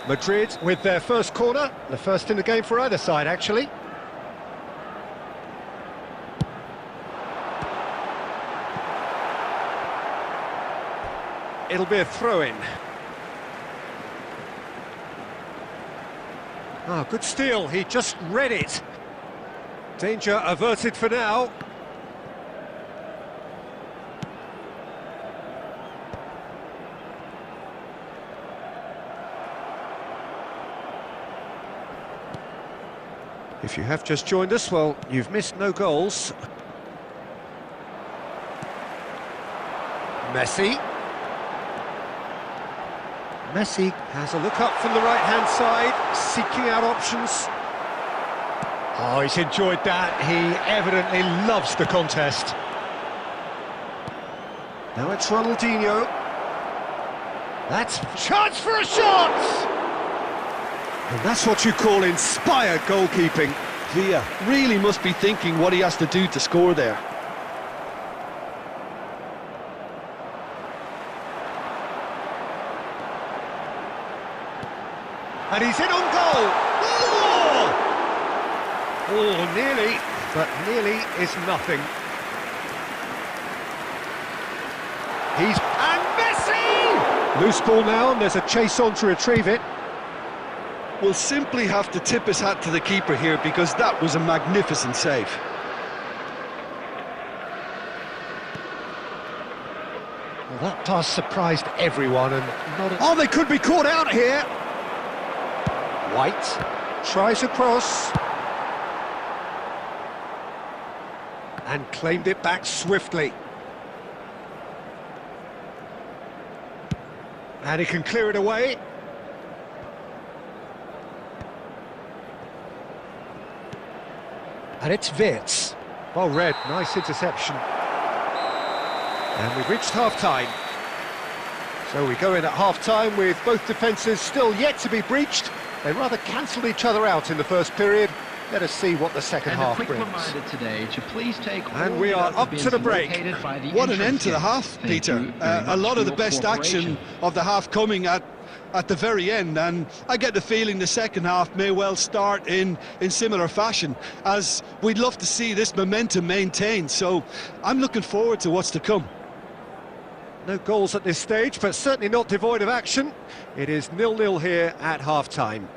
Madrid with their first corner, the first in the game for either side, actually. It'll be a throw-in. Ah, good steal, he just read it. Danger averted for now. If you have just joined us, well, you've missed no goals. Messi. Messi has a look up from the right-hand side, seeking out options. Oh, he's enjoyed that. He evidently loves the contest. Now it's Ronaldinho. That's chance for a shot! And that's what you call inspired goalkeeping. Villa really must be thinking what he has to do to score there. And he's in on goal! Oh, nearly, but nearly is nothing. And Messi! Loose ball now, and there's a chase on to retrieve it. We'll simply have to tip his hat to the keeper here because that was a magnificent save. Well, that pass surprised everyone, and oh, they could be caught out here. White tries across and claimed it back swiftly. And he can clear it away. And it's Wirtz. Well read, nice interception. And we've reached half-time. So we go in at half-time with both defences still yet to be breached. They rather cancelled each other out in the first period. Let us see what the second half brings. And a quick reminder today to please take all and we are up to the break. What an end to the half, Peter. A lot of the best action of the half coming at the very end, and I get the feeling the second half may well start in similar fashion, as we'd love to see this momentum maintained. So I'm looking forward to what's to come. No goals at this stage, but certainly not devoid of action. It is 0-0 here at half-time.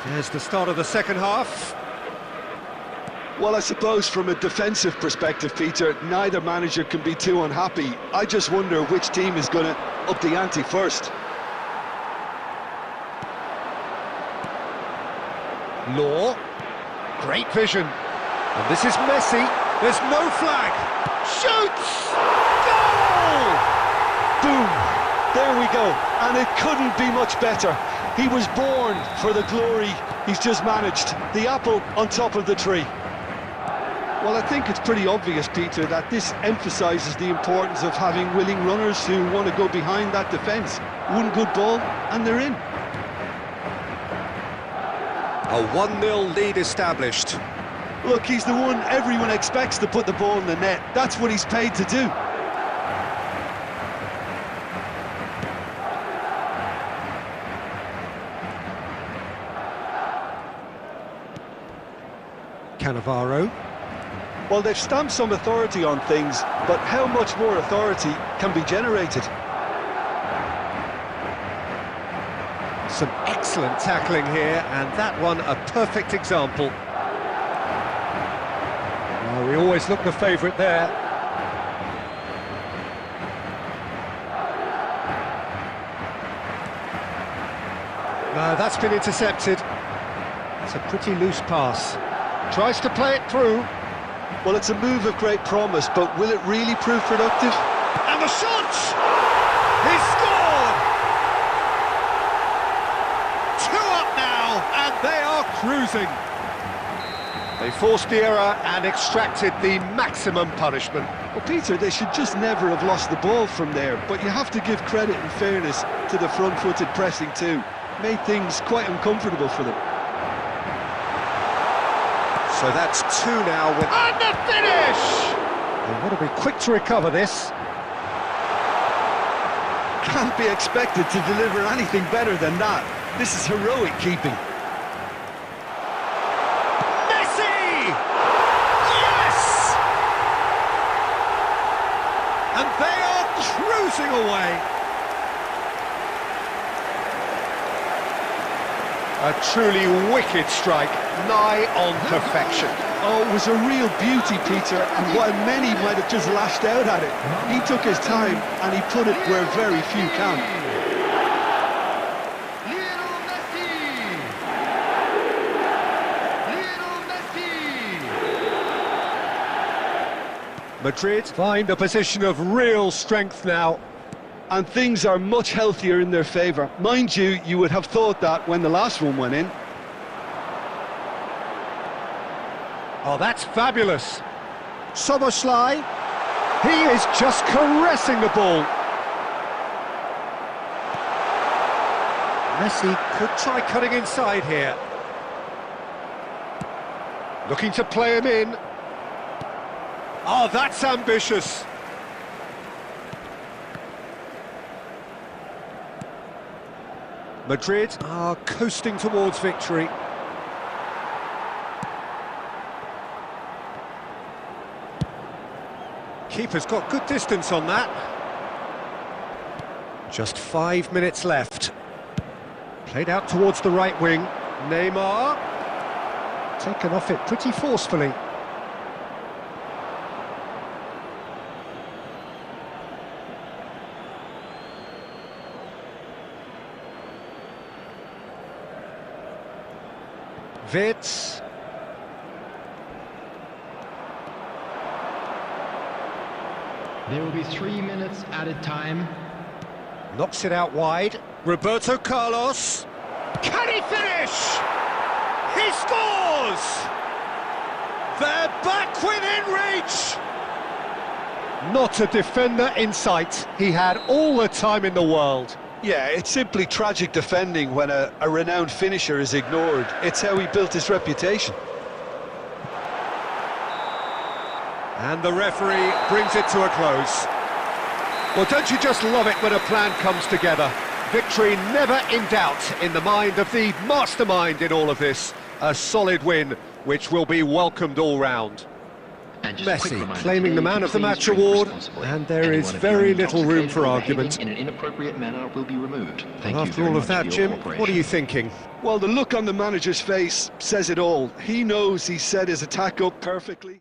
There's the start of the second half. Well, I suppose from a defensive perspective, Peter, neither manager can be too unhappy. I just wonder which team is going to up the ante first. Law, great vision. And this is Messi. There's no flag. Shoots! Goal! Boom! There we go. And it couldn't be much better. He was born for the glory he's just managed. The apple on top of the tree. Well, I think it's pretty obvious, Peter, that this emphasises the importance of having willing runners who want to go behind that defence. One good ball, and they're in. A 1-0 lead established. Look, he's the one everyone expects to put the ball in the net. That's what he's paid to do. Cannavaro. Well, they've stamped some authority on things, but how much more authority can be generated? Some excellent tackling here, and that one a perfect example. Well, we always look the favourite there. No, that's been intercepted. It's a pretty loose pass. Tries to play it through. Well, it's a move of great promise, but will it really prove productive? And the shot! He scored! 2 up now, and they are cruising. They forced the error and extracted the maximum punishment. Well, Peter, they should just never have lost the ball from there, but you have to give credit and fairness to the front-footed pressing too. Made things quite uncomfortable for them. So that's 2 now with... And the finish! They want to be quick to recover this. Can't be expected to deliver anything better than that. This is heroic keeping. Messi! Yes! And they are cruising away. A truly wicked strike, nigh on perfection. Oh, it was a real beauty, Peter, and while many might have just lashed out at it, he took his time and he put it where very few can. Madrid find a position of real strength now. And things are much healthier in their favour. Mind you, you would have thought that when the last one went in. Oh, that's fabulous. Soboslai, he is just caressing the ball. Messi could try cutting inside here. Looking to play him in. Oh, that's ambitious. Madrid are coasting towards victory. Keeper's got good distance on that. Just 5 minutes left. Played out towards the right wing. Neymar. Taken off it pretty forcefully. Wits. There will be 3 minutes added time. Knocks it out wide. Roberto Carlos. Can he finish? He scores! They're back within reach! Not a defender in sight. He had all the time in the world. Yeah, it's simply tragic defending when a renowned finisher is ignored. It's how he built his reputation. And the referee brings it to a close. Well, don't you just love it when a plan comes together? Victory never in doubt in the mind of the mastermind in all of this. A solid win, which will be welcomed all round. Messi claiming the Man of the Match award, and there is very little room for argument. In an inappropriate manner will be removed. After all of that, Jim, what are you thinking? Well, the look on the manager's face says it all. He knows he set his attack up perfectly.